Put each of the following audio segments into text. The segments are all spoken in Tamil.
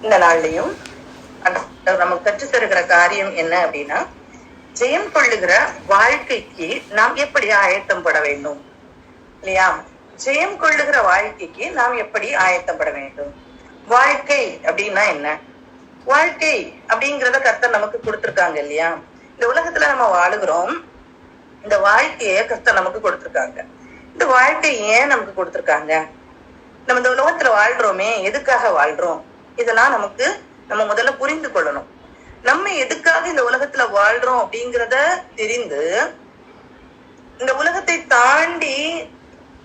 இந்த நாள்லயும் நமக்கு கற்றுத் தருகிற காரியம் என்ன அப்படின்னா, ஜெயம் கொள்ளுகிற வாழ்க்கைக்கு நாம் எப்படி ஆயத்தம் பட வேண்டும் இல்லையா? ஜெயம் கொள்ளுகிற வாழ்க்கைக்கு நாம் எப்படி ஆயத்தம் பட வேண்டும்? வாழ்க்கை அப்படின்னா என்ன? வாழ்க்கை அப்படிங்கிறத கர்த்தர் நமக்கு கொடுத்திருக்காங்க இல்லையா? இந்த உலகத்துல நம்ம வாழுகிறோம். இந்த வாழ்க்கைய கர்த்தர் நமக்கு கொடுத்திருக்காங்க. இந்த வாழ்க்கை ஏன் நமக்கு கொடுத்திருக்காங்க? நம்ம இந்த உலகத்துல வாழ்றோமே, எதுக்காக வாழ்றோம்? இதெல்லாம் நம்ம முதல்ல புரிந்து கொள்ளணும். நம்ம எதுக்காக இந்த உலகத்துல வாழ்றோம் அப்படிங்கிறத தெரிந்து, இந்த உலகத்தை தாண்டி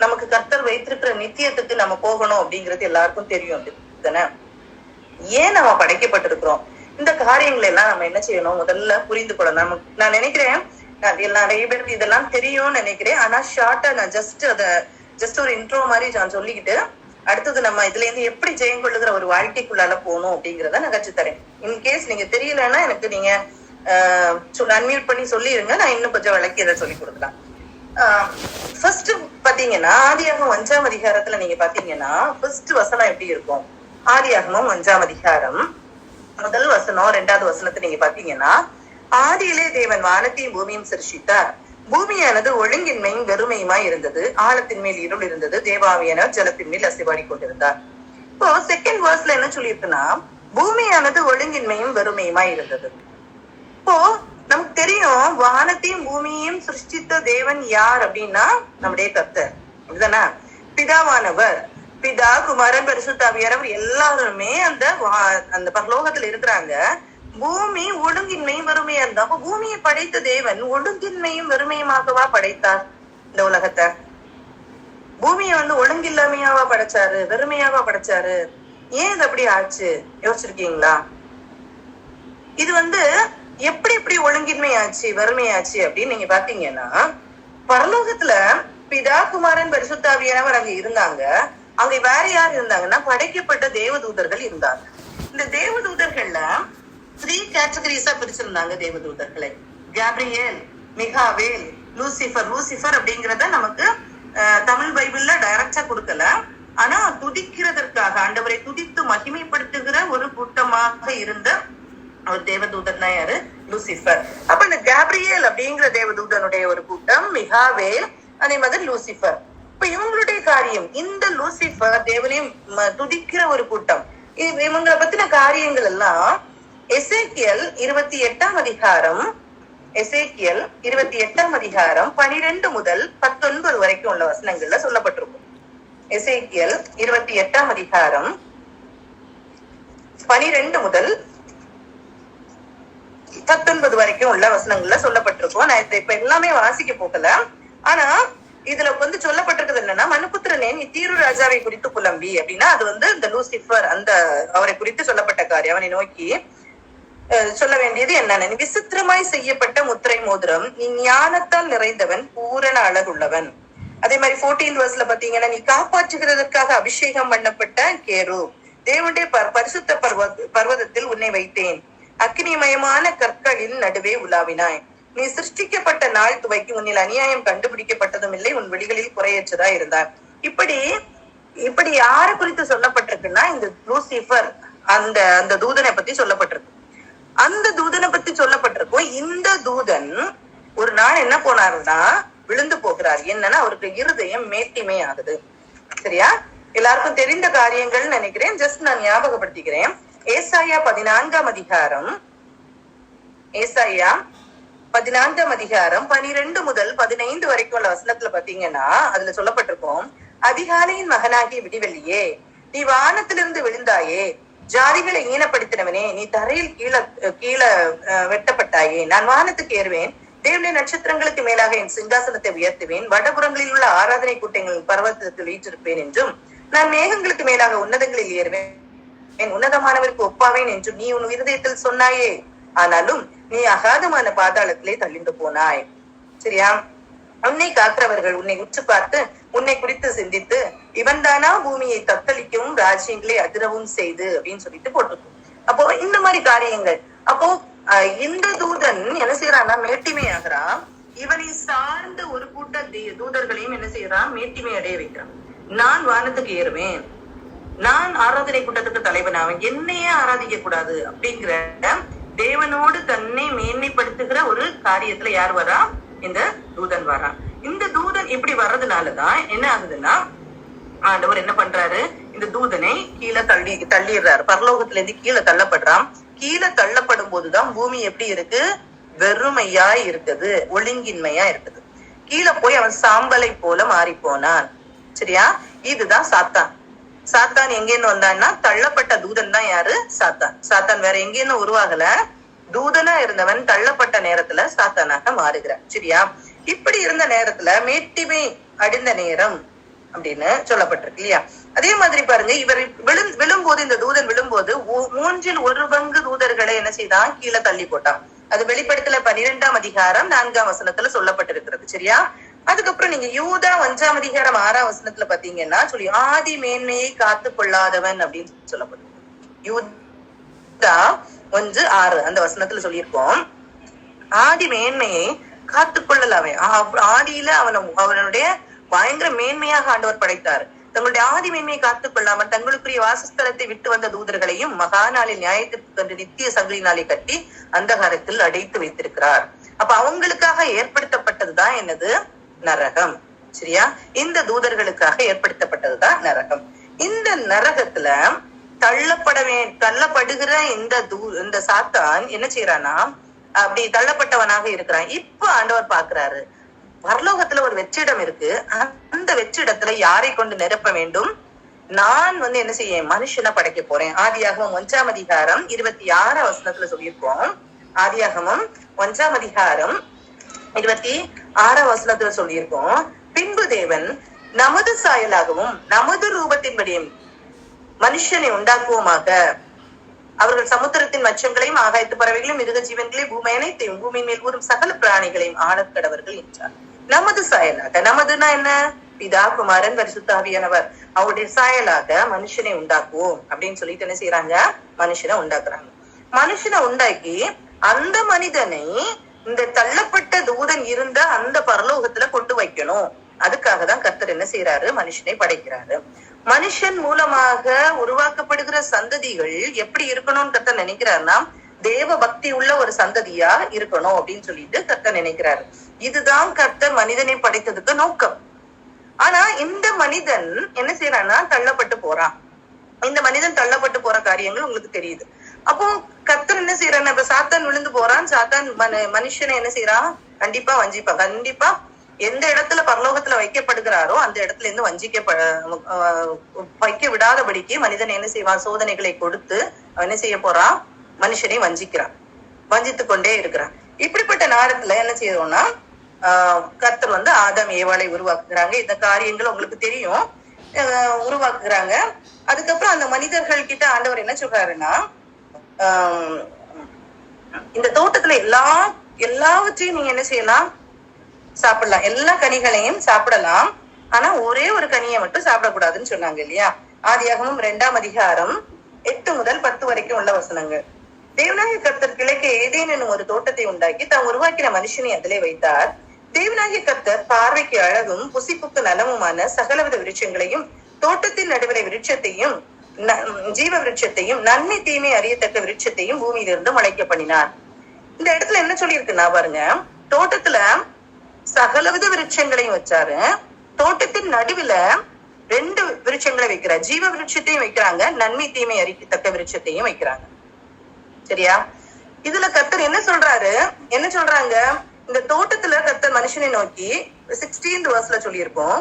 நமக்கு கர்த்தர் வைத்திருக்கிற நித்தியத்துக்கு நம்ம போகணும் அப்படிங்கிறது எல்லாருக்கும் தெரியும் தானே? ஏன் நம்ம படைக்கப்பட்டிருக்கிறோம், இந்த காரியங்களை எல்லாம் நம்ம என்ன செய்யணும்? முதல்ல புரிந்து கொள்ளணும். நான் நினைக்கிறேன் நிறைய பேருக்கு இதெல்லாம் தெரியும்னு நினைக்கிறேன். ஆனா ஷார்ட்டா நான் ஜஸ்ட் ஒரு இன்ட்ரோ மாதிரி நான் சொல்லிக்கிட்டு, அடுத்தது நம்ம இதுல இருந்து எப்படி ஜெயம் கொள்ளுகிற ஒரு வாழ்க்கைக்குள்ளால போகணும் அப்படிங்கிறத நான் கற்றுத்தரேன். இன்கேஸ் நீங்க தெரியலன்னா எனக்கு நீங்க அன்மியூட் பண்ணி சொல்லிருங்க, நான் இன்னும் கொஞ்சம் விளக்கி இதை சொல்லி கொடுக்கலாம். ஃபர்ஸ்ட் பாத்தீங்கன்னா, ஆதியாகமம் 5ஆம் அதிகாரத்துல நீங்க பாத்தீங்கன்னா ஃபர்ஸ்ட் வசனம் எப்படி இருக்கும்? ஆதியாகமம் 5ஆம் அதிகாரம் முதல் வசனம் 2வது வசனத்தை நீங்க பாத்தீங்கன்னா, ஆதியிலே தேவன் வானத்தையும் பூமியும் சிருஷ்டித்தார். பூமியானது ஒழுங்கின்மையும் வெறுமையுமாய் இருந்தது. ஆழத்தின் மேல் இருள் இருந்தது. தேவாவியானவர் ஜலத்தின் மேல் அசைவாடி கொண்டிருந்தார். இப்போ செகண்ட் வேர்ஸ்ல என்ன சொல்லியிருக்குன்னா, பூமியானது ஒழுங்கின்மையும் வெறுமையுமாய் இருந்தது. இப்போ நமக்கு தெரியும், வானத்தையும் பூமியையும் சிருஷ்டித்த தேவன் யார் அப்படின்னா நம்முடைய கர்த்தர். அப்படிதானே? பிதாவானவர், பிதா, குமாரன், பரிசுத்தாவியானவர் எல்லாருமே அந்த பரலோகத்துல இருக்கிறாங்க. பூமி ஒழுங்கின்மையும் வெறுமையா இருந்தா, அப்ப பூமியை படைத்த தேவன் ஒழுங்கின்மையும் வெறுமையுமாகவா படைத்தார் இந்த உலகத்தை? பூமியை ஒழுங்கில்லாமையாவா படைச்சாரு, வெறுமையாவா படைச்சாரு? ஏன் இது அப்படி ஆச்சு? யோசிச்சிருக்கீங்களா? இது எப்படி ஒழுங்கின்மை ஆச்சு, வெறுமையாச்சு அப்படின்னு நீங்க பாத்தீங்கன்னா, பரலோகத்துல பிதா, குமாரன், பரிசுத்தாவியானவர் அங்க இருந்தாங்க. அங்க வேற யார் இருந்தாங்கன்னா, படைக்கப்பட்ட தேவதூதர்கள் இருந்தாங்க. இந்த தேவதூதர்கள்ல 3 கேட்டகரிஸா பிரிச்சிருந்தாங்க தேவதூதர்களை. கேப்ரியேல், மிகாவேல், லூசிஃபர். லூசிஃபர் அப்படிங்கிறத நமக்கு தமிழ் பைபிள்ல டைரக்டா கொடுக்கல. ஆனா துதிக்கிறதற்காக, ஆண்டவரை துதித்து மகிமைப்படுத்துகிற ஒரு கூட்டமாக இருந்த ஒரு தேவதூதன் தான் யாரு? லூசிஃபர். அப்ப இந்த கேப்ரியேல் அப்படிங்கிற தேவதூதனுடைய ஒரு கூட்டம், மிகாவேல், அதே மாதிரி லூசிஃபர். இப்ப இவங்களுடைய காரியம், இந்த லூசிஃபர் தேவனையும் துதிக்கிற ஒரு கூட்டம். இவங்களை பத்தின காரியங்கள் எல்லாம் எசேக்கியேல் 28ஆம் அதிகாரம் 12 முதல் 19 வரைக்கும் உள்ள வசனங்கள்ல சொல்லப்பட்டிருக்கும். எசேக்கியேல் 28ஆம் அதிகாரம் 12 முதல் 19 வரைக்கும் உள்ள வசனங்கள்ல சொல்லப்பட்டிருக்கும். நான் இப்ப எல்லாமே வாசிக்க போகல. ஆனா இதுல சொல்லப்பட்டிருக்கிறது என்னன்னா, மனுபுத்திரனே, நீ தீரு ராஜாவை குறித்து புலம்பி அப்படின்னா, அது இந்த லூசிஃபர் அவரை குறித்து சொல்லப்பட்ட காரியம். அவனை நோக்கி சொல்ல வேண்டியது என்னன்னு, நீ விசித்திரமாய் செய்யப்பட்ட முத்திரை மோதிரம், நீ ஞானத்தால் நிறைந்தவன், பூரண அழகுள்ளவன். அதே மாதிரி 14th verseல பாத்தீங்கன்னா, நீ காப்பாற்றுகிறதற்காக அபிஷேகம் பண்ணப்பட்ட கேரு, தேவனுடைய பரிசுத்த பர்வதத்தில் உன்னை வைத்தேன், அக்னிமயமான கற்களின் நடுவே உலாவினாய், நீ சிருஷ்டிக்கப்பட்ட நாள் துவைக்கு உன்னில் அநியாயம் கண்டுபிடிக்கப்பட்டதும் இல்லை, உன் வெளிகளில் குறையற்றதா இருந்தார். இப்படி யார குறித்து சொல்லப்பட்டிருக்குன்னா, இந்த லூசிஃபர் அந்த தூதனை பத்தி சொல்லப்பட்டிருக்கு. அந்த தூதனை பத்தி சொல்லப்பட்டிருக்கும். இந்த தூதன் ஒரு நாள் என்ன போனாருன்னா, விழுந்து போகிறார். என்னன்னா, அவருக்கு இருதயம் மேட்டிமை ஆகுது. சரியா? எல்லாருக்கும் தெரிந்த காரியங்கள் நினைக்கிறேன். ஜஸ்ட் நான் ஞாபகப்படுத்திக்கிறேன். ஏசாயா 14ஆம் அதிகாரம் 12 முதல் 15 வரைக்கும் உள்ள வசனத்துல பாத்தீங்கன்னா, அதுல சொல்லப்பட்டிருக்கும், அதிகாலையின் மகனாகிய விடிவெள்ளியே, நீ வானத்திலிருந்து விழுந்தாயே, ஜாதிகளை ஈனப்படுத்தினவனே, நீ தரையில் கீழே வெட்டப்பட்டாயே, நான் வானத்துக்கு ஏறுவேன், தேவனுடைய நட்சத்திரங்களுக்கு மேலாக என் சிங்காசனத்தை உயர்த்துவேன், வடபுறங்களில் உள்ள ஆராதனை கூட்டங்களின் பர்வதத்தில் வீற்றிருப்பேன் என்றும், நான் மேகங்களுக்கு மேலாக உன்னதங்களில் ஏறுவேன், உன்னதமானவருக்கு ஒப்பாவேன் என்றும் நீ உன் இருதயத்தில் சொன்னாயே, ஆனாலும் நீ அகாதமான பாதாளத்திலே தள்ளிந்து போனாய். சரியா? உன்னை காக்கிறவர்கள் உன்னை உற்று பார்த்து உன்னை குறித்து சிந்தித்து, இவன் தானா பூமியை தத்தளிக்கவும் ராஜ்யங்களை அதிரவும் செய்து அப்படின்னு சொல்லிட்டு போட்டிருக்கும். அப்போ இந்த மாதிரி காரியங்கள். அப்போ இந்த தூதன் என்ன செய்யறான்னா, மேட்டிமை ஆகிறான். இவனை சார்ந்த ஒரு கூட்ட தூதர்களையும் என்ன செய்யறான்? மேட்டிமை அடைய வைக்கிறான். நான் வானத்துக்கு ஏறுவேன், நான் ஆராதனை கூட்டத்துக்கு தலைவன், அவன் என்னையே ஆராதிக்க கூடாது அப்படிங்கிற தேவனோடு தன்னை மேன்மைப்படுத்துகிற ஒரு காரியத்துல யார் வரா? இந்த தூதன் வரான். இந்த தூதன் இப்படி வர்றதுனாலதான் என்ன ஆகுதுன்னா, ஆண்டவர் என்ன பண்றாரு, இந்த தூதனை கீழே தள்ளிடுறாரு. பரலோகத்துல இருந்து கீழே தள்ளப்படுறான். கீழே தள்ளப்படும் போதுதான் பூமி எப்படி இருக்கு? வெறுமையா இருக்குது, ஒழுங்கின்மையா இருக்குது. கீழே போய் அவன் சாம்பலை போல மாறி போனான். சரியா? இதுதான் சாத்தான். சாத்தான் எங்கேன்னு வந்தான்னா, தள்ளப்பட்ட தூதன் தான் யாரு? சாத்தான். சாத்தான் வேற எங்கேன்னு உருவாகல, தூதனா இருந்தவன் தள்ளப்பட்ட நேரத்துல சாத்தானாக மாறுகிறான். சரியா? இப்படி இருந்த நேரத்துல மேட்டிமை அடைந்த நேரம் அப்படின்னு சொல்லப்பட்டிருக்கு இல்லையா? அதே மாதிரி பாருங்க, இவர் விழும்போது, இந்த தூதன் விழும்போது 1/3 தூதர்களை என்ன செய்தான்? கீழே தள்ளி போட்டான். அது வெளிப்படுத்தல 12ஆம் அதிகாரம் 4ஆம் வசனத்துல சொல்லப்பட்டிருக்கிறது. சரியா? அதுக்கப்புறம் நீங்க யூதா 5ஆம் அதிகாரம் 6ஆம் வசனத்துல பாத்தீங்கன்னா சொல்லி, ஆதி மேன்மையை காத்து கொள்ளாதவன் அப்படின்னு சொல்லப்பட்டிருக்கு. யூதா 1:6 அந்த வசனத்துல சொல்லியிருக்கோம், ஆதி மேன்மையை காத்து கொள்ளல. அவன் ஆதியில அவனுடைய பயங்கர மேன்மையாக ஆண்டவர் படைத்தார். தங்களுடைய ஆதி மேன்மையை காத்துக் கொள்ளாமல் தங்களுக்குரிய வாசஸ்தலத்தை விட்டு வந்த தூதர்களையும் மகா நாளில் நியாயத்திற்கு கண்டு நித்திய சங்கிலினாலே கட்டி அந்தகாரத்தில் அடைத்து வைத்திருக்கிறார். அப்ப அவங்களுக்காக ஏற்படுத்தப்பட்டதுதான் என்னது? நரகம். சரியா? இந்த தூதர்களுக்காக ஏற்படுத்தப்பட்டதுதான் நரகம். இந்த நரகத்துல தள்ளப்படுகிற இந்த சாத்தான் என்ன செய்யறானா, அப்படி தள்ளப்பட்டவனாக இருக்கிறான். இப்ப ஆண்டவர் பாக்குறாரு, பரலோகத்துல ஒரு வெற்றிடம் இருக்கு. அந்த வெற்றிடத்துல யாரை கொண்டு நிரப்ப வேண்டும்? நான் என்ன செய்ய, மனுஷனை படைக்க போறேன். ஆதியாகமம் 1ஆம் அதிகாரம் 26ஆம் வசனத்துல சொல்லியிருக்கோம். ஆதியாகமம் 1ஆம் அதிகாரம் 26ஆம் வசனத்துல சொல்லியிருக்கோம், பின்பு தேவன் நமது சாயலாகவும் நமது ரூபத்தின்படியும் மனுஷனை உண்டாக்குவோமாக, அவர்கள் சமுத்திரத்தின் மச்சங்களையும் ஆகாயத்து பறவைகளையும் மிருக ஜீவன்களையும் பூமி அனைத்தையும் பூமியின் மேல் ஊறும் சகல பிராணிகளையும் ஆளக்கடவர்கள் என்றார். நமது சாயலாக, நமதுன்னா என்ன? பிதா, குமாரன், பரிசுத்த ஆவியானவர், அவருடைய சாயலாக மனுஷனை உண்டாக்குவோம் அப்படின்னு சொல்லிட்டு என்ன செய்யறாங்க? மனுஷனை உண்டாக்குறாங்க. மனுஷனை உண்டாக்கி அந்த மனிதனை இந்த தள்ளப்பட்ட தூதன் இருந்த அந்த பரலோகத்துல கொண்டு வைக்கணும். அதுக்காக தான் கர்த்தர் என்ன செய்யறாரு? மனுஷனை படைக்கிறாரு. மனுஷன் மூலமாக உருவாக்கப்படுகிற சந்ததிகள் எப்படி இருக்கணும்னு கர்த்தர் நினைக்கிறாருன்னா, தேவ பக்தி உள்ள ஒரு சந்ததியா இருக்கணும் அப்படின்னு சொல்லிட்டு கர்த்தர் நினைக்கிறாரு. இதுதான் கர்த்தர் மனிதனை படைத்ததுக்கு நோக்கம். ஆனா இந்த மனிதன் என்ன செய்யறான்னா, தள்ளப்பட்டு போறான். இந்த மனிதன் தள்ளப்பட்டு போற காரியங்கள் உங்களுக்கு தெரியுது. அப்போ கர்த்தர் என்ன செய்யறான்? இப்ப சாத்தான் விழுந்து போறான். சாத்தான் மனுஷனை என்ன செய்யறான்? கண்டிப்பா வஞ்சிப்பான். கண்டிப்பா எந்த இடத்துல பரலோகத்துல வைக்கப்படுகிறாரோ அந்த இடத்துல இருந்து வைக்க விடாதபடிக்கு மனிதன் என்ன செய்வான்? சோதனைகளை கொடுத்து என்ன செய்ய போறான்? மனுஷனை வஞ்சிக்கிறான், வஞ்சித்து கொண்டே இருக்கிறான். இப்படிப்பட்ட நேரத்துல என்ன செய்யறோம்னா, கர்த்தர் ஆதாம் ஏவாளை உருவாக்குறாங்க. இந்த காரியங்கள் உங்களுக்கு தெரியும், உருவாக்குறாங்க. அதுக்கப்புறம் அந்த மனிதர்கள் கிட்ட ஆண்டவர் என்ன சொல்றாருன்னா, இந்த தோட்டத்துல எல்லாவற்றையும் நீங்க என்ன செய்யலாம்? சாப்பிடலாம், எல்லா கனிகளையும் சாப்பிடலாம். ஆனா ஒரே ஒரு கனியை மட்டும் சாப்பிடக்கூடாதுன்னு சொன்னாங்க இல்லையா? ஆதியாகமம் 2ஆம் அதிகாரம் 8 முதல் 10 வரைக்கும் உள்ள வசனங்கள். தேவனாகிய கர்த்தர் கிழக்கே ஏதேன் என்னும் ஒரு தோட்டத்தை உண்டாக்கி தாம் உருவாக்கின மனுஷனை அதிலே வைத்தார். தேவனாகிய கர்த்தர் பார்வைக்கு அழகும் புசிப்புக்கு நலமுமான சகலவித விருட்சங்களையும் தோட்டத்தின் நடுவிலை விருட்சத்தையும் ஜீவ விருட்சத்தையும் நன்மை தீமை அறியத்தக்க விருட்சத்தையும் பூமியிலிருந்து முளைக்க பண்ணினார். இந்த இடத்துல என்ன சொல்லி இருக்குன்னா பாருங்க, தோட்டத்துல சகலவித விருட்சங்களையும் வச்சாரு. தோட்டத்தின் நடுவுல 2 விருட்சங்களை வைக்கிறார். ஜீவ விருட்சத்தையும் வைக்கிறாங்க, நன்மை தீமை அறிக்கத்தக்க விருட்சத்தையும் வைக்கிறாங்க. சரியா? இதுல கர்த்தர் என்ன சொல்றாங்க? இந்த தோட்டத்துல கர்த்தர் மனுஷனை நோக்கி 16th verseல சொல்லியிருக்கோம்,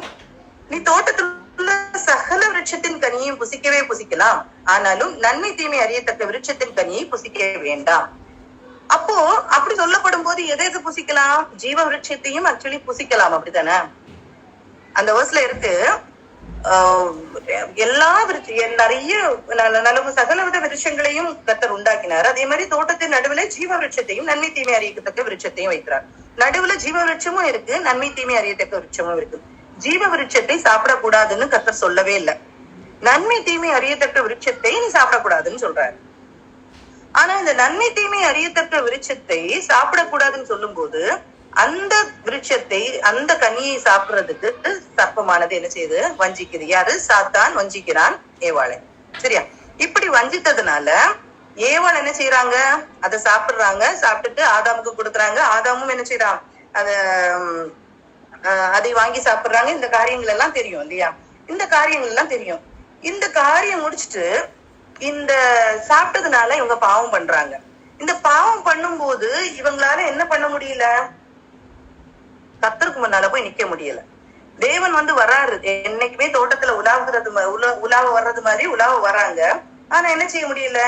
நீ தோட்டத்துல சகல விருட்சத்தின் கனியையும் புசிக்கவே புசிக்கலாம், ஆனாலும் நன்மை தீமை அறியத்தக்க விருட்சத்தின் கனியை புசிக்க வேண்டாம். அப்போ அப்படி சொல்லப்படும் போது எதை புசிக்கலாம்? ஜீவ விருட்சத்தையும் ஆக்சுவலி புசிக்கலாம், அப்படித்தானே? அந்த வேர்ஸ்ல இருக்கு, எல்லா நிறைய சகலவித விருட்சங்களையும் கர்த்தர் உண்டாக்கினார். அதே மாதிரி தோட்டத்தின் நடுவுல ஜீவ விருட்சத்தையும் நன்மை தீமை அறியத்தக்க விருட்சத்தையும் வைக்கிறார். நடுவுல ஜீவ விருட்சமும் இருக்கு, நன்மை தீமை அறியத்தக்க விருட்சமும் இருக்கு. ஜீவ விருட்சத்தை சாப்பிடக்கூடாதுன்னு கர்த்தர் சொல்லவே இல்லை. நன்மை தீமை அறியத்தக்க விருட்சத்தை நீ சாப்பிடக்கூடாதுன்னு சொல்றாரு. ஆனா இந்த நன்மை தீமை அறியத்தக்க விருட்சத்தை சாப்பிடக்கூடாதுன்னு சொல்லும் போது அந்த விருட்சத்தை, அந்த கனியை சாப்பிடுறதுக்கு சர்ப்பமானது என்ன செய்யுது? வஞ்சிக்குது. யாரு? சாத்தான் வஞ்சிக்கிறான் ஏவாளை. சரியா? இப்படி வஞ்சித்ததுனால ஏவாள் என்ன செய்யறாங்க? அதை சாப்பிடுறாங்க. சாப்பிட்டுட்டு ஆதாமுக்கு கொடுக்குறாங்க. ஆதாமும் என்ன செய்யறான்? அதை வாங்கி சாப்பிடுறாங்க. இந்த காரியங்கள் எல்லாம் தெரியும் இல்லையா? இந்த காரியங்கள் எல்லாம் தெரியும். இந்த காரியம் முடிச்சுட்டு இந்த சாப்பிட்டதுனால இவங்க பாவம் பண்றாங்க. இந்த பாவம் பண்ணும்போது இவங்களால என்ன பண்ண முடியல? கர்த்தருக்கு முன்னால போய் நிக்க முடியல. தேவன் வர்றாரு. என்னைக்குமே தோட்டத்துல உலாவ வர்றது மாதிரி உலாவ வராங்க. ஆனா என்ன செய்ய முடியல?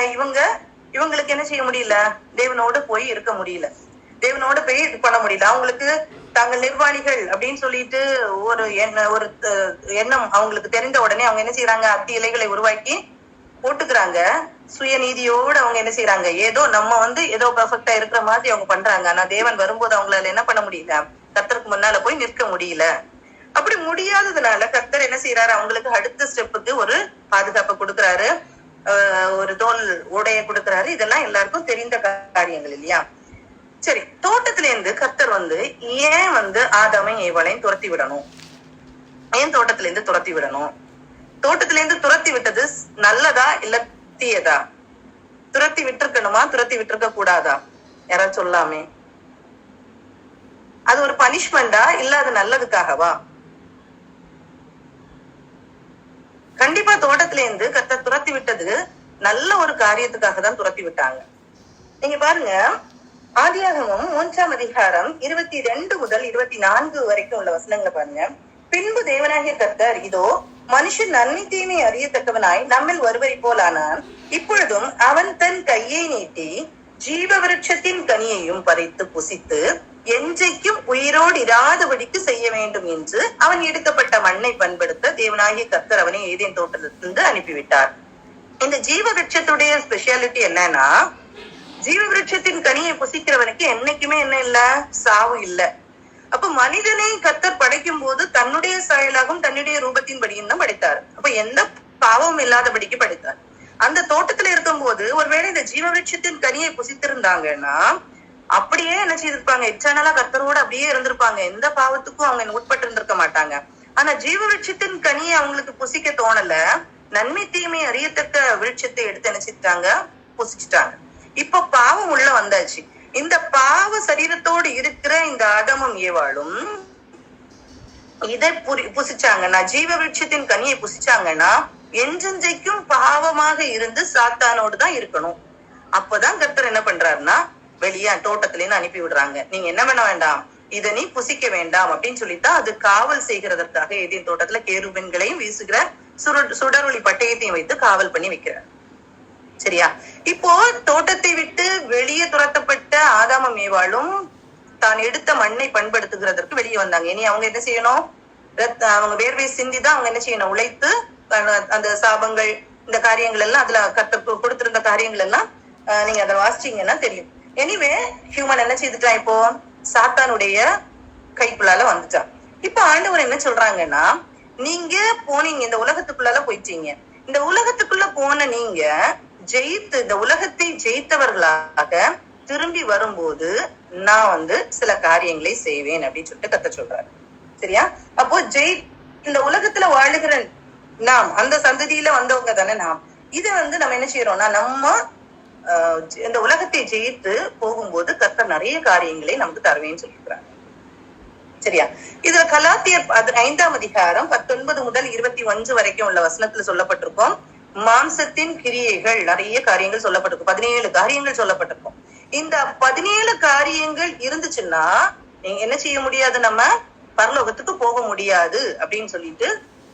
இவங்களுக்கு என்ன செய்ய முடியல? தேவனோட போய் இருக்க முடியல. தேவனோட போய் இது பண்ண முடியல. அவங்களுக்கு தாங்கள் நிர்வாணிகள் அப்படின்னு சொல்லிட்டு ஒரு எண்ணம் அவங்களுக்கு தெரிந்த உடனே அவங்க என்ன செய்யறாங்க? அத்தி இலைகளை உருவாக்கி போட்டுக்கிறாங்க. சுயநீதியோடு அவங்க என்ன செய்யறாங்க? ஏதோ நம்ம ஏதோ பெர்ஃபெக்டா இருக்கிற மாதிரி அவங்க பண்றாங்க. ஆனா தேவன் வரும்போது அவங்களால என்ன பண்ண முடியல? கர்த்தருக்கு முன்னால போய் நிற்க முடியல. அப்படி முடியாததுனால கர்த்தர் என்ன செய்யறாரு? அவங்களுக்கு அடுத்த ஸ்டெப்புக்கு ஒரு பாதுகாப்பை கொடுக்குறாரு. ஒரு தோல் உடைய கொடுக்குறாரு. இதெல்லாம் எல்லாருக்கும் தெரிந்த காரியங்கள் இல்லையா? சரி, தோட்டத்துல இருந்து கர்த்தர் ஏன் ஆதாமை ஏவாளையும் துரத்தி விடணும்? ஏன் தோட்டத்துல இருந்து துரத்தி விடணும்? தோட்டத்துல இருந்து துரத்தி விட்டது நல்லதா இல்ல தீயதா? துரத்தி விட்டுருக்கணுமா? துரத்தி விட்டுருக்க கூடாதா? யாராவது சொல்லாமே. அது ஒரு பனிஷ்மெண்டா இல்ல அது நல்லதுக்காகவா? கண்டிப்பா தோட்டத்துல இருந்து கர்த்தர் துரத்தி விட்டது நல்ல ஒரு காரியத்துக்காக தான் துரத்தி விட்டாங்க. நீங்க பாருங்க, ஆதியாகமம் 3ஆம் அதிகாரம் 22 முதல் 24 வரைக்கும் உள்ள வசனங்களை பாருங்க. பின்பு தேவனாகிய கர்த்தர், இதோ மனுஷன் நன்மை தீமை அறியத்தக்கவனாய் நம்மில் ஒருவரை போலானான். இப்பொழுதும் அவன் தன் கையை நீட்டி ஜீவ விருட்சத்தின் கனியையும் பறித்து புசித்து என்றைக்கும் உயிரோடு இராதபடிக்கு செய்ய வேண்டும் என்று அவன் எடுக்கப்பட்ட மண்ணை பண்படுத்த தேவனாகிய கர்த்தர் அவனை ஏதேன் தோட்டத்திலிருந்து அனுப்பிவிட்டார். இந்த ஜீவ விருட்சத்துடைய ஸ்பெஷாலிட்டி என்னன்னா, ஜீவ விருட்சத்தின் கனியை புசிக்கிறவனுக்கு என்னைக்குமே என்ன இல்ல? சாவு இல்ல. அப்ப மனிதனை கர்த்தர் படைக்கும் போது தன்னுடைய சாயலாகவும் தன்னுடைய ரூபத்தின் படியும் தான் படைத்தார். அப்ப எந்த பாவமும் இல்லாதபடிக்கு படைத்தார். அந்த தோட்டத்துல இருக்கும் போது ஒருவேளை இந்த ஜீவ விருட்சத்தின் கனியை புசித்திருந்தாங்கன்னா அப்படியே என்ன செய்திருப்பாங்க? எச்சனலா கர்த்தரோட அப்படியே இருந்திருப்பாங்க. எந்த பாவத்துக்கும் அவங்க உட்பட்டு இருந்திருக்க மாட்டாங்க. ஆனா ஜீவ விருட்சத்தின் கனியை அவங்களுக்கு புசிக்க தோணல. நன்மை தீமை அறியத்தக்க விருட்சத்தை எடுத்து நினைச்சிட்டாங்க, புசிச்சுட்டாங்க. இப்ப பாவம் உள்ள வந்தாச்சு. இந்த பாவ சரீரத்தோடு இருக்கிற இந்த ஆதாமும் ஏவாளும் இதை புசிச்சாங்கன்னா, ஜீவ விருட்சத்தின் கனியை புசிச்சாங்கன்னா என்றென்றைக்கும் பாவமாக இருந்து சாத்தானோடு தான் இருக்கணும். அப்பதான் கர்த்தர் என்ன பண்றாருன்னா வெளியே தோட்டத்துல இருந்து அனுப்பி விடுறாங்க. நீங்க என்ன பண்ண வேண்டாம், இதை நீ புசிக்க வேண்டாம் அப்படின்னு சொல்லித்தான் அது காவல் செய்கிறதற்காக ஏதேன் தோட்டத்துல கேருபீன்களையும் வீசுகிற சுடரொளி பட்டயத்தையும் வைத்து காவல் பண்ணி வைக்கிறார். சரியா? இப்போ தோட்டத்தை விட்டு வெளியே துரத்தப்பட்ட ஆதாமும் ஏவாளும் தான் எடுத்த மண்ணை பண்படுத்துகிறதற்கு வெளியே வந்தாங்க. இனி அவங்க என்ன செய்யணும்? அவங்க வேர்வை சிந்திதான் அவங்க என்ன செய்யணும்? உழைத்து அந்த சாபங்கள், இந்த காரியங்கள் எல்லாம் அதுல கொடுத்திருந்த காரியங்கள் எல்லாம் நீங்க அதை வாசிச்சீங்கன்னா தெரியும். எனிவே ஹியூமன் என்ன செய்துட்டான்? இப்போ சாத்தானுடைய கைக்குள்ளால வந்துட்டான். இப்ப ஆண்டவர் என்ன சொல்றாங்கன்னா, நீங்க போனீங்க, இந்த உலகத்துக்குள்ளால போயிட்டீங்க. இந்த உலகத்துக்குள்ள போன நீங்க ஜெயித்து, இந்த உலகத்தை ஜெயித்தவர்களாக திரும்பி வரும்போது நான் சில காரியங்களை செய்வேன் அப்படின்னு சொல்லிட்டு கர்த்தர் சொல்றாரு. சரியா? அப்போ இந்த உலகத்துல வாழுகிற நாம், அந்த சந்ததியில வந்தவங்க தானே நாம். இதை நம்ம என்ன செய்யறோம்னா, நம்ம இந்த உலகத்தை ஜெயித்து போகும்போது கர்த்தர் நிறைய காரியங்களை நமக்கு தருவேன்னு சொல்லியிருக்கிறாங்க. சரியா? இதுல கலாத்தியர் 5ஆம் அதிகாரம் 19 முதல் 21 வரைக்கும் உள்ள வசனத்துல சொல்லப்பட்டிருக்கும். மாம்சத்தின் கிரியைகள் நிறைய காரியங்கள் சொல்லப்பட்டிருக்கும். 17 காரியங்கள் சொல்லப்பட்டிருக்கும். இந்த 17 காரியங்கள் இருந்துச்சுன்னா நீங்க என்ன செய்ய முடியாது? நம்ம பரலோகத்துக்கு போக முடியாது அப்படின்னு சொல்லிட்டு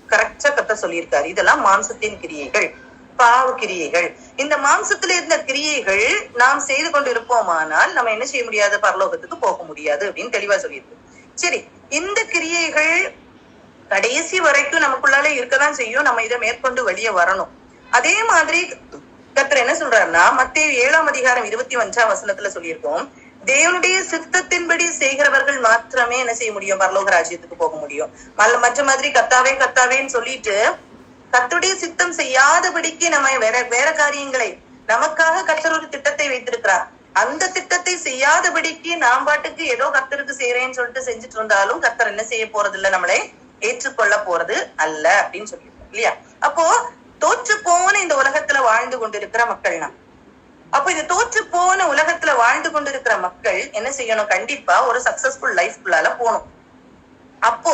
கரெக்டா கர்த்தர் சொல்லியிருக்காரு. இதெல்லாம் மாம்சத்தின் கிரியைகள், பாவ கிரியைகள். இந்த மாம்சத்துல இருந்த கிரியைகள் நாம் செய்து கொண்டு இருப்போமானால் நம்ம என்ன செய்ய முடியாது? பரலோகத்துக்கு போக முடியாது அப்படின்னு தெளிவா சொல்லியிருக்கு. சரி, இந்த கிரியைகள் கடைசி வரைக்கும் நமக்குள்ளால இருக்கதான் செய்யும். நம்ம இதை மேற்கொண்டு வெளியே வரணும். அதே மாதிரி கர்த்தர் என்ன சொல்றாருன்னா, மத்தேயு 7ஆம் அதிகாரம் 21ஆம் வசனத்துல சொல்லியிருக்கோம், தேவனுடைய சித்தத்தின்படி செய்கிறவர்கள் மாத்திரமே என்ன செய்ய முடியும்? பரலோக ராஜ்யத்துக்கு போக முடியும். மற்ற மாதிரி கர்த்தாவே கர்த்தாவேன்னு சொல்லிட்டு கர்த்தருடைய சித்தம் செய்யாதபடிக்கு நம்ம வேற காரியங்களை நமக்காக கர்த்தர் ஒரு திட்டத்தை வைத்திருக்கிறார். அந்த திட்டத்தை செய்யாதபடிக்கு நாம் பாட்டுக்கு ஏதோ கர்த்தருக்கு செய்யறேன்னு சொல்லிட்டு செஞ்சுட்டு இருந்தாலும் கர்த்தர் என்ன செய்ய போறது இல்ல, நம்மளை ஏற்றுக்கொள்ள போறது அல்ல அப்படின்னு சொல்லியிருக்கோம் இல்லையா. அப்போ தோற்று போன இந்த உலகத்துல வாழ்ந்து கொண்டிருக்கிற மக்கள் நாம். அப்போ இந்த தோற்று போன உலகத்துல வாழ்ந்து கொண்டிருக்கிற மக்கள் என்ன செய்யணும், கண்டிப்பா ஒரு சக்சஸ்ஃபுல் லைஃப்குள்ளால போகணும். அப்போ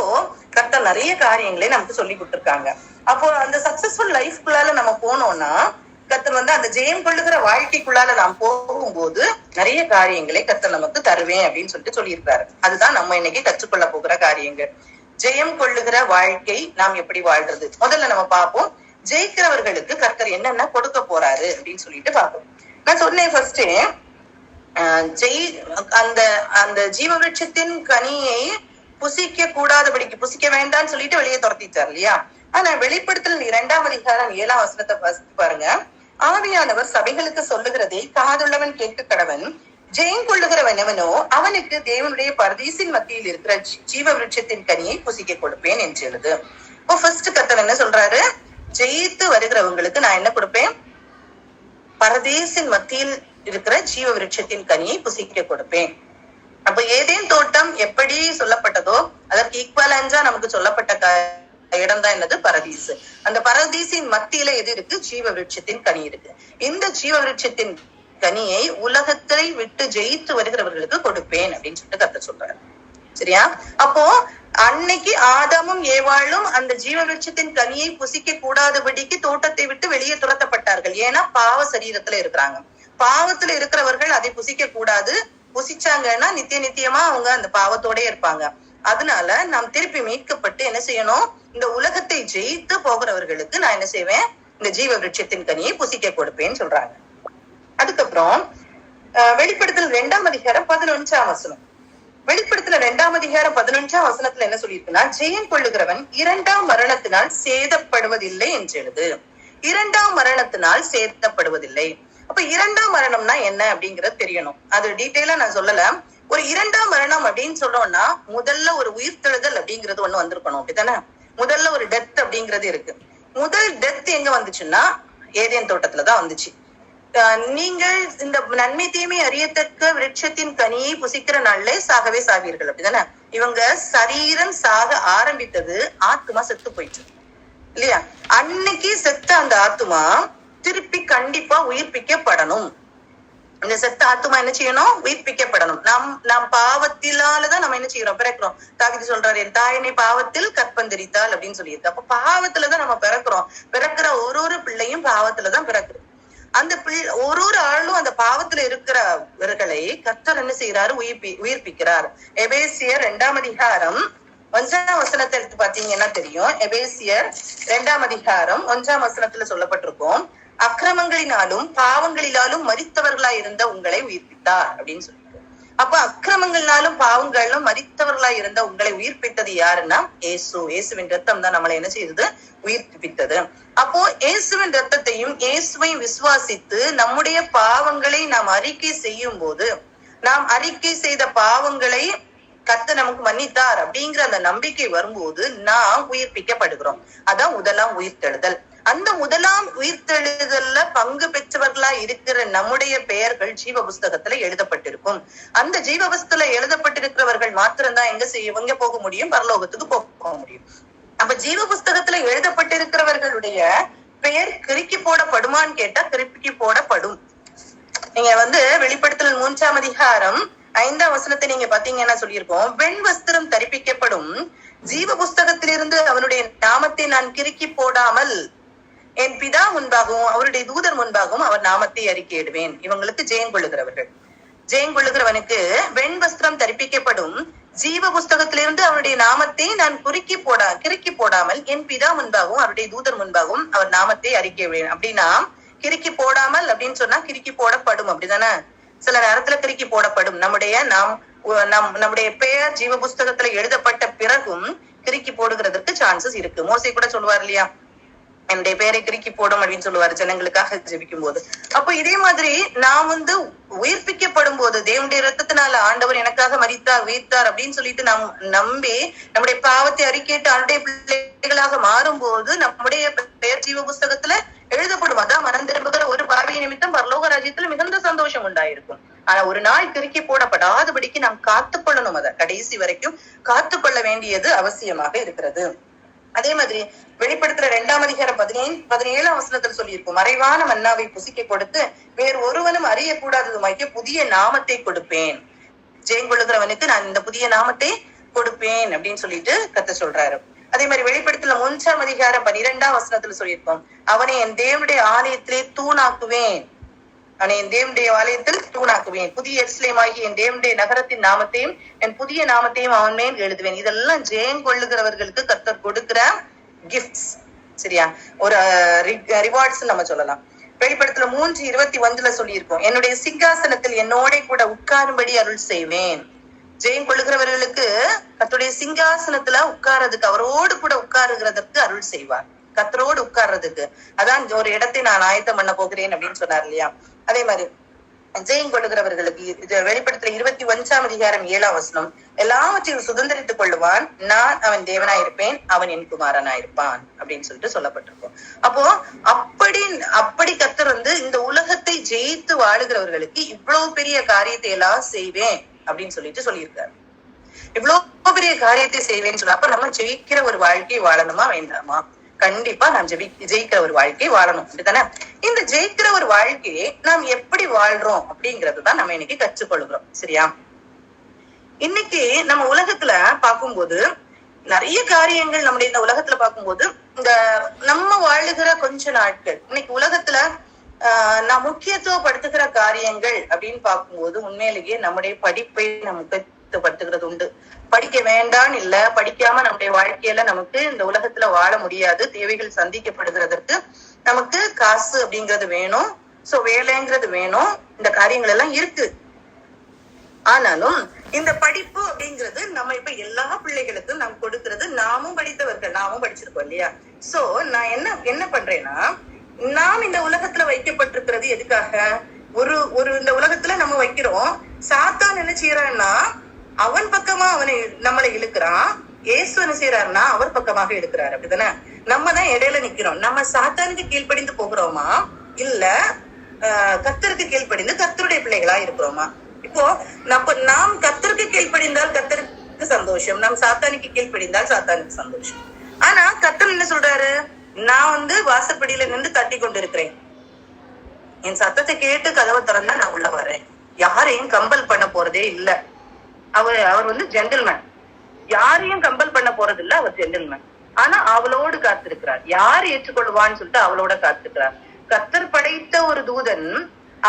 கர்த்தர் நிறைய காரியங்களை நமக்கு சொல்லி கொடுத்திருக்காங்க. அப்போ அந்த சக்சஸ்ஃபுல் லைஃப்குள்ளால நம்ம போனோம்னா கர்த்தர் அந்த ஜெயம் கொள்ளுகிற வாழ்க்கைக்குள்ளால நாம் போகும்போது நிறைய காரியங்களை கர்த்தர் நமக்கு தருவேன் அப்படின்னு சொல்லிட்டு சொல்லியிருக்காரு. அதுதான் நம்ம இன்னைக்கு கற்றுக்கொள்ள போகிற காரியங்கள். ஜெயம் கொள்ளுகிற வாழ்க்கை நாம் எப்படி வாழ்றது, முதல்ல நம்ம பார்ப்போம். ஜெயிக்கிறவர்களுக்கு கர்த்தர் என்னென்ன கொடுக்க போறாரு அப்படின்னு சொல்லிட்டு பார்ப்போம். நான் சொன்னேன் ஃபர்ஸ்ட், அந்த அந்த ஜீவவிருட்சத்தின் கனியை புசிக்க கூடாதபடிக்கு, புசிக்க வேண்டாம்னு சொல்லிட்டு வெளியே துரத்திட்டார் இல்லையா. ஆனா வெளிப்படுத்தல் 2ஆம் அதிகாரம் 7ஆம் வசனத்தை பாருங்க. ஆவியானவர் சபைகளுக்கு சொல்லுகிறதை காதுள்ளவன் கேட்க கடவன். ஜெயம் கொள்ளுகிறவன் எவனோ அவனுக்கு தேவனுடைய பரதீசின் மத்தியில் இருக்கிற ஜீவ விருட்சத்தின் கனியை புசிக்க கொடுப்பேன் என்று எழுது. இப்போ ஃபர்ஸ்ட் கர்த்தர் என்ன சொல்றாரு, ஜெயித்து வருகிறவங்களுக்கு நான் என்ன கொடுப்பேன், பரதேசின் மத்தியில் இருக்கிற ஜீவ விருட்சத்தின் கனியை புசிக்க கொடுப்பேன். அப்ப ஏதேன் தோட்டம் எப்படி சொல்லப்பட்டதோ அதற்கு ஈக்குவலன்ஸா நமக்கு சொல்லப்பட்ட இடம் தான் என்னது, பரதீசு. அந்த பரதீசின் மத்தியில எது இருக்கு, ஜீவ விருட்சத்தின் கனி இருக்கு. இந்த ஜீவ விருட்சத்தின் கனியை உலகத்தை விட்டு ஜெயித்து வருகிறவர்களுக்கு கொடுப்பேன் அப்படின்னு சொல்லிட்டு கர்த்தர் சொல்றாரு. சரியா? அப்போ அன்னைக்கு ஆதாமும் ஏவாளும் அந்த ஜீவ விருட்சத்தின் கனியை புசிக்க கூடாதபடிக்கு தோட்டத்தை விட்டு வெளியே துரத்தப்பட்டார்கள். ஏன்னா பாவ சரீரத்துல இருக்கிறாங்க. பாவத்துல இருக்கிறவர்கள் அதை புசிக்க கூடாது. புசிச்சாங்கன்னா நித்தியமா அவங்க அந்த பாவத்தோட இருப்பாங்க. அதனால நாம் திருப்பி மீட்கப்பட்டு என்ன செய்யணும், இந்த உலகத்தை ஜெயித்து போகிறவர்களுக்கு நான் என்ன செய்வேன், இந்த ஜீவ விருட்சத்தின் கனியை புசிக்க கொடுப்பேன்னு சொல்றாங்க. அதுக்கப்புறம் வெளிப்படுத்தல் 2ஆம் அதிகாரம் 11ஆம் வசனம். வெளிப்படுத்தல 2ஆம் அதிகாரம் 11ஆம் வசனத்துல என்ன சொல்லியிருக்குன்னா, ஜெயம் கொள்ளுகிறவன் 2ஆம் மரணத்தினால் சேதப்படுவதில்லை என்று எழுது. 2ஆம் மரணத்தினால் சேதப்படுவதில்லை. அப்ப 2ஆம் மரணம்னா என்ன அப்படிங்கறது தெரியணும். அது டீட்டெயிலா நான் சொல்லல. ஒரு 2ஆம் மரணம் அப்படின்னு சொல்றோம்னா முதல்ல ஒரு உயிர்த்தெழுதல் அப்படிங்கிறது ஒண்ணு வந்திருக்கணும், அப்படித்தானே? முதல்ல ஒரு டெத் அப்படிங்கிறது இருக்கு. முதல் டெத் எங்க வந்துச்சுன்னா ஏதேன் தோட்டத்துலதான் வந்துச்சு. நீங்கள் இந்த நன்மை தீமை அறியத்தக்க விருட்சத்தின் கனியை புசிக்கிற நாள்ல சாகவே சாவீர்கள், அப்படிதானே? இவங்க சரீரம் சாக ஆரம்பித்தது, ஆத்மா செத்து போயிட்டு இல்லையா. அன்னைக்கு செத்த அந்த ஆத்மா திருப்பி கண்டிப்பா உயிர்ப்பிக்கப்படணும். இந்த செத்த ஆத்மா என்ன செய்யணும், உயிர்ப்பிக்கப்படணும். நாம் பாவத்திலாலதான் நம்ம என்ன செய்யறோம், பிறக்கிறோம். தாவீது சொல்றாரு, என் தாயினை பாவத்தில் கற்பந்தரித்தாள் அப்படின்னு சொல்லியிருக்கு. அப்ப பாவத்துலதான் நம்ம பிறக்கிறோம். பிறக்கிற ஒரு பிள்ளையும் பாவத்துலதான் பிறக்குது. அந்த ஒரு ஆளும் அந்த பாவத்துல இருக்கிறவர்களை கர்த்தர் என்ன செய்யறாரு, உயிர்ப்பிக்கிறார். எபேசியர் 2ஆம் அதிகாரம் 1ஆம் வசனத்தை எடுத்து பாத்தீங்கன்னா தெரியும். எபேசியர் 2ஆம் அதிகாரம் 1ஆம் வசனத்துல சொல்லப்பட்டிருக்கும், அக்கிரமங்களினாலும் பாவங்களினாலும் மரித்தவர்களாய் இருந்த உங்களை உயிர்ப்பித்தார் அப்படின்னு சொல்லிட்டு. அப்ப அக்கிரமங்களினாலும் பாவங்களும் மரித்தவர்களாய் இருந்த உங்களை உயிர்ப்பித்தது யாருன்னா இயேசுவின் ரத்தம் தான் நம்மளை என்ன செய்தது, உயிர்ப்பித்தது. அப்போ இயேசுவின் ரத்தத்தையும் இயேசுவையும் விசுவாசித்து நம்முடைய பாவங்களை நாம் அறிக்கை செய்யும் போது, நாம் அறிக்கை செய்த பாவங்களை கர்த்தர் நமக்கு மன்னித்தார் அப்படிங்கிற அந்த நம்பிக்கை வரும்போது நாம் உயிர்ப்பிக்கப்படுகிறோம். அதான் முதலாம் உயிர்த்தெழுதல். அந்த முதலாம் உயிர்த்தெழுதல்ல பங்கு பெற்றவர்களா இருக்கிற நம்முடைய பெயர்கள் ஜீவ புஸ்தகத்துல எழுதப்பட்டிருக்கும். அந்த ஜீவ புஸ்தகத்துல எழுதப்பட்டிருக்கிறவர்கள் மாத்திரம்தான் எங்க போக முடியும், பரலோகத்துக்கு போக முடியும். அப்ப ஜீவ புஸ்தகத்துல எழுதப்பட்டிருக்கிறவர்களுடைய பெயர் கிறுக்கி போடப்படுமான்னு கேட்டா கிறுக்கி போடப்படும். நீங்க வெளிப்படுத்தல் 3ஆம் அதிகாரம் 5ஆம் வசனத்தை நீங்க பாத்தீங்கன்னா சொல்லியிருக்கோம், வெண் வஸ்திரம் தரிப்பிக்கப்படும், ஜீவ புஸ்தகத்திலிருந்து அவனுடைய நாமத்தை நான் கிறுக்கி போடாமல் என் பிதா முன்பாகவும் அவருடைய தூதர் முன்பாகவும் அவர் நாமத்தை அறிக்கையிடுவேன். இவங்களுக்கு ஜெயம் கொள்ளுகிறவர்கள். ஜெயம் கொள்ளுகிறவனுக்கு வெண் வஸ்திரம் தரிப்பிக்கப்படும், ஜீவ புஸ்தகத்திலிருந்து அவருடைய நாமத்தை நான் கிறுக்கி போடாமல் என் பிதா முன்பாகவும் அவருடைய தூதர் முன்பாகவும் அவர் நாமத்தை அறிக்கையிடுவேன். அப்படின்னா கிறுக்கி போடாமல் அப்படின்னு சொன்னா கிறுக்கி போடப்படும், அப்படிதானே? சில நேரத்துல கிறுக்கி போடப்படும். நம்முடைய பெயர் ஜீவ புஸ்தகத்துல எழுதப்பட்ட பிறகும் கிறுக்கி போடுகிறதுக்கு சான்சஸ் இருக்கு. மோசே கூட சொல்லுவார் இல்லையா, என்னுடைய பெயரை கிறுக்கி போடும் அப்படின்னு சொல்லுவாரு ஜனங்களுக்காக ஜெபிக்கும் போது. அப்போ இதே மாதிரி நாம் உயிர்ப்பிக்கப்படும் போது தேவனுடைய ரத்தத்தினால ஆண்டவர் எனக்காக மரித்தார் உயிர்த்தார் அப்படின்னு சொல்லிட்டு நாம் நம்பி நம்முடைய பாவத்தை அறிக்கையிட்டு அவருடைய பிள்ளைகளாக மாறும் போது நம்முடைய பெயர் ஜீவ புஸ்தகத்துல எழுதப்படும். அதான் மனம் திரும்புகிற ஒரு பாவிய நிமித்தம் பரலோக ராஜ்யத்துல மிகுந்த சந்தோஷம் உண்டாயிருக்கும். ஆனா ஒரு நாள் கிறுக்கி போடப்படாதபடிக்கு நாம் காத்துக்கொள்ளணும். அதை கடைசி வரைக்கும் காத்துக்கொள்ள வேண்டியது அவசியமாக இருக்கிறது. அதே மாதிரி வெளிப்படுத்துற 2ஆம் அதிகாரம் 17ஆம் வசனத்தில் சொல்லியிருக்கும், மறைவான மன்னாவை புசிக்க கொடுத்து வேறு ஒருவனும் அறியக்கூடாததுமாய்க்கு புதிய நாமத்தை கொடுப்பேன். ஜெயங்கொள்ளுகிறவனுக்கு நான் இந்த புதிய நாமத்தை கொடுப்பேன் அப்படின்னு சொல்லிட்டு கர்த்தர் சொல்றாரு. அதே மாதிரி வெளிப்படுத்தல 3ஆம் அதிகாரம் 12ஆம் வசனத்துல சொல்லியிருக்கோம், அவனை என் தேவனுடைய ஆலயத்திலே தூணாக்குவேன். அவனை என் தேவனுடைய ஆலயத்தில் தூணாக்குவேன். புதிய எருசலேமாகி என் தேவனுடைய நகரத்தின் நாமத்தையும் என் புதிய நாமத்தையும் அவன் மேல் எழுதுவேன். இதெல்லாம் ஜெயம் கொள்ளுகிறவர்களுக்கு கர்த்தர் கொடுக்கிற கிஃப்ட்ஸ். சரியா, ஒரு ரிவார்ட்ஸ் நம்ம சொல்லலாம். வெளிப்படுத்தல 3:21 சொல்லியிருக்கோம், என்னுடைய சிங்காசனத்தில் என்னோட கூட உட்காரும்படி அருள் செய்வேன். ஜெயம் கொள்ளுகிறவர்களுக்கு கர்த்தருடைய சிங்காசனத்துல உட்கார்றதுக்கு, அவரோடு கூட உட்காருகிறதற்கு அருள் செய்வார். கர்த்தரோடு உட்கார்றதுக்கு அதான் ஒரு இடத்தை நான் ஆயத்தம் பண்ண போகிறேன் அப்படின்னு சொன்னார் இல்லையா. அதே மாதிரி ஜெயம் கொள்ளுகிறவர்களுக்கு வெளிப்படுத்தல 21ஆம் அதிகாரம் 7ஆம் வசனம், எல்லாவற்றையும் சுதந்திரித்துக் கொள்ளுவான், நான் அவன் தேவனாயிருப்பேன், அவன் என் குமாரனாயிருப்பான் அப்படின்னு சொல்லிட்டு சொல்லப்பட்டிருக்கும். அப்போ அப்படி கர்த்தர் இந்த உலகத்தை ஜெயித்து வாழுகிறவர்களுக்கு இவ்வளவு பெரிய காரியத்தை எல்லாம் செய்வேன் அப்படின்னு சொல்லியிருக்காரு. இவ்வளவு பெரிய காரியத்தை செய்வேன்னு சொல்ல, அப்ப நம்ம ஜெயிக்கிற ஒரு வாழ்க்கை வாழணுமா வேண்டாமா? கண்டிப்பா நாம் ஜெயிக்கிற ஒரு வாழ்க்கை வாழணும். அப்படித்தானே? இந்த ஜெயிக்கிற ஒரு வாழ்க்கையை நாம் எப்படி வாழ்றோம் அப்படிங்கறதுதான் நம்ம இன்னைக்கு கற்றுக்கொள்கிறோம். சரியா, இன்னைக்கு நம்ம உலகத்துல பார்க்கும்போது நிறைய காரியங்கள், நம்முடைய இந்த உலகத்துல பார்க்கும்போது இந்த நம்ம வாழுகிற கொஞ்ச நாட்கள் இன்னைக்கு உலகத்துல நான் முக்கியத்துவப்படுத்துகிற காரியங்கள் அப்படின்னு பார்க்கும்போது உண்மையிலேயே நம்முடைய படிப்பை நம்ம முக்கியத்துவப்படுத்துகிறது உண்டு. படிக்க வேண்டாம் இல்ல, படிக்காம நம்முடைய வாழ்க்கையில நமக்கு இந்த உலகத்துல வாழ முடியாது. தேவைகள் சந்திக்கப்படுகிறதற்கு நமக்கு காசு அப்படிங்கிறது வேணும், சோ வேலைங்கிறது வேணும், இந்த காரியங்கள் எல்லாம் இருக்கு. ஆனாலும் இந்த படிப்பு அப்படிங்கிறது நம்ம இப்ப எல்லா பிள்ளைகளுக்கும் நாம் கொடுக்கிறது. நாமும் படித்தவர்கள், நாமும் படிச்சிருக்கோம் இல்லையா. சோ நான் என்ன பண்றேன்னா, நாம் இந்த உலகத்துல வைக்கப்பட்டிருக்கிறது எதுக்காக? ஒரு இந்த உலகத்துல நம்ம வைக்கிறோம். சாத்தான் என்ன செய்யறான்னா அவன் பக்கமா நம்மளை இழுக்கிறான். இயேசு என்ன செய்யறாருன்னா அவர் பக்கமாக இழுக்கிறாரு. அப்படித்தானே? நம்ம தான் இடையில நிக்கிறோம். நம்ம சாத்தானுக்கு கீழ்ப்படிந்து போகிறோமா இல்ல கர்த்தருக்கு கீழ்ப்படிந்து கர்த்தருடைய பிள்ளைகளா இருக்கிறோமா? இப்போ நாம் கர்த்தருக்கு கீழ்ப்படிந்தால் கர்த்தருக்கு சந்தோஷம், நாம் சாத்தானுக்கு கீழ்ப்படிந்தால் சாத்தானுக்கு சந்தோஷம். ஆனா கர்த்தர் என்ன சொல்றாரு, நான் வாசப்படியில நின்று தட்டி கொண்டு இருக்கிறேன், என் சத்தத்தை கேட்டு கதவை திறந்தா நான் உள்ள வரேன், யாரையும் கம்பல் பண்ண போறதே இல்ல. அவர் ஜென்டில்மேன், யாரையும் கம்பல் பண்ண போறது இல்ல, அவர் ஜென்டில்மேன். ஆனா அவளோடு காத்திருக்கிறார். யார் ஏற்றுக்கொள்வான்னு சொல்லிட்டு அவளோட காத்திருக்கிறார். கர்த்தர் படைத்த ஒரு தூதன்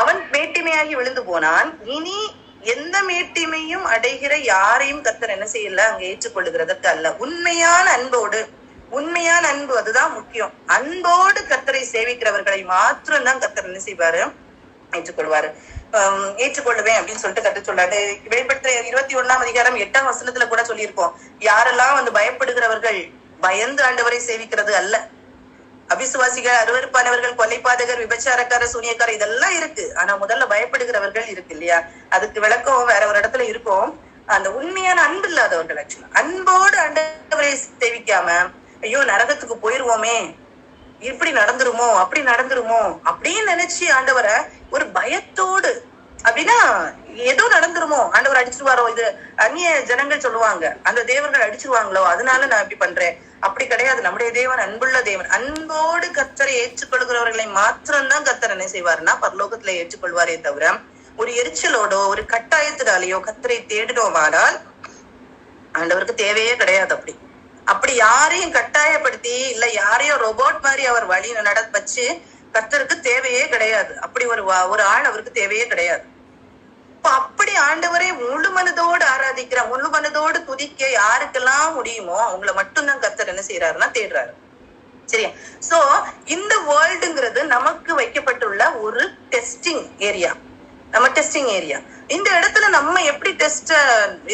அவன் மேட்டிமையாகி விழுந்து போனான். இனி எந்த மேட்டிமையும் அடைகிற யாரையும் கர்த்தர் என்ன செய்யல, அங்க ஏற்றுக்கொள்ளுகிறதற்கு அல்ல. உண்மையான அன்பு அதுதான் முக்கியம். அன்போடு கர்த்தரை சேவிக்கிறவர்களை மாத்திரம்தான் கர்த்தர் என்ன செய்வாரு, ஏற்றுக்கொள்வாரு. ஏற்றுக்கொள்ளுவேன் அப்படின்னு சொல்லிட்டு கர்த்தர் சொல்றாரு. வெளிப்படுத்த 21ஆம் அதிகாரம் 8ஆம் வசனத்துல கூட சொல்லியிருக்கோம், யாரெல்லாம் பயப்படுகிறவர்கள் பயந்து ஆண்டவரை சேவிக்கிறது அல்ல. அவிசுவாசிகள், அருவருப்பானவர்கள், கொலைபாதகர், விபச்சாரக்காரர், சூனியக்காரர் இதெல்லாம் இருக்கு. ஆனா முதல்ல பயப்படுகிறவர்கள் இருக்கு இல்லையா. அதுக்கு விளக்கம் வேற ஒரு இடத்துல இருக்கும். அந்த உண்மையான அன்பு இல்லாதவர்கள், ஆக்சுவலா அன்போடு ஆண்டவரை சேவிக்காம ஐயோ நரகத்துக்கு போயிருவோமே, இப்படி நடந்துருமோ அப்படி நடந்துருமோ அப்படின்னு நினைச்சு ஆண்டவரை ஒரு பயத்தோடு, அப்படின்னா ஏதோ நடந்துருமோ, ஆண்டவர் அடிச்சிருவாரோ, இது அந்நிய ஜனங்கள் சொல்லுவாங்க, அந்த தேவர்கள் அடிச்சிருவாங்களோ அதனால நான் இப்படி பண்றேன். அப்படி கிடையாது. நம்முடைய தேவன் அன்புள்ள தேவன். அன்போடு கர்த்தரை ஏற்றுக்கொள்கிறவர்களை மாத்திரம்தான் கர்த்தர் என்ன செய்வாருன்னா பரலோகத்துல ஏற்றுக்கொள்வாரே தவிர ஒரு எரிச்சலோடோ ஒரு கட்டாயத்தினாலேயோ கர்த்தரை தேடினோமானால் ஆண்டவருக்கு தேவையே கிடையாது. அப்படி யாரையும் கட்டாயப்படுத்தி இல்ல யாரையும் ரோபோட் மாதிரி அவர் வழி வச்சு கர்த்தருக்கு தேவையே கிடையாது. அப்படி ஒரு ஆள் அவருக்கு தேவையே கிடையாது. அப்படி ஆண்டவரை முழு மனதோடு ஆராதிக்கிற, முழு மனதோடு துதிக்க யாருக்கெல்லாம் முடியுமோ அவங்கள மட்டும்தான் கர்த்தர் என்ன செய்யறாருன்னா தேடுறாரு. சரியா? சோ இந்த வேர்ல்டுங்கிறது நமக்கு வைக்கப்பட்டுள்ள ஒரு டெஸ்டிங் ஏரியா. இந்த இடத்துல நம்ம எப்படி டெஸ்ட்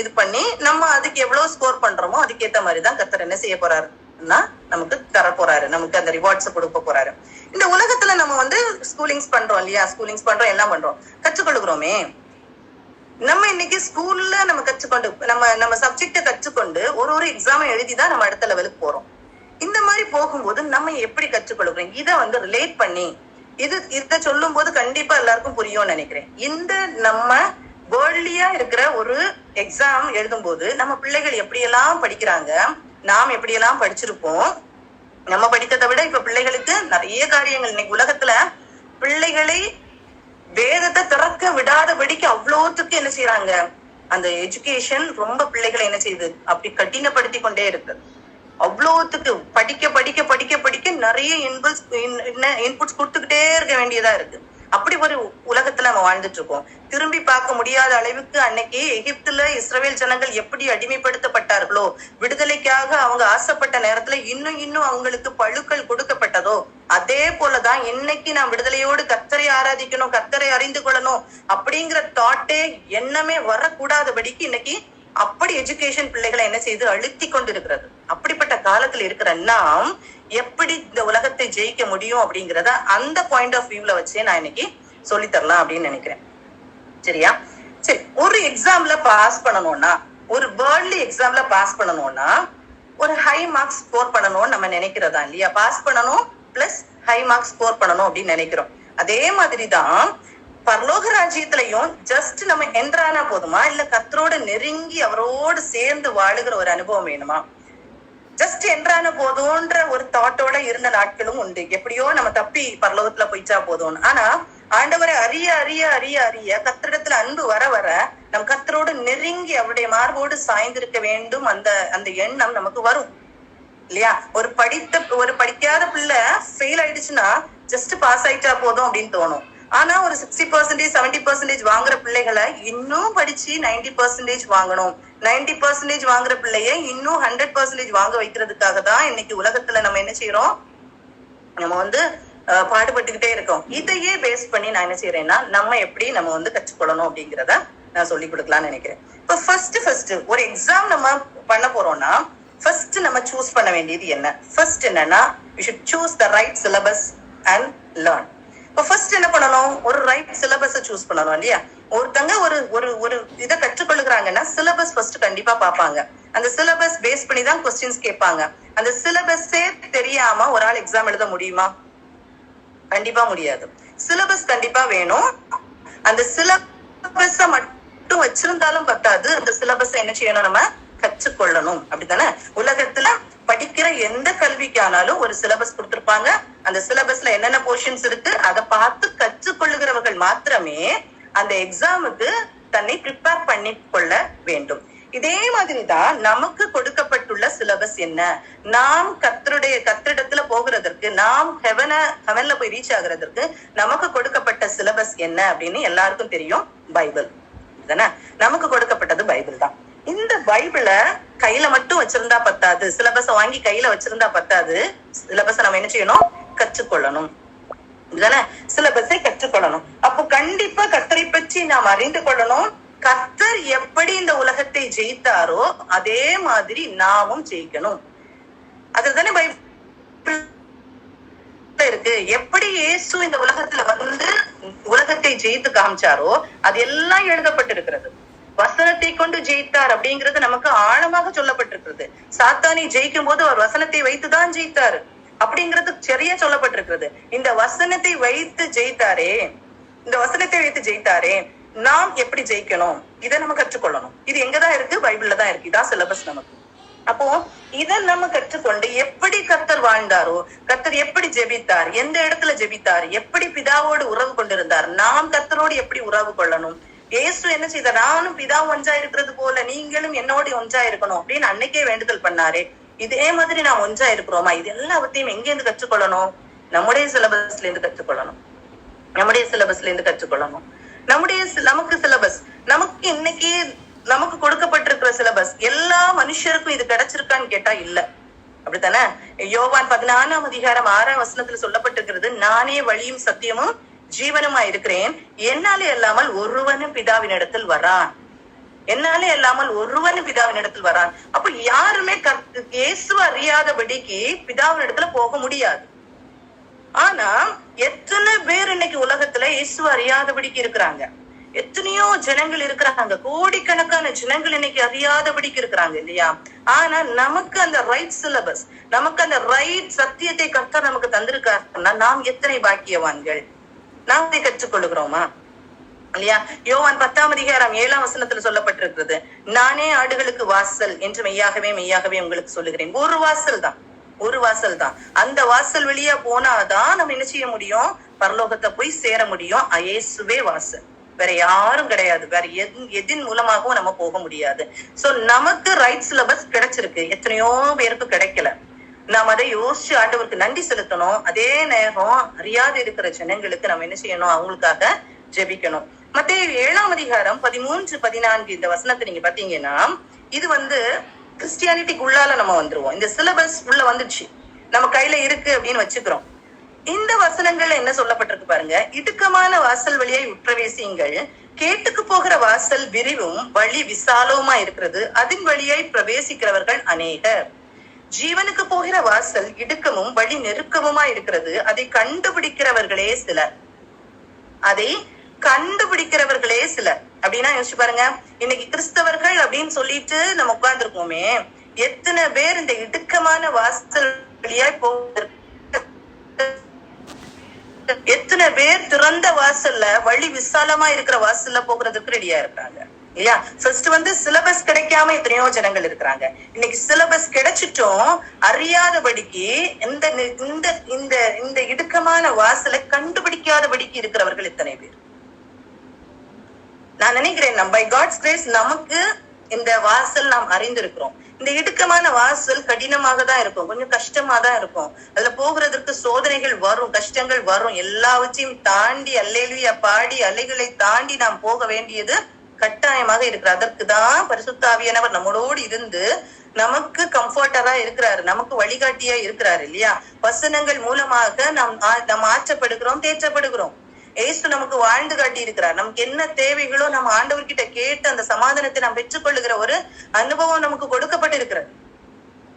இது பண்ணி நம்ம அதுக்கு எவ்வளவு ஸ்கோர் பண்றோமோ அதுக்கேற்ற மாதிரிதான் கர்த்தர் என்ன செய்ய போறாருன்னா நமக்கு தர போறாரு, நமக்கு அந்த ரிவார்ட்ஸ் கொடுக்க போறாரு. இந்த உலகத்துல நம்ம ஸ்கூலிங்ஸ் பண்றோம் இல்லையா, ஸ்கூலிங்ஸ் பண்றோம், எல்லாம் பண்றோம், கற்றுக்கொள்கிறோமே. நம்ம இன்னைக்கு ஸ்கூல்ல நம்ம கற்றுக்கொண்டு நம்ம சப்ஜெக்ட கற்றுக்கொண்டு ஒரு எக்ஸாம் எழுதிதான் நம்ம அடுத்த லெவலுக்கு போறோம். இந்த மாதிரி போகும்போது நம்ம எப்படி கற்றுக்கொள்கிறோம், இதை ரிலேட் பண்ணி இத சொல்லும் போது கண்டிப்பா எல்லாருக்கும் புரியும்னு நினைக்கிறேன். இந்த நம்ம வேர்ல்ட்லியா இருக்கிற ஒரு எக்ஸாம் எழுதும் போது நம்ம பிள்ளைகள் எப்படியெல்லாம் படிக்கிறாங்க, நாம் எப்படியெல்லாம் படிச்சிருப்போம், நம்ம படித்ததை விட இப்ப பிள்ளைகளுக்கு நிறைய காரியங்கள் இன்னைக்கு உலகத்துல பிள்ளைகளை வேதத்தை திறக்க விடாதபடிக்கு அவ்வளோத்துக்கு என்ன செய்யறாங்க, அந்த எஜுகேஷன் ரொம்ப பிள்ளைகளை என்ன செய்யுது அப்படி கடினப்படுத்தி கொண்டே இருக்கு. அவ்வளோத்துக்கு படிக்க படிக்க படிக்க படிக்க நிறைய இன்புட்ஸ் கொடுத்துக்கிட்டே இருக்க வேண்டியதா இருக்கு. அப்படி ஒரு உலகத்துல நம்ம வாழ்ந்துட்டு இருக்கோம். திரும்பி பார்க்க முடியாத அளவுக்கு அன்னைக்கு எகிப்துல இஸ்ரவேல் ஜனங்கள் எப்படி அடிமைப்படுத்தப்பட்டார்களோ, விடுதலைக்காக அவங்க ஆசைப்பட்ட நேரத்துல இன்னும் அவங்களுக்கு பழுக்கள் கொடுக்கப்பட்டதோ, அதே போலதான் இன்னைக்கு நான் விடுதலையோடு கர்த்தரை ஆராதிக்கணும், கர்த்தரை அறிந்து கொள்ளணும் அப்படிங்கிற தாட்டே எண்ணமே வரக்கூடாதபடிக்கு இன்னைக்கு அப்படி எஜுகேஷன் பிள்ளைகளை என்ன செய்து அழுத்தி கொண்டு இருக்கிறது. அப்படிப்பட்ட காலத்துல இருக்கிற நாம் எப்படி இந்த உலகத்தை ஜெயிக்க முடியும் அப்படிங்கிறத அந்த பாயிண்ட் ஆஃப் வியூல வச்சே நான் இன்னைக்கு சொல்லி தரலாம் அப்படின்னு நினைக்கிறேன். சரியா? சரி, ஒரு எக்ஸாம்ல பாஸ் பண்ணணும்னா, ஒரு வேர்ல்ட்லி எக்ஸாம்ல பாஸ் பண்ணணும்னா ஒரு ஹை மார்க்ஸ் ஸ்கோர் பண்ணணும்னு நம்ம நினைக்கிறதா இல்லையா? பாஸ் பண்ணணும் பிளஸ் ஹை மார்க்ஸ் ஸ்கோர் பண்ணணும் அப்படின்னு நினைக்கிறோம். அதே மாதிரிதான் பரலோக ராஜ்யத்திலையும் ஜஸ்ட் நம்ம என்ட்ரானா போதுமா, இல்ல கர்த்தரோட நெருங்கி அவரோடு சேர்ந்து வாழுகிற ஒரு அனுபவம் வேணுமா? ஜஸ்ட் என்ட்ரான போதும்ன்ற ஒரு தாட்டோட இருந்த நாட்களும் உண்டு. எப்படியோ நம்ம தப்பி பரலோகத்துல போயிச்சா போதும். ஆனா ஆண்டவரை அறிய அறிய அறிய அறிய கர்த்தரிடத்துல அன்பு வர வர நம் கர்த்தரோடு நெருங்கி அவருடைய மார்போடு சாய்ந்திருக்க வேண்டும். அந்த எண்ணம் நமக்கு வரும் இல்லையா? ஒரு படிக்காத பிள்ளை ஃபெயில் ஆயிடுச்சுன்னா ஜஸ்ட் பாஸ் ஆயிட்டா போதும் அப்படின்னு தோணும். ஆனா ஒரு 60% 70% வாங்குற பிள்ளைகளை இன்னும் படிச்சு 90% வாங்கணும், 90% வாங்குற பிள்ளைய இன்னும் 100% வாங்க வைக்கிறதுக்காக தான் இன்னைக்கு உலகத்துல நம்ம என்ன செய்யறோம், நம்ம பாடுபட்டுக்கிட்டே இருக்கோம். இதையே பேஸ் பண்ணி நான் என்ன செய்யறேன்னா நம்ம எப்படி நம்ம கற்றுக்கொள்ளணும் அப்படிங்கிறத நான் சொல்லி கொடுக்கலாம்னு நினைக்கிறேன். இப்ப ஃபர்ஸ்ட் ஒரு எக்ஸாம் நம்ம பண்ண போறோம்னா ஃபர்ஸ்ட் நம்ம சூஸ் பண்ண வேண்டியது என்ன? ஃபர்ஸ்ட் என்னன்னா we should choose the right syllabus and learn. இப்ப ஃபர்ஸ்ட் என்ன பண்ணணும், ஒரு ரைட் சிலபஸ சூஸ் பண்ணணும் இல்லையா? ஒருத்தங்க ஒரு இதை கற்றுக்கொள்ளுகிறாங்கன்னா சிலபஸ் ஃபர்ஸ்ட் கண்டிப்பா பாப்பாங்க. அந்த சிலபஸ் பேஸ் பண்ணி தான் கொஸ்டின்ஸ் கேட்பாங்க. அந்த சிலபஸே தெரியாம ஒரு ஆள் எக்ஸாம் எழுத முடியுமா? கண்டிப்பா முடியாது. சிலபஸ் கண்டிப்பா வேணும். அந்த சிலபஸ மட்டும் வச்சிருந்தாலும் பத்தாது, அந்த சிலபஸ என்ன செய்யணும், நம்ம கற்றுக்கொள்ளணும். அப்படித்தானே? உலகத்துல படிக்கிற எந்த கல்விக்கானாலும் ஒரு சிலபஸ் கொடுத்திருப்பாங்க. அந்த சிலபஸ்ல என்னென்ன போர்ஷன்ஸ் இருக்கு அதை பார்த்து கற்றுக்கொள்ளுகிறவர்கள் மாத்திரமே அந்த எக்ஸாமுக்கு தன்னை ப்ரிப்பேர் பண்ணி கொள்ள வேண்டும். இதே மாதிரிதான் நமக்கு கொடுக்கப்பட்டுள்ள சிலபஸ் என்ன, நாம் கர்த்தரிடத்துல போகிறதற்கு, நாம் ஹெவன்ல போய் ரீச் ஆகுறதற்கு நமக்கு கொடுக்கப்பட்ட சிலபஸ் என்ன அப்படின்னு எல்லாருக்கும் தெரியும். பைபிள் தானே நமக்கு கொடுக்கப்பட்டது. பைபிள் தான். இந்த பைபிளை கையில மட்டும் வச்சிருந்தா பத்தாது, சிலபஸ வாங்கி கையில வச்சிருந்தா பத்தாது. சிலபஸ நம்ம என்ன செய்யணும், கற்றுக்கொள்ளணும். இதுதானே சிலபஸை கற்றுக்கொள்ளணும். அப்போ கண்டிப்பா கர்த்தரை பற்றி நாம் அறிந்து கொள்ளணும். கர்த்தர் எப்படி இந்த உலகத்தை ஜெயித்தாரோ அதே மாதிரி நாமும் ஜெயிக்கணும். அதுதானே பைபிள் இருக்கு. எப்படி இயேசு இந்த உலகத்துல உலகத்தை ஜெயித்து காமிச்சாரோ அது எல்லாம் எழுதப்பட்டிருக்கிறது. வசனத்தை கொண்டு ஜெயித்தார் அப்படிங்கிறது நமக்கு ஆழமாக சொல்லப்பட்டிருக்கிறது. சாத்தானை ஜெயிக்கும் போது அவர் வசனத்தை வைத்துதான் ஜெயித்தாரு அப்படிங்கிறது சரியா சொல்லப்பட்டிருக்கிறது. இந்த வசனத்தை வைத்து ஜெயித்தாரே, இந்த வசனத்தை வைத்து ஜெயித்தாரே, நாம் எப்படி ஜெயிக்கணும் இதை நம்ம கற்றுக்கொள்ளணும். இது எங்கதான் இருக்கு? பைபிள்ல தான் இருக்கு. இதான் சிலபஸ் நமக்கு. அப்போ இதை நம்ம கற்றுக்கொண்டு எப்படி கர்த்தர் வாழ்ந்தாரோ, கர்த்தர் எப்படி ஜெபித்தார், எந்த இடத்துல ஜெபித்தார், எப்படி பிதாவோடு உறவு கொண்டிருந்தார், நாம் கர்த்தரோடு எப்படி உறவு கொள்ளணும், இயேசு என்ன செய்தார், நானும் பிதாவும் ஒன்றா இருக்கிறது போல நீங்களும் என்னோட ஒன்றா இருக்கணும் அப்படின்னு அன்னைக்கே வேண்டுதல் பண்ணாரே. இதே மாதிரி நாம் ஒன்றா இருக்கிறோமா? இது எல்லாத்தையும் எங்க இருந்து கற்றுக்கொள்ளணும்? நம்முடைய சிலபஸ்ல இருந்து கற்றுக்கொள்ளணும். நமக்கு சிலபஸ், நமக்கு இன்னைக்கு நமக்கு கொடுக்கப்பட்டிருக்கிற சிலபஸ் எல்லா மனுஷருக்கும் இது கிடைச்சிருக்கான்னு கேட்டா இல்ல. அப்படித்தானே? யோவான் 14ஆம் அதிகாரம் 6ஆம் வசனத்துல சொல்லப்பட்டிருக்கிறது, நானே வழியும் சத்தியமும் ஜீவனுமா இருக்கிறேன், என்னாலே அல்லாமல் ஒருவனும் பிதாவின் இடத்தில் வரான். என்னாலே அல்லாமல் ஒருவனும் பிதாவின் இடத்தில் வரான். அப்ப யாருமே இயேசு அறியாதபடிக்கு பிதாவின் இடத்துல போக முடியாது. ஆனா எத்தனை பேர் இன்னைக்கு உலகத்துல இயேசு அறியாதபடிக்கு இருக்கிறாங்க. எத்தனையோ ஜனங்கள் இருக்கிறாங்க, கோடிக்கணக்கான ஜனங்கள் இன்னைக்கு அறியாதபடிக்கு இருக்கிறாங்க இல்லையா? ஆனா நமக்கு அந்த ரைட் சிலபஸ், நமக்கு அந்த ரைட் சத்தியத்தை கர்த்தர் நமக்கு தந்திருக்காருன்னா நாம் எத்தனை பாக்கியவான்கள். நாம் இதை கற்றுக்கொள்ளுகிறோமா இல்லையா? யோவான் 10:7 சொல்லப்பட்டிருக்கிறது, நானே ஆடுகளுக்கு வாசல் என்று மெய்யாகவே மெய்யாகவே உங்களுக்கு சொல்லுகிறேன். ஒரு வாசல் தான், ஒரு வாசல் தான். அந்த வாசல் வழியா போனாதான் நம்ம என்ன செய்ய முடியும்? பரலோகத்தை போய் சேர முடியும். இயேசுவே வாசல், வேற யாரும் கிடையாது. வேற எதின் மூலமாகவும் நம்ம போக முடியாது. சோ நமக்கு ரைட் சிலபஸ் கிடைச்சிருக்கு, எத்தனையோ பேருக்கு கிடைக்கல. நாம் அதை யோசிச்சு ஆண்டவருக்கு நன்றி செலுத்தணும். அதே நேரம் அறியாது இருக்கிற ஜனங்களுக்கு நம்ம என்ன செய்யணும்? அவங்களுக்காக ஜெபிக்கணும். மத்தேயு 7:13-14 இந்த வசனத்தை நீங்க பாத்தீங்கன்னா, இது கிறிஸ்டியானிட்டிக்கு உள்ளால நம்ம வந்துருவோம். இந்த சிலபஸ் உள்ள வந்துடுச்சு, நம்ம கையில இருக்கு அப்படின்னு வச்சுக்கிறோம். இந்த வசனங்கள்ல என்ன சொல்லப்பட்டிருக்கு பாருங்க. இடுக்கமான வாசல் வழியாய் உட்பிரவேசியுங்கள், கேட்டுக்கு போகிற வாசல் விரிவும் வழி விசாலவுமா இருக்கிறது, அதன் வழியாய் பிரவேசிக்கிறவர்கள் அநேகர். ஜீவனுக்கு போகிற வாசல் இடுக்கமும் வழி நெருக்கமுமா இருக்கிறது, அதை கண்டுபிடிக்கிறவர்களே சிலர். அதை கண்டுபிடிக்கிறவர்களே சிலர் அப்படின்னா யோசிச்சு பாருங்க. இன்னைக்கு கிறிஸ்தவர்கள் அப்படின்னு சொல்லிட்டு நம்ம உட்கார்ந்து இருக்கோமே, எத்தனை பேர் இந்த இடுக்கமான வாசல் வழியாய் போவதற்கு, எத்தனை பேர் திறந்த வாசல்ல வழி விசாலமா இருக்கிற வாசல்ல போகிறதுக்கு ரெடியா இருக்கிறாங்க இல்லையா? ஃபர்ஸ்ட் சிலபஸ் கிடைக்காம எத்தனையோ ஜனங்கள் இருக்கிறாங்க. இன்னைக்கு சிலபஸ் கிடைச்சிட்டும் அறியாதபடிக்கு இந்த இந்த இந்த இந்த இடுக்கமான வாசலை கண்டுபிடிக்காதபடிக்கு இருக்கிறவர்கள் எத்தனை பேர். நான் நினைக்கிறேன் பை காட்ஸ் கிரேஸ் நமக்கு இந்த வாசல் நாம் அறிந்திருக்கிறோம். இந்த இடுக்கமான வாசல் கடினமாக தான் இருக்கும், கொஞ்சம் கஷ்டமா தான் இருக்கும். அதுல போகிறதுக்கு சோதனைகள் வரும், கஷ்டங்கள் வரும். எல்லாவற்றையும் தாண்டி அல்லேலூயா பாடி அலைகளை தாண்டி நாம் போக வேண்டியது கட்டாயமாக இருக்கிறார். அதற்குதான் பரிசுத்த ஆவியானவர் நம்மளோடு இருந்து நமக்கு கம்ஃபர்டரா இருக்கிறாரு, நமக்கு வழிகாட்டியா இருக்கிறாரு இல்லையா? வசனங்கள் மூலமாக நாம் ஆற்றப்படுகிறோம், தேற்றப்படுகிறோம். ஏசு நமக்கு வாழ்ந்து காட்டி இருக்கிறார். நமக்கு என்ன தேவைகளோ நம்ம ஆண்டவர்கிட்ட கேட்டு அந்த சமாதானத்தை நாம் பெற்றுக்கொள்ளுகிற ஒரு அனுபவம் நமக்கு கொடுக்கப்பட்டிருக்கிறது.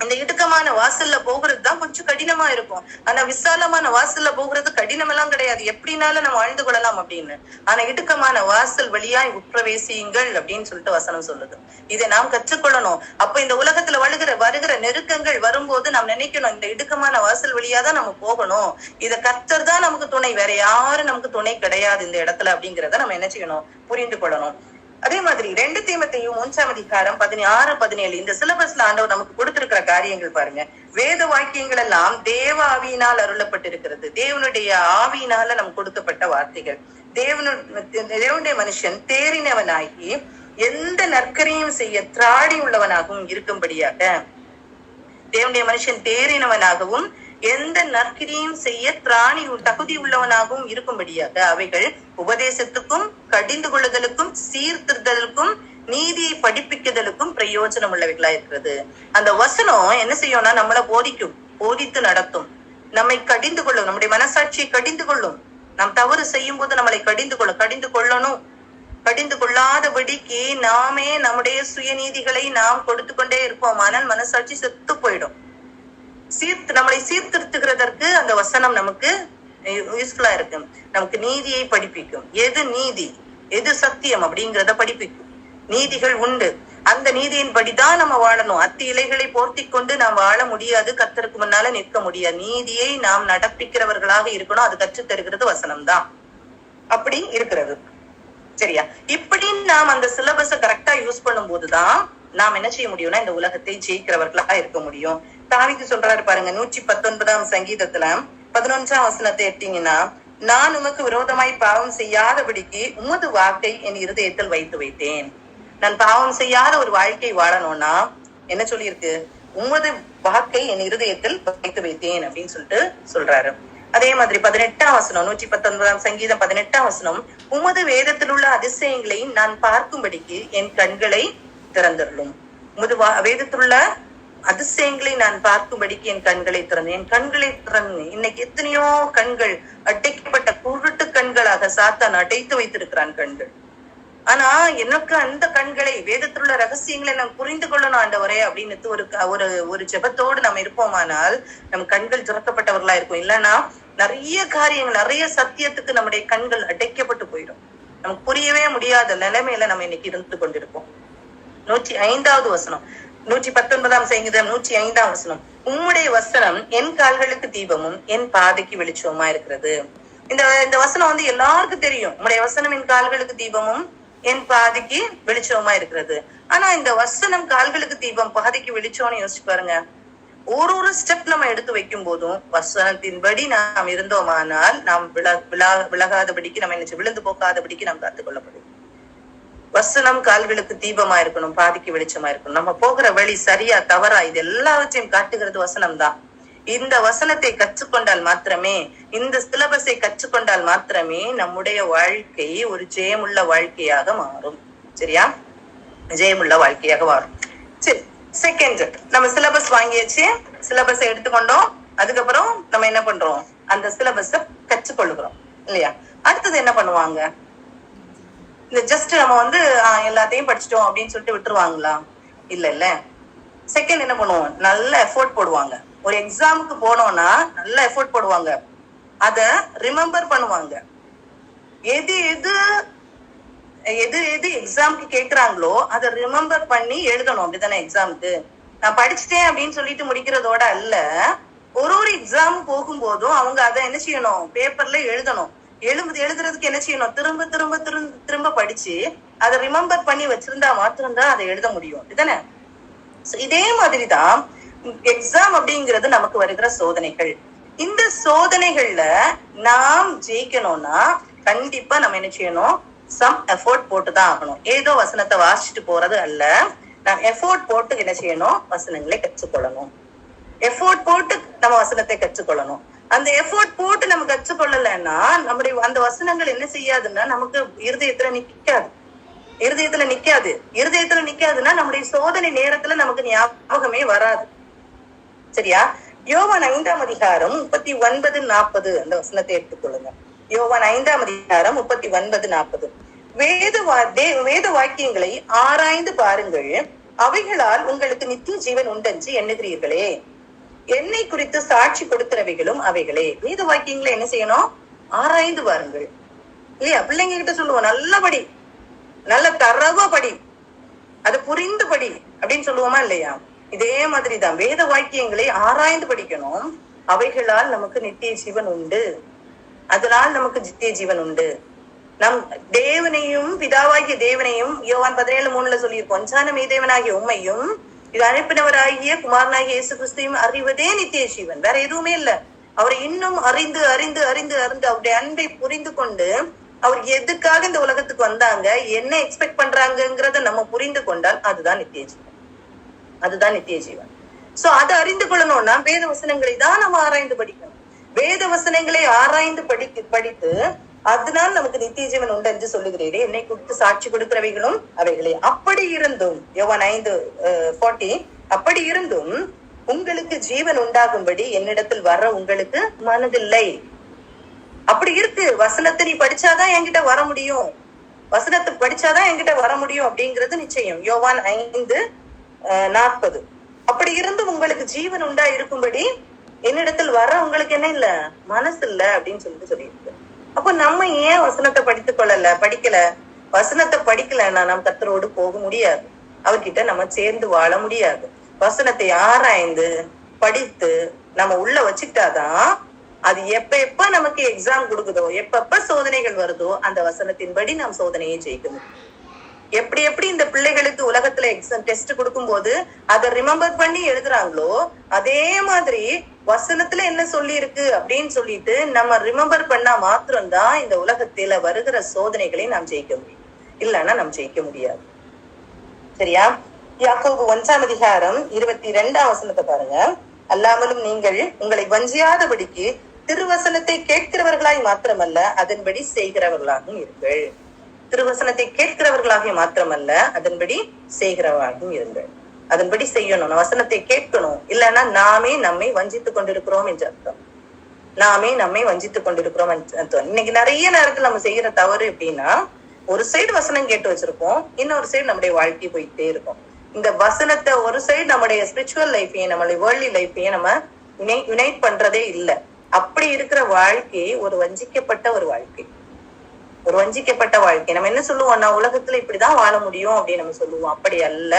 இந்த இடுக்கமான வாசல்ல போகிறதுதான் கொஞ்சம் கடினமா இருக்கும். ஆனா விசாலமான வாசல்ல போகிறது கடினம் எல்லாம் கிடையாது, எப்படினாலும் நம்ம வாழ்ந்து கொள்ளலாம் அப்படின்னு. ஆனா இடுக்கமான வாசல் வழியாய் உட்பிரவேசியுங்கள் அப்படின்னு சொல்லிட்டு வசனம் சொல்லுது. இதை நாம் கற்றுக்கொள்ளணும். அப்ப இந்த உலகத்துல வருகிற நெருக்கங்கள் வரும்போது நாம் நினைக்கணும், இந்த இடுக்கமான வாசல் வழியாதான் நம்ம போகணும். இத கர்த்தர் தான் நமக்கு துணை, வேற யாரும் நமக்கு துணை கிடையாது இந்த இடத்துல அப்படிங்கிறத நம்ம என்ன செய்யணும்? புரிந்து கொள்ளணும். அதே மாதிரி 2 தீமோத்தேயு 3:16-17 இந்த சிலபஸ்ல ஆண்டவர் நமக்கு கொடுத்திருக்கிற காரியங்கள் பாருங்க. வேத வாக்கியங்கள் எல்லாம் தேவ ஆவியினால் அருளப்பட்டிருக்கிறது, தேவனுடைய ஆவியினால நமக்கு கொடுக்கப்பட்ட வார்த்தைகள். தேவனுடைய மனுஷன் தேறினவனாகி எந்த நற்கரையும் செய்ய திராடி உள்ளவனாகவும் இருக்கும்படியாக, தேவனுடைய மனுஷன் தேறினவனாகவும் எந்த நற்கிரியும் செய்ய திராணி தகுதி உள்ளவனாகவும் இருக்கும்படியாக அவைகள் உபதேசத்துக்கும் கடிந்து கொள்ளுதலுக்கும் சீர்திருத்தலுக்கும் நீதியை படிப்பிக்குதலுக்கும் பிரயோஜனம் உள்ளவைகளா இருக்கிறது. அந்த வசனம் என்ன செய்யும்னா நம்மளை போதித்து நடத்தும், நம்மை கடிந்து கொள்ளும், நம்முடைய மனசாட்சியை கடிந்து கொள்ளும். நாம் தவறு செய்யும் போது நம்மளை கடிந்து கொள்ளணும். கடிந்து கொள்ளாதபடிக்கு நாமே நம்முடைய சுயநீதிகளை நாம் கொடுத்து கொண்டே இருப்போம். ஆனால் மனசாட்சி செத்து போயிடும். நம்மளை சீர்திருத்துகிறதற்கு அந்த வசனம் நமக்கு யூஸ்ஃபுல்லா இருக்கு. நமக்கு நீதியை படிப்பிக்கும். எது நீதி எது சத்தியம் அப்படிங்கிறத படிப்பிக்கும். நீதிகள் உண்டு, அந்த நீதியின் படிதான் நம்ம வாழணும். அத்தி இலைகளை போர்த்தி கொண்டு நாம் வாழ முடியாது, கர்த்தருக்கு முன்னால நிற்க முடியாது. நீதியை நாம் நடப்பிக்கிறவர்களாக இருக்கணும். அது கற்றுத் தருகிறது வசனம் தான். அப்படி இருக்கிறது சரியா? இப்படி நாம் அந்த சிலபஸ கரெக்டா யூஸ் பண்ணும் போதுதான் நாம் என்ன செய்ய முடியும்னா இந்த உலகத்தை ஜெயிக்கிறவர்களா இருக்க முடியும். தாவீது சொல்றாரு பாருங்க, 119 சங்கீதத்துல 11 வசனத்தை எடுத்தீங்கன்னா, நான் உமக்கு விரோதமாய் பாவம் செய்யாதபடிக்கு உமது வாக்கை என் இருதயத்தில் வைத்து வைத்தேன். நான் பாவம் செய்யாத ஒரு வாழ்க்கை வாழணும்னா என்ன சொல்லியிருக்கு? உமது வாக்கை என் இருதயத்தில் வைத்து வைத்தேன் அப்படின்னு சொல்லிட்டு சொல்றாரு. அதே மாதிரி 18 வசனம், 119 சங்கீதம் 18 வசனம், உமது வேதத்தில் உள்ள அதிசயங்களை நான் பார்க்கும்படிக்கு என் கண்களை திறந்துள்ளும். உமது வேதத்திலுள்ள அதிசயங்களை நான் பார்க்கும்படிக்கு என் கண்களை திறந்து. இன்னைக்கு எத்தனையோ கண்கள் அடைக்கப்பட்ட குருட்டு கண்களாக சாத்தான் அடைத்து வைத்திருக்கிறான் கண்கள். ஆனா எனக்கு அந்த கண்களை, வேதத்திலுள்ள ரகசியங்களை நான் புரிந்து கொள்ளணும் ஆண்டவரே அப்படின்னு ஒரு ஜெபத்தோடு நம்ம இருப்போமானால் நம் கண்கள் திறக்கப்பட்டவர்களா இருக்கும். இல்லைன்னா நிறைய காரியங்கள், நிறைய சத்தியத்துக்கு நம்முடைய கண்கள் அடைக்கப்பட்டு போயிடும். நமக்கு புரியவே முடியாத நிலைமையில நம்ம இன்னைக்கு இருந்து கொண்டிருக்கோம். 105வது வசனம், 119ஆம் சங்கீதம் 105ஆம் வசனம், உம்முடைய வசனம் என் கால்களுக்கு தீபமும் என் பாதைக்கு வெளிச்சமா இருக்கிறது. இந்த வசனம் வந்து எல்லாருக்கும் தெரியும். உம்முடைய வசனம் என் கால்களுக்கு தீபமும் என் பாதைக்கு வெளிச்சமா இருக்கிறது. ஆனா இந்த வசனம் கால்களுக்கு தீபம் பாதைக்கு வெளிச்சம்னு யோசிச்சு பாருங்க. ஒரு ஸ்டெப் நம்ம எடுத்து வைக்கும் போதும் வசனத்தின்படி நாம் இருந்தோமானால் நாம் விலகாதபடிக்கு, நம்ம என்ன விழுந்து போக்காதபடிக்கு நாம் காத்துக்கொள்ளப்படும். வசனம் கால்களுக்கு தீபமா இருக்கணும், பாதிக்கு வெளிச்சமா இருக்கணும். நம்ம போகிற வழி சரியா தவறா இது எல்லாவற்றையும் காட்டுகிறது வசனம் தான். இந்த வசனத்தை கற்றுக்கொண்டால் மாத்திரமே, இந்த சிலபஸை கற்றுக்கொண்டால் மாத்திரமே நம்முடைய வாழ்க்கை ஒரு ஜெயமுள்ள வாழ்க்கையாக மாறும். சரியா? ஜெயமுள்ள வாழ்க்கையாக மாறும். சரி, செகண்ட், நம்ம சிலபஸ் வாங்கியாச்சு, சிலபஸை எடுத்துக்கொண்டோம். அதுக்கப்புறம் நம்ம என்ன பண்றோம்? அந்த சிலபஸை கற்றுக்கொள்ளுகிறோம் இல்லையா? அடுத்தது என்ன பண்ணுவாங்க? இந்த ஜஸ்ட் நம்ம வந்து எல்லாத்தையும் படிச்சிட்டோம் அப்படின்னு சொல்லிட்டு விட்டுருவாங்களா? இல்ல. செகண்ட் என்ன பண்ணுவோம்? நல்ல எஃபோர்ட் போடுவாங்க. ஒரு எக்ஸாமுக்கு போனோம்னா நல்ல எஃபோர்ட் போடுவாங்க. அத ரிமெம்பர் பண்ணுவாங்க. எது எது எது எது எக்ஸாமுக்கு கேக்குறாங்களோ அதை ரிமெம்பர் பண்ணி எழுதணும். அப்படித்தானே? எக்ஸாமுக்கு நான் படிச்சுட்டேன் அப்படின்னு சொல்லிட்டு முடிக்கிறதோட அல்ல, ஒரு எக்ஸாம் போகும்போதும் அவங்க அதை என்ன செய்யணும்? பேப்பர்ல எழுதணும். எழுதுறதுக்கு என்ன செய்யணும்? திரும்ப திரும்ப திரும்ப திரும்ப படிச்சு அதை ரிமெம்பர் பண்ணி வச்சிருந்தா மாத்திரம்தான் அதை எழுத முடியும். இதுதானே? இதே மாதிரிதான் எக்ஸாம் அப்படிங்கிறது நமக்கு வருகிற சோதனைகள். இந்த சோதனைகள்ல நாம் ஜெயிக்கணும்னா கண்டிப்பா நம்ம என்ன செய்யணும்? சம் எஃபோர்ட் போட்டுதான் ஆகணும். ஏதோ வசனத்தை வாசிச்சுட்டு போறது அல்ல. நாம் எஃபோர்ட் போட்டு என்ன செய்யணும்? வசனங்களை கற்றுக்கொள்ளணும். எஃபோர்ட் போட்டு நம்ம வசனத்தை கற்றுக்கொள்ளணும். அந்த எஃபோர்ட் போட்டு நம்ம கற்றுக்கொள்ளலைன்னா நம்முடைய அந்த வசனங்கள் என்ன செய்யாதுன்னா நமக்கு இருதயத்துல நிக்காதுன்னா நம்முடைய சோதனை நேரத்துல நமக்கு ஞாபகமே வராது. சரியா? யோவான் 5ஆம் அதிகாரம் 39-40 அந்த வசனத்தை எடுத்துக்கொள்ளுங்க. யோவான் 5ஆம் அதிகாரம் 39-40. வேத வாக்கியங்களை ஆராய்ந்து பாருங்கள், அவைகளால் உங்களுக்கு நித்திய ஜீவன் உண்டென்று எண்ணுகிறீர்களே. என்னை குறித்து சாட்சி கொடுக்கிறவைகளும் அவைகளே. வேத வாக்கியங்களை என்ன செய்யணும்? ஆராய்ந்து பாருங்கள் இல்லையா? பிள்ளைங்க கிட்ட சொல்லுவோம், நல்லபடி, நல்ல தரவா படி, அது புரிந்து படி அப்படின்னு சொல்லுவோமா இல்லையா? இதே மாதிரிதான் வேத வாக்கியங்களை ஆராய்ந்து படிக்கணும். அவைகளால் நமக்கு நித்திய ஜீவன் உண்டு. அதனால் நமக்கு நித்திய ஜீவன் உண்டு. நம் தேவனையும் பிதாவாகிய தேவனையும் யோவான் 17:3 சொல்லியிருக்கோம். ஞானமே தேவனாகிய உம்மையும் இது அனுப்பினவராகிய குமாரனாகிய இயேசு கிறிஸ்துவையும் அறிவதே நித்திய ஜீவன். வேற எதுவுமே இல்ல. அவரை இன்னும் அறிந்து அறிந்து அறிந்து அறிந்து அவருடைய அன்பை புரிந்து கொண்டு அவர் எதுக்காக இந்த உலகத்துக்கு வந்தாங்க, என்ன எக்ஸ்பெக்ட் பண்றாங்கிறத நம்ம புரிந்து கொண்டால் அதுதான் நித்திய ஜீவன். அதுதான் நித்திய ஜீவன். சோ அதை அறிந்து கொள்ளணும்னா வேத வசனங்களை தான் நம்ம ஆராய்ந்து படிக்கணும். வேத வசனங்களை ஆராய்ந்து படித்து அதனால் நமக்கு நித்திய ஜீவன் உண்டு என்று சொல்லுகிறீரே, என்னை குறித்து சாட்சி கொடுக்கிறவைகளும் அவைகளே. அப்படி இருந்தும் யோவான் 5:40, அப்படி இருந்தும் உங்களுக்கு ஜீவன் உண்டாகும்படி என்னிடத்தில் வர உங்களுக்கு மனதில்லை. அப்படி இருக்கு. வசனத்தை நீ படிச்சாதான் என்கிட்ட வர முடியும், வசனத்தை படிச்சாதான் என்கிட்ட வர முடியும் அப்படிங்கிறது நிச்சயம். யோவான் 5:40. அப்படி இருந்தும் உங்களுக்கு ஜீவன் உண்டா இருக்கும்படி என்னிடத்தில் வர உங்களுக்கு என்ன இல்ல? மனசு இல்ல அப்படின்னு சொல்லியிருக்கு. அப்ப நம்ம ஏன் வசனத்தை படிக்கல? வசனத்தை படிக்கலன்னா நம்ம கர்த்தரோடு போக முடியாது, அவர்கிட்ட நம்ம சேர்ந்து வாழ முடியாது. வசனத்தை ஆராய்ந்து படித்து நம்ம உள்ள வச்சுக்கிட்டாதான் அது எப்ப நமக்கு எக்ஸாம் கொடுக்குதோ, எப்ப சோதனைகள் வருதோ அந்த வசனத்தின்படி நாம் சோதனையை ஜெயிக்க முடியும். எப்படி இந்த பிள்ளைகளுக்கு உலகத்துல எக்ஸாம் டெஸ்ட் கொடுக்கும் போது அதை ரிமெம்பர் பண்ணி எழுதுறாங்களோ, அதே மாதிரி வசனத்துல என்ன சொல்லி இருக்கு அப்படின்னு சொல்லிட்டு நம்ம ரிமெம்பர் பண்ணா மாத்திரம்தான் இந்த உலகத்துல வருகிற சோதனைகளை நாம் ஜெயிக்க முடியும். இல்லைன்னா நாம் ஜெயிக்க முடியாது. சரியா? யாக்கோபு 1ஆம் அதிகாரம் 22ஆம் வசனத்தை பாருங்க. அல்லாமலும் நீங்கள் உங்களை வஞ்சியாதபடிக்கு திருவசனத்தை கேட்கிறவர்களாய் மாத்திரமல்ல அதன்படி செய்கிறவர்களாகவும் இருங்கள். திருவசனத்தை கேட்கிறவர்களாக மாத்திரமல்ல அதன்படி செய்கிறவர்களாகவும் இருங்கள். அதன்படி செய்யணும். வசனத்தை கேட்கணும். இல்லைன்னா நாமே நம்மை வஞ்சித்துக் கொண்டிருக்கிறோம் என்று அர்த்தம். நாமே நம்மை வஞ்சித்துக் கொண்டிருக்கிறோம் அர்த்தம். இன்னைக்கு நிறைய நேரத்துல நம்ம செய்யற தவறு எப்படின்னா, ஒரு சைடு வசனம் கேட்டு வச்சிருப்போம், இன்னொரு சைடு நம்முடைய வாழ்க்கை போயிட்டே இருக்கும். இந்த வசனத்தை ஒரு சைடு நம்முடைய ஸ்பிரிச்சுவல் லைஃபையும் நம்மளுடைய வேர்ல்ட்லி லைஃபையும் நம்ம யுனைட் பண்றதே இல்லை. அப்படி இருக்கிற வாழ்க்கை ஒரு வஞ்சிக்கப்பட்ட ஒரு வாழ்க்கை. ஒரு வஞ்சிக்கப்பட்ட வாழ்க்கை. நம்ம என்ன சொல்லுவோம்னா உலகத்துல இப்படிதான் வாழ முடியும் அப்படின்னு நம்ம சொல்லுவோம். அப்படி அல்ல.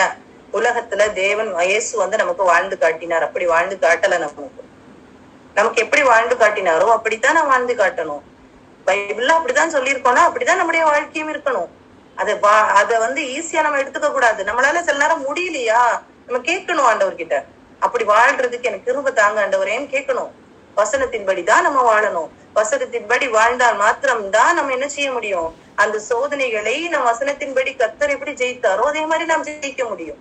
உலகத்துல தேவன் இயேசு நமக்கு வாழ்ந்து காட்டினார். அப்படி வாழ்ந்து காட்டல. நமக்கு எப்படி வாழ்ந்து காட்டினாரோ அப்படித்தான் நான் வாழ்ந்து காட்டணும். பைபிள்ல அப்படிதான் சொல்லியிருக்கோம்னா அப்படிதான் நம்முடைய வாழ்க்கையும் இருக்கணும். அத ஈஸியா நம்ம எடுத்துக்க கூடாது. நம்மளால சில நேரம் முடியலையா, நம்ம கேட்கணும் ஆண்டவர்கிட்ட, அப்படி வாழ்றதுக்கு எனக்கு கிருபை தாங்க ஆண்டவரேன்னு கேட்கணும். வசனத்தின்படிதான் நம்ம வாழணும். வசனத்தின்படி வாழ்ந்தால் மாத்திரம்தான் நம்ம என்ன செய்ய முடியும், அந்த சோதனைகளை நம்ம வசனத்தின்படி கர்த்தர் எப்படி ஜெயித்தாரோ அதே மாதிரி நாம் ஜெயிக்க முடியும்.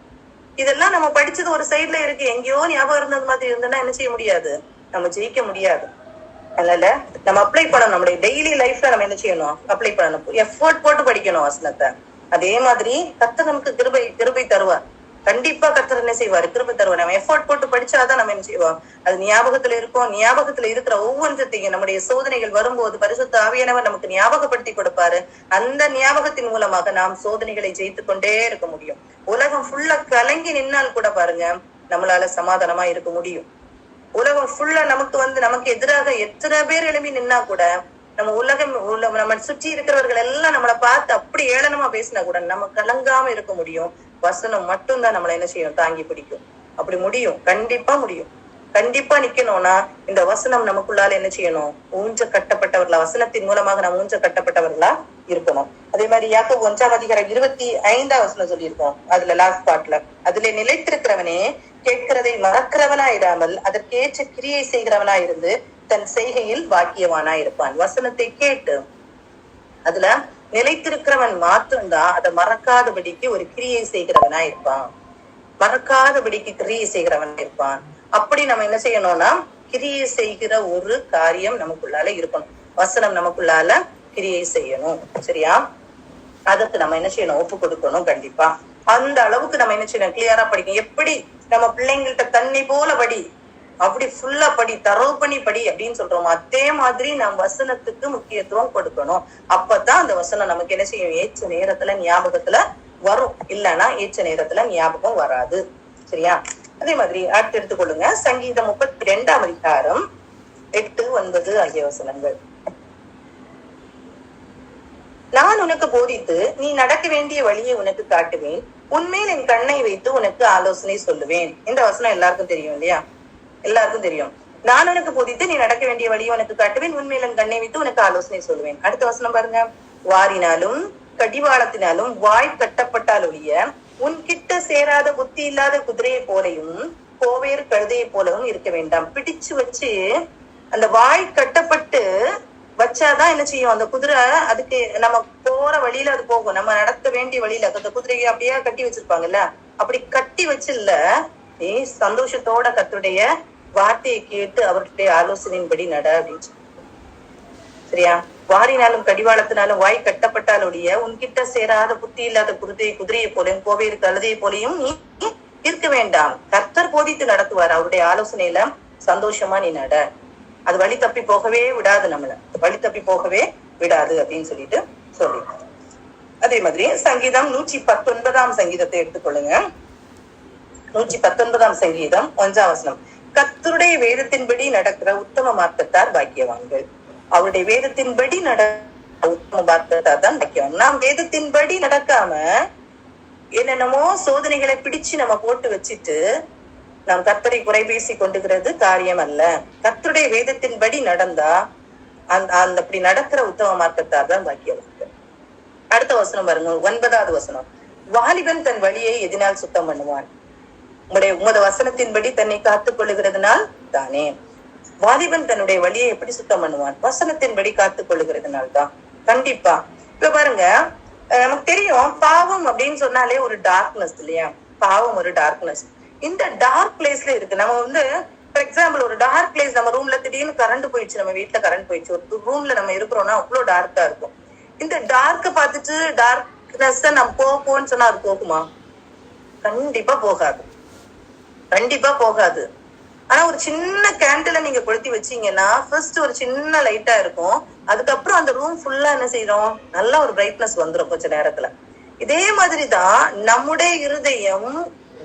இதெல்லாம் நம்ம படிச்சது ஒரு சைட்ல இருக்கு, எங்கேயோ ஞாபகம் இருந்தது மாதிரி இருந்ததுன்னா என்ன செய்ய முடியாது, நம்ம ஜெயிக்க முடியாது. அதனால நம்ம அப்ளை பண்ணணும். நம்மளுடைய டெய்லி லைஃப்ல நம்ம என்ன செய்யணும், அப்ளை பண்ணணும். எஃபோர்ட் போட்டு படிக்கணும் வசனத்தை. அதே மாதிரி கர்த்தர் நமக்கு கிருபை தருவார். கண்டிப்பா கர்த்தர் என்ன செய்வாரு, கிருபை தருவார். நம்ம எஃபோர்ட் போட்டு படிச்சாதான் நம்ம என்ன செய்வோம், அது ஞாபகத்துல இருக்கும். ஞாபகத்துல இருக்கிற ஒவ்வொன்றத்தையும் நம்முடைய சோதனைகள் வரும்போது பரிசுத்த ஆவியானவர் நமக்கு ஞாபகப்படுத்தி கொடுப்பாரு. அந்த ஞாபகத்தின் மூலமாக நாம் சோதனைகளை ஜெயித்து கொண்டே இருக்க முடியும். உலகம் ஃபுல்லா கலங்கி நின்னால் கூட பாருங்க, நம்மளால சமாதானமா இருக்க முடியும். உலகம் ஃபுல்லா நமக்கு எதிராக எத்தனை பேர் எழுப்பி நின்னா கூட, நம்ம சுற்றி இருக்கிறவர்கள் எல்லாம் நம்மளை பார்த்து அப்படி ஏளனமா பேசினா கூட நம்ம கலங்காம இருக்க முடியும். வசனம் மட்டும்தான் நம்மளை என்ன செய்யும், தாங்கி பிடிக்கும். அப்படி முடியும், கண்டிப்பா முடியும். கண்டிப்பா நிக்கணும்னா இந்த வசனம் நமக்குள்ளால என்ன செய்யணும், ஊஞ்ச கட்டப்பட்டவர்களா, வசனத்தின் மூலமாக நாம் ஊஞ்ச கட்டப்பட்டவர்களா இருக்கணும். அதே மாதிரி யாக்கோபு 1 25 வசனம் சொல்லியிருக்கோம். அதுல லாஸ்ட் பார்ட்ல, அதுல நிலைத்திருக்கிறவனே கேட்கிறதை மறக்கிறவனா இராமல் அதற்கேற்ற கிரியை செய்கிறவனா இருந்து தன் செய்கையில் பாக்கியவானா இருப்பான். வசனத்தை கேட்டு அதுல நிலைத்திருக்கிறவன் மாத்திரம்தான் அதை மறக்காதபடிக்கு ஒரு கிரியை செய்கிறவனா இருப்பான். மறக்காதபடிக்கு கிரியை செய்கிறவனா இருப்பான். அப்படி நம்ம என்ன செய்யணும்னா, கிரியை செய்கிற ஒரு காரியம் நமக்குள்ளால இருக்கணும். வசனம் நமக்குள்ளால கிரியை செய்யணும். சரியா? அதுக்கு நம்ம என்ன செய்யணும், ஒப்பு கொடுக்கணும். கண்டிப்பா அந்த அளவுக்கு நம்ம என்ன செய்யணும், கிளியரா படிக்கணும். எப்படி நம்ம பிள்ளைங்கள்ட்ட தண்ணி போல படி, அப்படி ஃபுல்லா படி, தரவு பண்ணி படி அப்படின்னு சொல்றோம். அதே மாதிரி நாம் வசனத்துக்கு முக்கியத்துவம் கொடுக்கணும். அப்பதான் அந்த வசனம் நமக்கு என்ன செய்யும், ஏற்ற நேரத்துல ஞாபகத்துல வரும். இல்லைன்னா ஏற்ற நேரத்துல ஞாபகம் வராது. சரியா? அதே மாதிரி அடுத்து எடுத்துக்கொள்ளுங்க, சங்கீதம் 32 அதிகாரம் 8, 9 ஆகிய வசனங்கள். நான் உனக்கு போதித்து நீ நடக்க வேண்டிய வழியை உனக்கு காட்டுவேன், உன்மேல் என் கண்ணை வைத்து உனக்கு ஆலோசனை சொல்லுவேன். இந்த வசனம் எல்லாருக்கும் தெரியும் இல்லையா? எல்லாருக்கும் தெரியும். நான் உனக்கு போதித்து நீ நடக்க வேண்டிய வழியை உனக்கு காட்டுவேன், உன்மேல் என் கண்ணை வைத்து உனக்கு ஆலோசனை சொல்லுவேன். அடுத்த வசனம் பாருங்க, வாரினாலும் கடிவாளத்தினாலும் வாய் கட்டப்பட்டால் ஒழிய உன்கிட்ட சேராத புத்தி இல்லாத குதிரையை போலையும் கோவேறு கழுதையை போலவும் இருக்க வேண்டாம். பிடிச்சு வச்சு அந்த வாய் கட்டப்பட்டு வச்சாதான் என்ன செய்யும், அந்த குதிரை அதுக்கு நம்ம போற வழியில அது போகும். நம்ம நடக்க வேண்டிய வழியில அந்த குதிரையை அப்படியே கட்டி வச்சிருப்பாங்கல்ல, அப்படி கட்டி வச்சில்ல, நீ சந்தோஷத்தோட கர்த்தருடைய வார்த்தையை கேட்டு அவருடைய ஆலோசனையின்படி நட அப்படின்னு. சரியா? வாரினாலும் கடிவாளத்தினாலும் வாய் கட்டப்பட்டாலுடைய உன்கிட்ட சேராத புத்தி இல்லாத குதிரையை போலையும் கோவேறு கழுதையை போலையும் நீ இருக்க வேண்டாம். கர்த்தர் போதித்து நடத்துவார். அவருடைய ஆலோசனையில சந்தோஷமா நீ நட. அது வழி தப்பி போகவே விடாது, நம்மள வழி தப்பி போகவே விடாது அப்படின்னு சொல்லி. அதே மாதிரி சங்கீதம் 119 சங்கீதத்தை எடுத்துக்கொள்ளுங்க. 119 சங்கீதம் 1 வசனம். கர்த்தருடைய வேதத்தின்படி நடக்கிற உத்தம மார்க்கத்தார் பாக்கியவான்கள். அவருடைய வேதத்தின்படி உத்தம மார்க்கத்தார் தான் பாக்கியவான். நாம் வேதத்தின்படி நடக்காம என்னென்னமோ சோதனைகளை பிடிச்சு நம்ம போட்டு வச்சுட்டு நாம் கர்த்தரை குறை பேசி கொண்டுகிறது காரியம் அல்ல. கர்த்தருடைய வேதத்தின்படி நடந்தா அந்த அப்படி நடக்கிற உத்தம மார்க்கத்தார் தான் பாக்கியவான்கள். அடுத்த வசனம் பாருங்க, 9 வசனம். வாலிபன் தன் வழியை எதனால் சுத்தம் பண்ணுவான், உமது வசனத்தின்படி தன்னை காத்துக் கொள்ளுகிறதுனால் தானே. வாலிபன் தன்னுடைய வழியை எப்படி சுத்தம் பண்ணுவான், வசனத்தின்படி காத்துக் கொள்ளுகிறதுனால தான். கண்டிப்பா இப்ப பாருங்க, நமக்கு தெரியும் பாவம் அப்படின்னு சொன்னாலே ஒரு டார்க்னஸ் இல்லையா? பாவம் ஒரு டார்க்னஸ். இந்த டார்க் பிளேஸ்ல இருக்கு. நம்ம ஃபார் எக்ஸாம்பிள் ஒரு டார்க் பிளேஸ், நம்ம ரூம்ல திடீர்னு கரண்ட் போயிடுச்சு, நம்ம வீட்டுல கரண்ட் போயிடுச்சு, ஒரு ரூம்ல நம்ம இருக்கிறோம்னா அவ்வளவு டார்க்கா இருக்கும். இந்த டார்க்க பார்த்துட்டு டார்க்னஸ் நம்ம போன்னு சொன்னா அது போகுமா? கண்டிப்பா போகாது, கண்டிப்பா போகாது. ஆனா ஒரு சின்ன கேண்டில நீங்க கொளுத்தி வச்சீங்கன்னா ஃபர்ஸ்ட் ஒரு சின்ன லைட்டா இருக்கும், அதுக்கப்புறம் அந்த ரூம் ஃபுல்லா என்ன செய்யறோம், நல்ல ஒரு பிரைட்னஸ் வந்துடும் கொஞ்ச நேரத்துல. இதே மாதிரிதான் நம்முடைய இருதயம்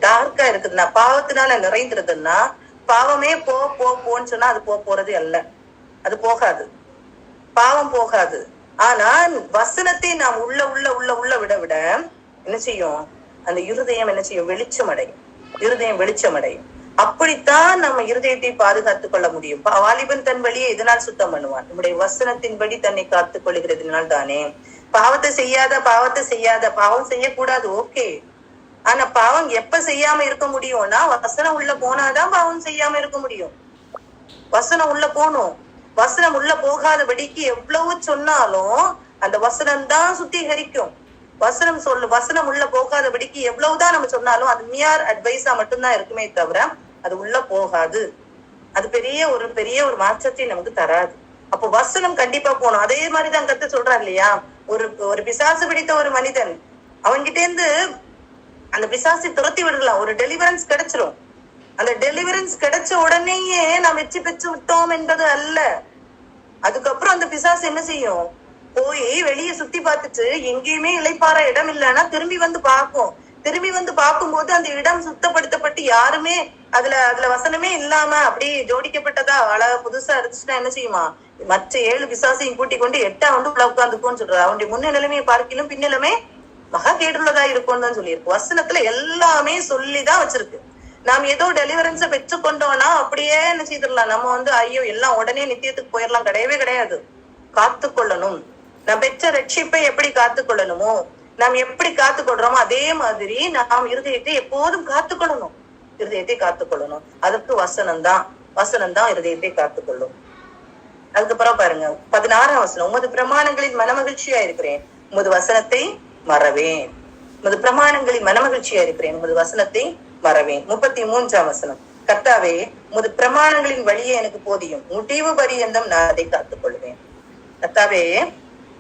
டார்க்கா இருக்குதுன்னா, பாவத்தினால நிறைந்திருதுன்னா, பாவமே போன்னு சொன்னா அது போறது அல்ல, அது போகாது. பாவம் போகாது. ஆனா வசனத்தை நாம் உள்ள உள்ள உள்ள உள்ள விட விட என்ன செய்யும்? அந்த இருதயம் என்ன செய்யும்? வெளிச்சம் அடையும். இருதயம் வெளிச்சம் அடையும். அப்படித்தான் நம்ம இருதயத்தை பாதுகாத்துக் கொள்ள முடியும். வாலிபன் தன் வழியை எதனால் சுத்தம் பண்ணுவான்? நம்முடைய வசனத்தின்படி தன்னை காத்துக் கொள்கிறதுனால் தானே. பாவத்தை செய்யாத பாவம் செய்யக்கூடாது, ஓகே. ஆனா பாவம் எப்ப செய்யாம இருக்க முடியும்னா வசனம் உள்ள போனாதான் பாவம் செய்யாம இருக்க முடியும். வசனம் உள்ள போகணும். வசனம் உள்ள போகாதபடிக்கு எவ்வளவு சொன்னாலும் அந்த வசனம் தான் சுத்திகரிக்கும். வசனம் உள்ள போகாதபடிக்கு எவ்வளவுதான் நம்ம சொன்னாலும் அது மியார் அட்வைஸா மட்டும்தான் இருக்குமே தவிர அது உள்ள போகாது. அது பெரிய ஒரு மாற்றத்தை நமக்கு தராது. அப்போ வசனம் கண்டிப்பா போகணும். அதே மாதிரிதான் கர்த்தர் சொல்றாரு இல்லையா, ஒரு பிசாசு பிடித்த ஒரு மனிதன், அவன்கிட்ட இருந்து அந்த பிசாசை துரத்தி விடலாம், ஒரு டெலிவரன்ஸ் கிடைச்சிரும். அந்த டெலிவரன்ஸ் கிடைச்ச உடனேயே நாம் வெற்றி பெற்று விட்டோம் என்பது அல்ல. அதுக்கப்புறம் அந்த பிசாசு என்ன செய்யும்? போய் வெளியே சுத்தி பார்த்துட்டு எங்கேயுமே இளைப்பாற இடம் இல்லைன்னா திரும்பி வந்து பார்க்கும். திரும்பி வந்து பார்க்கும்போது அந்த இடம் சுத்தப்படுத்தப்பட்டு யாருமே அதுல வசனமே இல்லாம அப்படியே ஜோடிக்கப்பட்டதா அழகா புதுசா இருந்துச்சுன்னா என்ன செய்யுமா? மற்ற 7 பிசாசையும் கூட்டிக் கொண்டு 8 வந்து உள்ள உட்காந்துக்கும்னு சொல்றாரு. அவனுடைய முன்ன நிலைமையை பார்க்கலும் பின்னிலுமே மகா கேடுள்ளதா இருக்கும்னு தான் சொல்லியிருக்கு. வசனத்துல எல்லாமே சொல்லிதான் வச்சிருக்கு. நாம் ஏதோ டெலிவரன்ஸ பெற்றுக்கொண்டோம்னா அப்படியே என்ன செய்திடலாம்? நம்ம ஐயோ எல்லாம் உடனே நித்தியத்துக்கு போயிடலாம், கிடையவே கிடையாது. காத்துக்கொள்ளணும். நாம் பெற்ற ரட்சிப்பை எப்படி காத்துக்கொள்ளணுமோ, நாம் எப்படி காத்துக்கொள்றோமோ அதே மாதிரி நாம் இருதயத்தை எப்போதும் காத்துக்கொள்ளணும். இருதயத்தை காத்துக்கொள்ளணும். அதுக்கு வசனம்தான் இருதயத்தை காத்துக்கொள்ளும். அதுக்கப்புறம் பாருங்க 16ஆம் வசனம், உமது பிரமாணங்களின் மனமகிழ்ச்சியா இருக்கிறேன், உமது வசனத்தை மறவேன். உமது பிரமாணங்களின் மனமகிழ்ச்சியா இருக்கிறேன், உமது வசனத்தை மறவேன். 33ஆம் வசனம், கர்த்தாவே உமது பிரமாணங்களின் வழியே எனக்கு போதியும், முடிவு பரியந்தம் நான் அதை காத்துக்கொள்வேன். கர்த்தாவே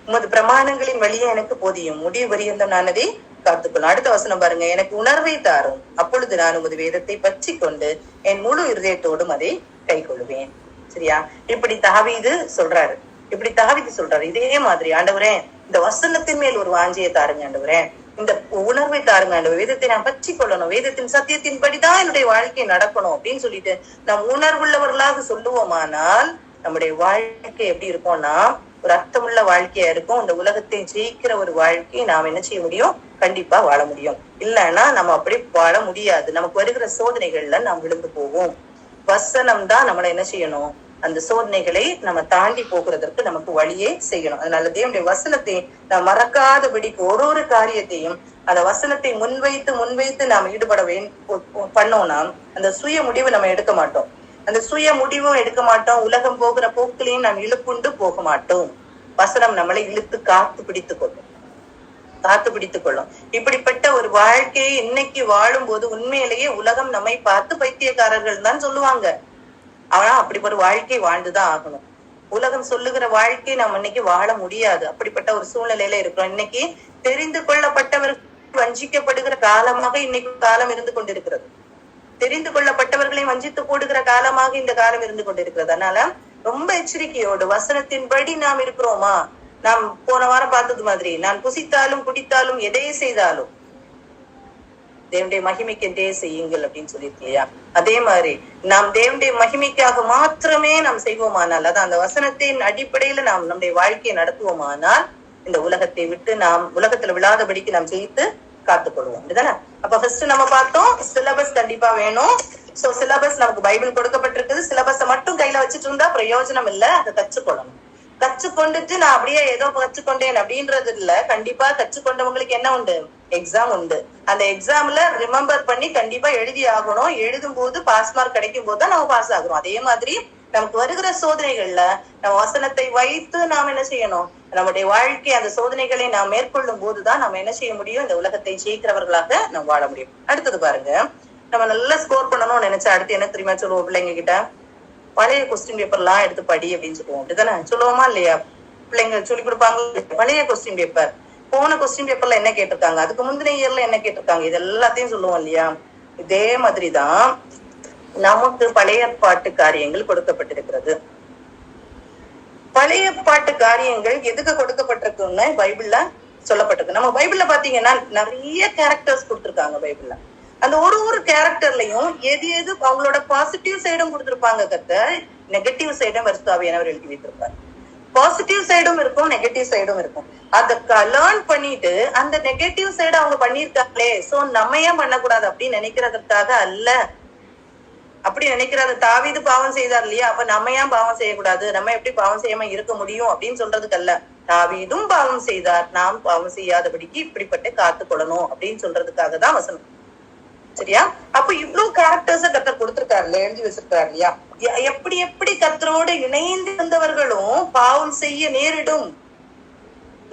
உமது பிரமாணங்களின் வழியே எனக்கு போதியும், முடிவு பரியந்தம் நான் அதை காத்துக்கொள்ளும். அடுத்த வசனம் பாருங்க, எனக்கு உணர்வை தாரும், அப்பொழுது நான் உமது வேதத்தை பற்றி கொண்டு என் முழு இருதயத்தோடும் அதை கை கொள்வேன். சரியா? இப்படி தாவீது சொல்றாரு. இதே மாதிரி ஆண்டவரே இந்த வசனத்தின் மேல் ஒரு வாஞ்சியை தாருங்க ஆண்டவரே, இந்த உணர்வை தாருங்க ஆண்டவர், வேதத்தை நான் பற்றி கொள்ளணும், வேதத்தின் சத்தியத்தின் படிதான் என்னுடைய வாழ்க்கை நடக்கணும் அப்படின்னு சொல்லிட்டு நாம் உணர்வுள்ளவர்களாக சொல்லுவோமானால் நம்முடைய வாழ்க்கை எப்படி இருக்கும்னா ஒரு அர்த்தமுள்ள வாழ்க்கையா இருக்கும். இந்த உலகத்தை ஜெயிக்கிற ஒரு வாழ்க்கையை நாம் என்ன செய்ய முடியும்? கண்டிப்பா வாழ முடியும். இல்லைன்னா நம்ம அப்படி வாழ முடியாது. நமக்கு வருகிற சோதனைகள்ல நாம் விழுந்து போவோம். வசனம் தான் நம்மளை என்ன செய்யணும்? அந்த சோதனைகளை நம்ம தாண்டி போகிறதற்கு நமக்கு வழியே செய்யணும். அதனால தேவனுடைய வசனத்தை நாம் மறக்காதபடிக்கு ஒரு காரியத்தையும் அந்த வசனத்தை முன்வைத்து நாம் ஈடுபட பண்ணோம்னா அந்த சுய முடிவு நம்ம எடுக்க மாட்டோம். அந்த சுய முடிவும் எடுக்க மாட்டோம். உலகம் போகிற போக்கிலையும் நாம் இழுப்புண்டு போக மாட்டோம். வசனம் நம்மளை இழுத்து காத்து பிடித்துக் கொள்ளும். இப்படிப்பட்ட ஒரு வாழ்க்கையை இன்னைக்கு வாழும் போது உண்மையிலேயே உலகம் நம்மை பார்த்து பைத்தியக்காரர்கள் தான் சொல்லுவாங்க. ஆனா அப்படி ஒரு வாழ்க்கை வாழ்ந்துதான் ஆகணும். உலகம் சொல்லுகிற வாழ்க்கை நம்ம இன்னைக்கு வாழ முடியாது. அப்படிப்பட்ட ஒரு சூழ்நிலையில இருக்கிறோம். இன்னைக்கு தெரிந்து கொள்ளப்பட்டவர்கள் வஞ்சிக்கப்படுகிற காலமாக இன்னைக்கு காலம் இருந்து கொண்டிருக்கிறது. தெரிந்து கொள்ளப்பட்டவர்களை வஞ்சித்து போடுகிற காலமாக இந்த காலம் இருந்து கொண்டிருக்கிறது. அதனால ரொம்ப எச்சரிக்கையோடு வசனத்தின்படி நாம் இருக்கிறோமா? நாம் போன வாரம் பார்த்தது மாதிரி நான் புசித்தாலும் குடித்தாலும் எதை செய்தாலும் தேவனுடைய மகிமைக்கு எதே செய்யுங்கள் அப்படின்னு சொல்லியிருக்கு இல்லையா? அதே மாதிரி நாம் தேவனுடைய மகிமைக்காக மாத்திரமே நாம் செய்வோமானால், அதான் அந்த வசனத்தின் அடிப்படையில நாம் நம்முடைய வாழ்க்கையை நடத்துவோமானால் இந்த உலகத்தை விட்டு நாம் உலகத்துல விழாதபடிக்கு நாம் ஜெயித்து காத்துக்கொள்வோம். இதுதானே? அப்ப ஃபர்ஸ்ட் நம்ம பார்த்தோம் சிலபஸ் கண்டிப்பா வேணும். சோ சிலபஸ் நமக்கு பைபிள் கொடுக்கப்பட்டிருக்குது. சிலபஸை மட்டும் கையில வச்சுட்டு இருந்தா பிரயோஜனம் இல்ல. அதை கற்றுக்கொள்ளணும். கற்றுக்கொண்டுட்டு நான் அப்படியே ஏதோ கற்றுக்கொண்டேன் அப்படின்றது இல்ல. கண்டிப்பா கற்றுக்கொண்டவங்களுக்கு என்ன உண்டு? எக்ஸாம் உண்டு. அந்த எக்ஸாம்ல ரிமெம்பர் பண்ணி கண்டிப்பா எழுதி ஆகணும். எழுதும் போது பாஸ் மார்க் கிடைக்கும் போதுதான் நம்ம பாஸ் ஆகிறோம். அதே மாதிரி நமக்கு வருகிற சோதனைகள்ல நம்ம வசனத்தை வைத்து நாம் என்ன செய்யணும்? நம்முடைய வாழ்க்கை அந்த சோதனைகளை நாம் மேற்கொள்ளும் போதுதான் நம்ம என்ன செய்ய முடியும்? இந்த உலகத்தை ஜெயிக்கிறவர்களாக நம்ம வாழ முடியும். அடுத்தது பாருங்க, நம்ம நல்லா ஸ்கோர் பண்ணணும்னு நினைச்சா அடுத்து என்ன தெரியுமா சொல்லுவோம்? பிள்ளைங்க கிட்ட பழைய கொஸ்டின் பேப்பர் எல்லாம் எடுத்து படி அப்படின்னு சொல்லுவோம். அப்படிதானே சொல்லுவோமா இல்லையா? பிள்ளைங்க சொல்லி கொடுப்பாங்க. பழைய கொஸ்டின் பேப்பர், போன கொஸ்டின் பேப்பர்ல என்ன கேட்டிருக்காங்க, அதுக்கு முந்தின இயர்ல என்ன கேட்டிருக்காங்க, இது எல்லாத்தையும் சொல்லுவோம் இல்லையா? இதே மாதிரிதான் நமக்கு பழைய பாட்டு காரியங்கள் கொடுக்கப்பட்டிருக்கிறது. பழைய பாட்டு காரியங்கள் எதுக்கு கொடுக்கப்பட்டிருக்குன்னு பைபிள்ல சொல்லப்பட்டிருக்கு. நம்ம பைபிள்ல பாத்தீங்கன்னா நிறைய கேரக்டர்ஸ் கொடுத்திருக்காங்க பைபிள்ல. அந்த ஒரு கேரக்டர்லயும் எது அவங்களோட பாசிட்டிவ் சைடும் கொடுத்திருப்பாங்க. கர்த்தர் நெகட்டிவ் சைடும் வருஷாவியானவர் எழுதி வைத்திருப்பாரு. பாசிட்டிவ் சைடும் இருக்கும், நெகட்டிவ் சைடும் இருக்கும். அத லேர்ன் பண்ணிட்டு அந்த நெகட்டிவ் சைடு அவங்க பண்ணிருக்காங்களே, சோ நம்ம ஏன் பண்ணக்கூடாது அப்படின்னு நினைக்கிறதுக்காக அல்ல. அப்படி நினைக்கிறாரு. தாவீது பாவம் செய்தார் இல்லையா, அப்ப நம்ம ஏன் பாவம் செய்யக்கூடாது, நம்ம எப்படி பாவம் செய்யாம இருக்க முடியும் அப்படின்னு சொல்றதுக்கு அல்ல. தாவீதும் பாவம் செய்தார், நாம் பாவம் செய்யாதபடிக்கு இப்படிப்பட்ட காத்து கொள்ளணும் அப்படின்னு சொல்றதுக்காக தான் வசனம். சரியா? அப்ப இவ்வளவு கேரக்டர்ஸ கர்த்தர் கொடுத்திருக்காருல்ல, எழுதி வச்சிருக்காரு இல்லையா. எப்படி எப்படி கர்த்தரோடு இணைந்து இருந்தவர்களும் பாவம் செய்ய நேரிடும்,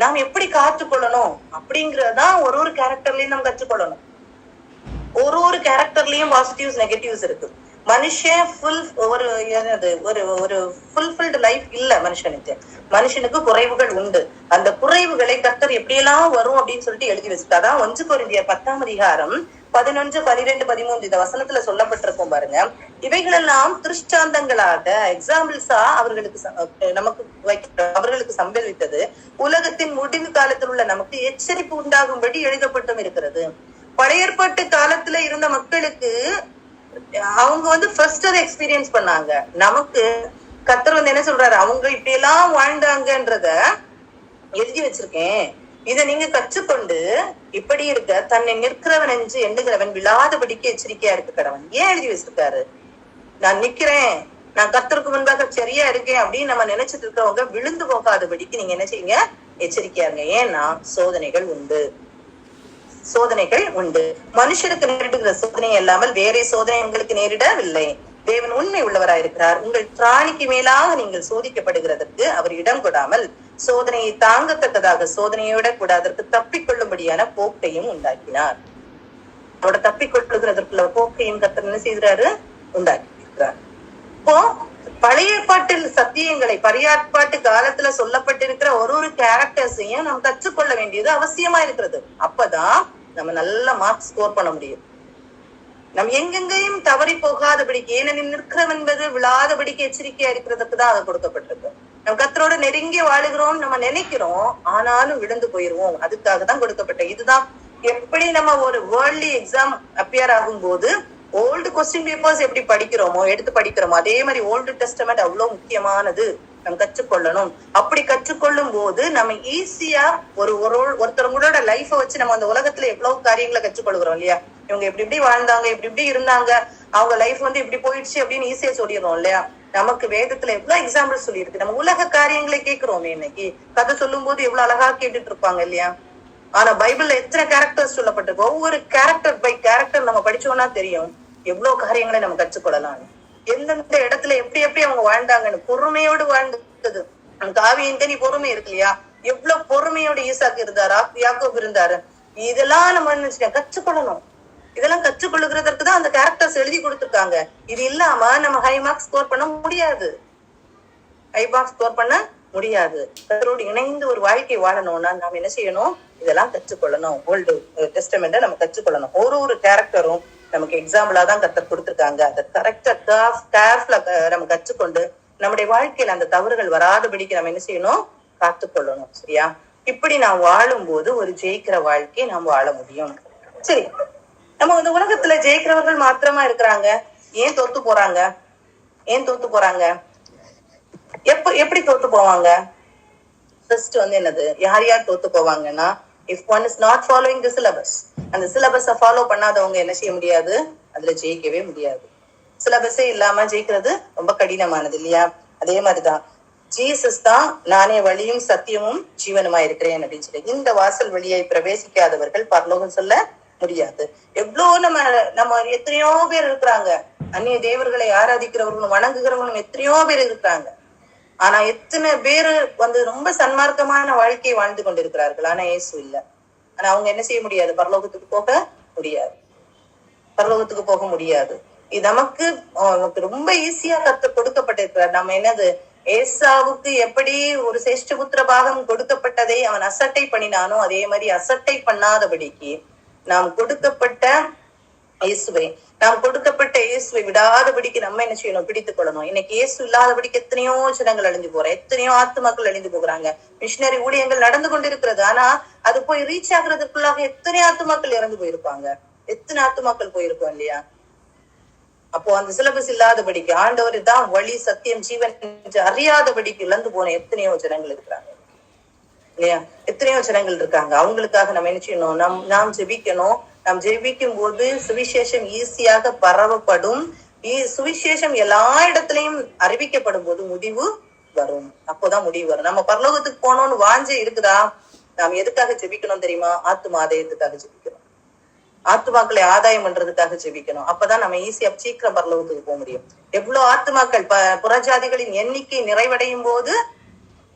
நாம் எப்படி காத்துக்கொள்ளணும் அப்படிங்கறதான் ஒரு கேரக்டர்லயும் நம்ம கற்றுக்கொள்ளணும். ஒரு கேரக்டர்லயும் பாசிட்டிவ்ஸ் நெகட்டிவ்ஸ் இருக்கு. மனுஷன் ஒரு ஃபுல்ஃபில்டு லைஃப் இல்ல மனுஷனுக்கு குறைவுகள் உண்டு. அந்த குறைவுகளை கர்த்தர் எப்படியெல்லாம் வரும் அப்படின்னு சொல்லிட்டு எழுதி வச்சுட்டாதான் 1 கொரிந்தியர் 10ஆம் அதிகாரம் 11, 12, 13 இந்த வசனத்துல சொல்லப்பட்டிருக்கும் பாருங்க. இவைகளெல்லாம் திருஷ்டாந்தங்களாக எக்ஸாம்பிள்ஸா அவர்களுக்கு சம்பவித்தது உலகத்தின் முடிவு காலத்தில் உள்ள நமக்கு எச்சரிப்பு உண்டாகும்படி எழுதப்பட்டும் இருக்கிறது. பழைய ஏற்பாட்டு காலத்துல இருந்த மக்களுக்கு அவங்க ஃபர்ஸ்ட் அதை எக்ஸ்பீரியன்ஸ் பண்ணாங்க. நமக்கு கர்த்தர் என்ன சொல்றாரு, அவங்க இப்படி எல்லாம் வாழ்ந்தாங்கன்றத எழுதி வச்சிருக்கேன், இத நீங்க கற்றுக்கொண்டு இப்படி இருக்க தன்னை நிற்கிறவன் என்று எண்ணுகிறவன் விழாதபடிக்கு எச்சரிக்கையா இருக்க கடவன். ஏன் எழுதி வச்சிருக்காரு? நான் நிக்கிறேன், நான் கர்த்தருக்கு முன்பாக சரியா இருக்கேன் அப்படின்னு நம்ம நினைச்சிட்டு இருக்கிறவங்க விழுந்து போகாதபடிக்கு நீங்க என்ன செய்யுங்க, எச்சரிக்கையா இருங்க. ஏன்னா சோதனைகள் உண்டு. மனுஷருக்கு நேரிடுகிற சோதனை இல்லாமல் வேற சோதனை உங்களுக்கு நேரிடவில்லை. தேவன் உண்மை உள்ளவராயிருக்கிறார். உங்கள் பிராணிக்கு மேலாக நீங்கள் சோதிக்கப்படுகிறதற்கு அவர் இடம் கொடாமல் சோதனையை தாங்கத்தக்கதாக சோதனையோட கூட அதற்கு தப்பிக்கொள்ளும்படியான போக்கையும் உண்டாக்கினார். அவரோட தப்பிக்கொள்ளுகிறதற்குள்ள போக்கையும் கர்த்தர் என்ன செய்கிறாரு, உண்டாக்கி இருக்கிறார். இப்போ பழைய ஏற்பாட்டில் சத்தியங்களை பரியாற்பாட்டு காலத்துல சொல்லப்பட்டிருக்கிற ஒரு கேரக்டர்ஸையும் நம்ம கற்றுக்கொள்ள வேண்டியது அவசியமா இருக்கிறது. அப்பதான் நம்ம நல்ல மார்க் ஸ்கோர் பண்ண முடியும். நம்ம எங்கெங்கையும் தவறி போகாதபடிக்கு, ஏனெனில் நிற்கிறவன் என்பது விழாதபடிக்கு எச்சரிக்கையா இருக்கிறதுக்கு தான் அது கொடுக்கப்பட்டிருக்கு. நம்ம கர்த்தரோட நெருங்கி வாழுகிறோம் நம்ம நினைக்கிறோம், ஆனாலும் விழுந்து போயிருவோம். அதுக்காக தான் கொடுக்கப்பட்ட இதுதான். எப்படி நம்ம ஒரு வேர்ல்ட்லி எக்ஸாம் அப்பியர் ஆகும் போது ஓல்டு கொஸ்டின் பேப்பர்ஸ் எப்படி எடுத்து படிக்கிறோமோ அதே மாதிரி ஓல்டு டெஸ்டமெண்ட் அவ்வளவு முக்கியமானது, நம்ம கற்றுக்கொள்ளணும். அப்படி கற்றுக்கொள்ளும் போது நம்ம ஈஸியா ஒருத்தவங்களோட லைஃப வச்சு நம்ம அந்த உலகத்துல எவ்வளவு காரியங்களை கற்றுக்கொள்கிறோம் இல்லையா. இவங்க இப்படி வாழ்ந்தாங்க, இப்படி இருந்தாங்க, அவங்க லைஃப் இப்படி போயிடுச்சு அப்படின்னு ஈஸியா சொல்லிடுறோம் இல்லையா. நமக்கு வேதத்துல எவ்வளவு எக்ஸாம்பிள் சொல்லியிருக்கு. நம்ம உலக காரியங்களை கேட்கிறோமே, இன்னைக்கு கதை சொல்லும் போது எவ்வளவு அழகா கேட்டுட்டு இருப்பாங்க இல்லையா. ஆனா பைபிள்ல எத்தனை கேரக்டர்ஸ் சொல்லப்பட்டிருக்கு. ஒவ்வொரு கேரக்டர் பை கேரக்டர் நம்ம படிச்சோம்னா தெரியும் எவ்வளவு காரியங்களை நம்ம கற்றுக்கொள்ளலாம். எந்தெந்த இடத்துல எப்படி அவங்க வாழ்ந்தாங்கன்னு பொறுமையோடு வாழ்ந்தது. காவியின் தனி பொறுமை இருக்கு இல்லையா, எவ்வளவு பொறுமையோடு ஈசாக்கு இருந்தாரு, யாக்கோபு இருந்தாரு. இதெல்லாம் நம்ம கற்றுக்கொள்ளணும். இதெல்லாம் கற்றுக்கொள்ளுகிறதற்கு தான் அந்த கேரக்டர்ஸ் எழுதி கொடுத்திருக்காங்க. இது இல்லாம நம்ம ஹை மார்க்ஸ் ஸ்கோர் பண்ண முடியாது. கர்த்தரோடு இணைந்து ஒரு வாழ்க்கை வாழணும்னா நாம என்ன செய்யணும், இதெல்லாம் கற்றுக்கொள்ளணும். ஓல்டு டெஸ்டமெண்ட நம்ம கற்றுக்கொள்ளணும். ஒரு கேரக்டரும் நமக்கு எக்ஸாம்பிளா தான் கர்த்தர் கொடுத்திருக்காங்க. அதை கரெக்டா கேர்ஃபுல்லா நம்ம கற்றுக்கொண்டு நம்முடைய வாழ்க்கையில அந்த தவறுகள் வராதபடிக்கு நம்ம என்ன செய்யணும், காத்துக்கொள்ளணும். சரியா? இப்படி நாம் வாழும் போது ஒரு ஜெயிக்கிற வாழ்க்கையை நாம் வாழ முடியும். சரி, நம்ம இந்த உலகத்துல ஜெயிக்கிறவர்கள் மாத்திரமா இருக்கிறாங்க. ஏன் தோத்து போறாங்க? எப்படி தோத்து போவாங்க? ஃபர்ஸ்ட் என்னது, யார் தோத்து போவாங்கன்னா, if one is not following the syllabus, அந்த சிலபஸ ஃபாலோ பண்ணாதவங்க என்ன செய்ய முடியாது, அதுல ஜெயிக்கவே முடியாது. சிலபஸே இல்லாம ஜெயிக்கிறது ரொம்ப கடினமானது இல்லையா. அதே மாதிரிதான் ஜீசஸ் தான் நானே வழியும் சத்தியமும் ஜீவனுமா இருக்கிறேன் அப்படின்னு சொல்லி, இந்த வாசல் வழியை பிரவேசிக்காதவர்கள் பரலோகம் சொல்ல முடியாது. எவ்வளவு நம்ம எத்தனையோ பேர் இருக்கிறாங்க, அந்நிய தேவர்களை ஆராதிக்கிறவர்களும் வணங்குகிறவர்களும் எத்தனையோ பேர் இருக்கிறாங்க. ஆனா எத்தனை பேரு ரொம்ப சன்மார்க்கமான வாழ்க்கையை வாழ்ந்து கொண்டிருக்கிறார்கள். ஆனா இயேசு இல்ல. ஆனா அவங்க என்ன செய்ய முடியாது, பரலோகத்துக்கு போக முடியாது. இது நமக்கு ரொம்ப ஈஸியா கொடுக்கப்பட்டிருக்கிறார். நம்ம ஏசாவுக்கு எப்படி ஒரு சேஷ்டபுத்திர பாகம் கொடுக்கப்பட்டதை அவன் அசட்டை பண்ணினானோ, அதே மாதிரி அசட்டை பண்ணாதபடிக்கு நாம் கொடுக்கப்பட்ட இயேசுவை விடாதபடிக்கு நம்ம என்ன செய்யணும், பிடித்துக் கொள்ளணும். இன்னைக்கு இயேசு இல்லாதபடிக்கு எத்தனையோ ஜனங்கள் அழிஞ்சு போற, எத்தனையோ ஆத்துமாக்கள் அழிந்து போகிறாங்க. மிஷினரி ஊழியங்கள் நடந்து கொண்டிருக்கிறது. ஆனா அது போய் ரீச் ஆகுறதுக்குள்ளாக எத்தனை ஆத்துமாக்கள் இறந்து போயிருப்பாங்க, எத்தனை ஆத்துமாக்கள் போயிருக்கோம் இல்லையா. அப்போ அந்த சிலபஸ் இல்லாதபடிக்கு ஆண்டவர் தான் வழி சத்தியம் ஜீவன் என்று அறியாதபடிக்கு இழந்து போன எத்தனையோ ஜனங்கள் இருக்கிறாங்க இல்லையா? எத்தனையோ ஜனங்கள் இருக்காங்க. அவங்களுக்காக நம்ம என்ன செய்யணும்? நாம் ஜெபிக்கணும். நாம் ஜெபிக்கும் போது சுவிசேஷம் ஈஸியாக பரவப்படும். சுவிசேஷம் எல்லா இடத்துலயும் அறிவிக்கப்படும் போது முடிவு வரும். அப்போதான் முடிவு வரும். நம்ம பரலோகத்துக்கு போனோம்னு வாஞ்சை இருக்குதா? நாம் எதுக்காக ஜெபிக்கணும் தெரியுமா? ஆத்தும ஆதாயத்துக்காக ஜெபிக்கணும். ஆத்துமாக்களை ஆதாயம் பண்றதுக்காக ஜெபிக்கணும். அப்பதான் நம்ம ஈஸியா சீக்கிரம் பரலோகத்துக்கு போக முடியும். எவ்வளவு ஆத்துமாக்கள் புறஜாதிகளின் எண்ணிக்கை நிறைவடையும் போது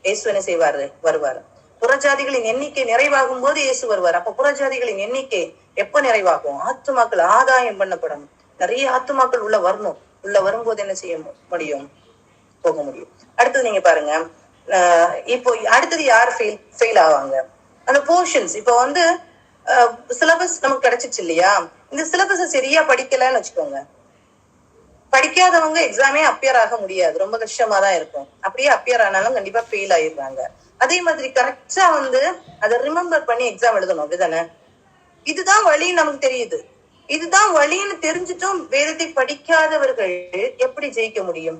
இயேசு என்ன செய்வாரு? வருவாரு. புறஜாதிகளின் எண்ணிக்கை நிறைவாகும் போது இயேசு வருவார். அப்ப புறஜாதிகளின் எண்ணிக்கை எப்ப நிறைவாகும்? ஆத்துமாக்கள் ஆதாயம் பண்ணப்படணும். நிறைய ஆத்துமாக்கள் உள்ள வரணும். உள்ள வரும்போது என்ன செய்ய முடியும்? போக முடியும். அடுத்தது நீங்க பாருங்க, இப்போ அடுத்தது யார் ஃபெயில் ஆவாங்க? அந்த போர்ஷன்ஸ். இப்போ சிலபஸ் நமக்கு கிடைச்சிச்சு இல்லையா? இந்த சிலபஸை சரியா படிக்கலன்னு வச்சுக்கோங்க, படிக்காதவங்க எக்ஸாமே அப்பியர் ஆக முடியாது. ரொம்ப கஷ்டமா தான் இருக்கும். அப்படியே அப்பியர் ஆனாலும் கண்டிப்பா ஃபெயில் ஆயிடுறாங்க. அதே மாதிரி கரெக்டா அதை ரிமெம்பர் பண்ணி எக்ஸாம் எழுதணும். அப்படிதானே? இதுதான் வழி நமக்கு தெரியுது. இதுதான் வழின்னு தெரிஞ்சிட்டும் வேதத்தை படிக்காதவர்கள் எப்படி ஜெயிக்க முடியும்?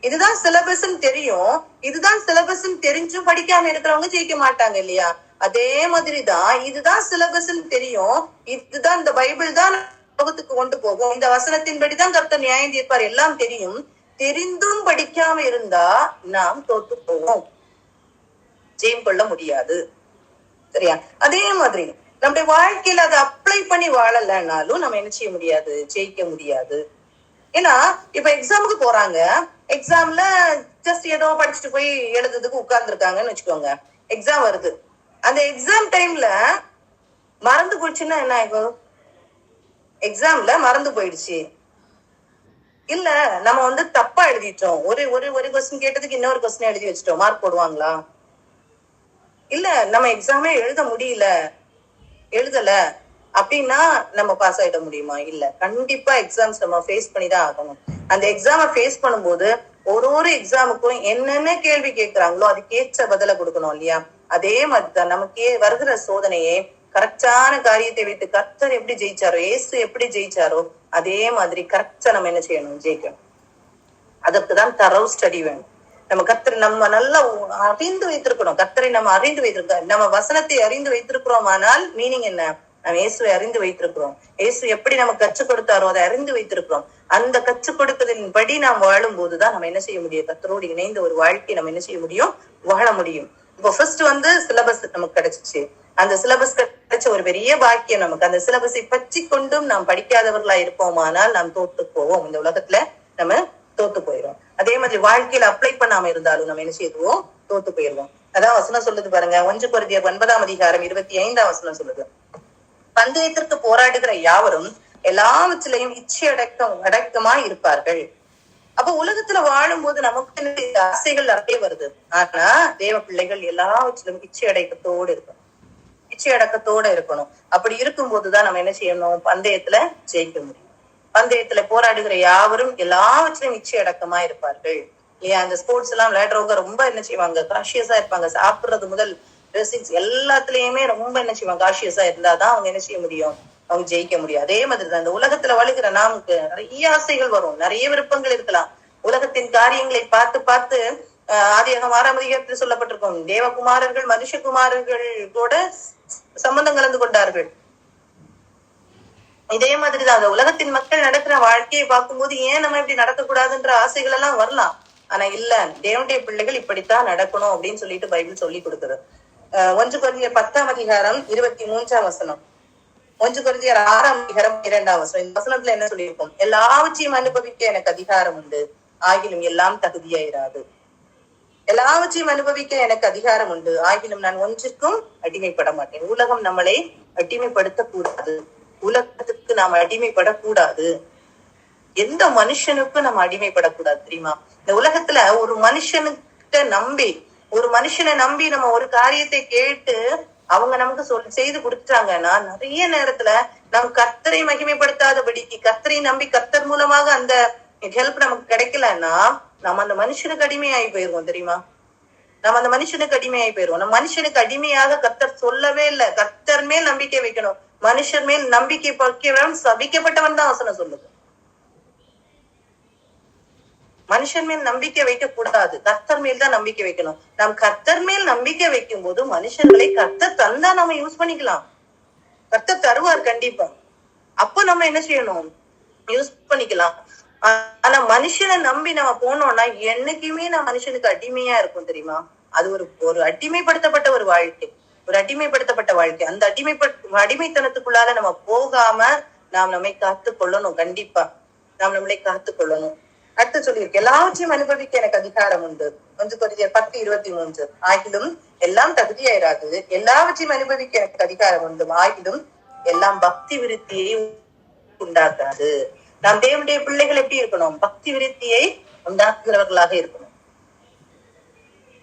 இதுதான் சிலபஸ் தெரியும். இதுதான் சிலபஸ் தெரிஞ்சும் படிக்காம இருக்கிறவங்க ஜெயிக்க மாட்டாங்க இல்லையா? அதே மாதிரிதான் இதுதான் சிலபஸ் தெரியும், இதுதான் இந்த பைபிள் தான் உலகத்துக்கு கொண்டு போகும், இந்த வசனத்தின்படிதான் கர்த்தர் நியாயம் தீர்ப்பார், எல்லாம் தெரியும், தெரிந்தும் படிக்காம இருந்தா நாம் தோத்து போவோம், ஜெயம் கொள்ள முடியாது. சரியா? அதே மாதிரி நம்முடைய வாழ்க்கையில அதை அப்ளை பண்ணி வாழலன்னாலும் நம்ம என்ன செய்ய முடியாது? ஜெயிக்க முடியாது. ஏன்னா இப்ப எக்ஸாமுக்கு போறாங்க, எக்ஸாம்ல ஜஸ்ட் ஏதோ படிச்சுட்டு போய் எழுதுறதுக்கு உட்கார்ந்து இருக்காங்கன்னு வச்சுக்கோங்க. எக்ஸாம் வருது. அந்த எக்ஸாம் டைம்ல மறந்து போயிடுச்சுன்னா என்ன ஆகும்? எக்ஸாம்ல மறந்து போயிடுச்சு இல்ல, நம்ம தப்பா எழுதிட்டோம், ஒரு கொஸ்டின் கேட்டதுக்கு இன்னொரு கொஸ்டின் எழுதி வச்சுட்டோம், மார்க் போடுவாங்களா? இல்ல, நம்ம எக்ஸாமே எழுத முடியல, எழுதல அப்படின்னா நம்ம பாஸ் ஆயிட முடியுமா? இல்ல. கண்டிப்பா எக்ஸாம்ஸ் நம்ம ஃபேஸ் பண்ணிதான் ஆகணும். அந்த எக்ஸாம ஃபேஸ் பண்ணும்போது ஒரு எக்ஸாமுக்கும் என்னென்ன கேள்வி கேட்கிறாங்களோ அதுக்கேற்ற பதில கொடுக்கணும் இல்லையா? அதே மாதிரிதான் நமக்கு வருகிற சோதனையே கரெக்டான காரியத்தை வைத்து கர்த்தர் எப்படி ஜெயிச்சாரோ, இயேசு எப்படி ஜெயிச்சாரோ அதே மாதிரி கரெக்டா நம்ம என்ன செய்யணும்? ஜெயிக்கணும். அதற்குதான் தரவு ஸ்டடி வேணும். நம்ம கர்த்தரை நம்ம நல்லா அறிந்து வைத்திருக்கணும். கர்த்தரை நம்ம அறிந்து வைத்திருக்கோம், நம்ம வசனத்தை அறிந்து வைத்திருக்கிறோம். ஆனால் மீனிங் என்ன? நம்ம இயேசுவை அறிந்து வைத்திருக்கிறோம். இயேசு எப்படி நம்ம கற்றுக் கொடுத்தாரோ அதை அறிந்து வைத்திருக்கிறோம். அந்த கற்றுக் கொடுப்பதின் படி நாம் வாழும் போதுதான் நம்ம என்ன செய்ய முடியும்? கர்த்தரோடு இணைந்த ஒரு வாழ்க்கையை நம்ம என்ன செய்ய முடியும்? வாழ முடியும். இப்போ ஃபர்ஸ்ட் சிலபஸ் நமக்கு கிடைச்சிச்சு. அந்த சிலபஸ் கிடைச்ச ஒரு பெரிய பாக்கியம் நமக்கு. அந்த சிலபஸை பற்றி கொண்டும் நாம் படிக்காதவர்களா இருப்போமானால் நாம் தோத்து போவோம். இந்த உலகத்துல நம்ம தோத்து போயிடும். அதே மாதிரி வாழ்க்கையில அப்ளை பண்ணாம இருந்தாலும் நம்ம என்ன செய்வோம்? தோத்து போயிருவோம். அதான் வசனம் சொல்லுது பாருங்க, 1 கொரிந்தியர் 9:25 வசனம் சொல்லுது, பந்தயத்திற்கு போராடுகிற யாவரும் எல்லாவற்றிலையும் இச்சை அடக்கமா இருப்பார்கள். அப்ப உலகத்துல வாழும் போது நமக்கு ஆசைகள் நிறைய வருது. ஆனா தேவ பிள்ளைகள் எல்லாவற்றிலும் இச்சை அடக்கத்தோடு இருக்கணும். இச்சை அடக்கத்தோட இருக்கணும். அப்படி இருக்கும் போதுதான் நம்ம என்ன செய்யணும்? பந்தயத்துல ஜெயிக்க முடியும். பந்தயத்துல போராடுகிற யாவரும் எல்லாவற்றிலும் இச்சை அடக்கமா இருப்பார்கள் இல்லையா? அந்த ஸ்போர்ட்ஸ் எல்லாம் விளையாடுறவங்க ரொம்ப என்ன செய்வாங்க? காஷியஸா இருப்பாங்க. சாப்பிடுறது முதல் ட்ரெஸ்ஸிங்ஸ் எல்லாத்துலயுமே ரொம்ப என்ன செய்வாங்க? காஷியஸா இருந்தாதான் அவங்க என்ன செய்ய முடியும்? அவங்க ஜெயிக்க முடியும். அதே மாதிரிதான் இந்த உலகத்துல வழுகிற நமக்கு நிறைய ஆசைகள் வரும், நிறைய விருப்பங்கள் இருக்கலாம். உலகத்தின் காரியங்களை பார்த்து பார்த்து ஆதியாகமம் 6ஆம் அதிகாரத்தில் சொல்லப்பட்டிருக்கும், தேவகுமாரர்கள் மனுஷகுமாரர்கள் கூட சம்பந்தம் கலந்து கொண்டார்கள். இதே மாதிரிதான் அந்த உலகத்தின் மக்கள் நடக்கிற வாழ்க்கையை பார்க்கும்போது ஏன் நம்ம இப்படி நடக்கக்கூடாதுன்ற ஆசைகள் எல்லாம் வரலாம். ஆனா இல்ல, தேவனுடைய பிள்ளைகள் இப்படித்தான் நடக்கணும் அப்படின்னு சொல்லிட்டு பைபிள் சொல்லி கொடுக்குது. 1 கொரிந்தியர் 10ஆம் அதிகாரம் 23ஆம் வசனம், 1 கொரிந்தியர் 6ஆம் அதிகாரம் 2ஆம் வசனம். இந்த வசனத்துல என்ன சொல்லியிருக்கோம்? எல்லாவற்றையும் அனுபவிக்க எனக்கு அதிகாரம் உண்டு, ஆகிலும் எல்லாம் தகுதியாயிராது. எல்லாவற்றையும் அனுபவிக்க எனக்கு அதிகாரம் உண்டு, ஆகிலும் நான் ஒன்றிற்கும் அடிமைப்பட மாட்டேன். உலகம் நம்மளை அடிமைப்படுத்த கூடாது, உலகத்துக்கு நாம் அடிமைப்படக்கூடாது, எந்த மனுஷனுக்கும் நம்ம அடிமைப்படக்கூடாது. தெரியுமா? இந்த உலகத்துல ஒரு மனுஷனை நம்பி நம்ம ஒரு காரியத்தை கேட்டு அவங்க நமக்கு செய்து கொடுத்துட்டாங்கன்னா நிறைய நேரத்துல நம்ம கர்த்தரை மகிமைப்படுத்தாதபடிக்கு, கர்த்தரை நம்பி கர்த்தர் மூலமாக அந்த ஹெல்ப் நமக்கு கிடைக்கலன்னா நம்ம அந்த மனுஷனுக்கு அடிமையாகி போயிருவோம். தெரியுமா? நம்ம அந்த மனுஷனுக்கு அடிமையாகி போயிருவோம். நம்ம மனுஷனுக்கு அடிமையாக கர்த்தர் சொல்லவே இல்லை. கர்த்தர் மேல் நம்பிக்கை வைக்கணும். மனுஷர் மேல் நம்பிக்கை வைக்கிறவன் சபிக்கப்பட்டவன் தான் வசனம் சொல்லுது. மனுஷன் மேல் நம்பிக்கை வைக்க கூடாது, கர்த்தர் மேல் தான் நம்பிக்கை வைக்கணும். நாம் கர்த்தர் மேல் நம்பிக்கை வைக்கும் போது மனுஷர்களை கர்த்தர் தந்தா நம்ம யூஸ் பண்ணிக்கலாம். கர்த்தர் தருவார் கண்டிப்பா. அப்ப நம்ம என்ன செய்யணும், யூஸ் பண்ணிக்கலாம். ஆனா மனுஷனை நம்பி நம்ம போனோம்னா என்னைக்குமே நான் மனுஷனுக்கு அடிமையா இருக்கும் தெரியுமா? அது ஒரு அடிமைப்படுத்தப்பட்ட ஒரு வாழ்க்கை, ஒரு அடிமைப்படுத்தப்பட்ட வாழ்க்கை. அந்த அடிமைத்தனத்துக்குள்ளால நம்ம போகாம நாம் நம்மை காத்து கொள்ளணும். கண்டிப்பா நாம் நம்மளை காத்து கொள்ளணும். அடுத்து சொல்லியிருக்கு, எல்லாவற்றையும் அனுபவிக்க எனக்கு அதிகாரம் உண்டு. 1 Corinthians 10:23. ஆகிலும் எல்லாம் தகுதியாயிராது, எல்லாவற்றையும் அனுபவிக்க எனக்கு அதிகாரம் உண்டு. ஆகிலும் எல்லாம் பக்தி விருத்தியை உண்டாக்காது. நாம் தேவனுடைய பிள்ளைகள் எப்படி இருக்கணும்? பக்தி விருத்தியை உண்டாக்குகிறவர்களாக இருக்கணும்.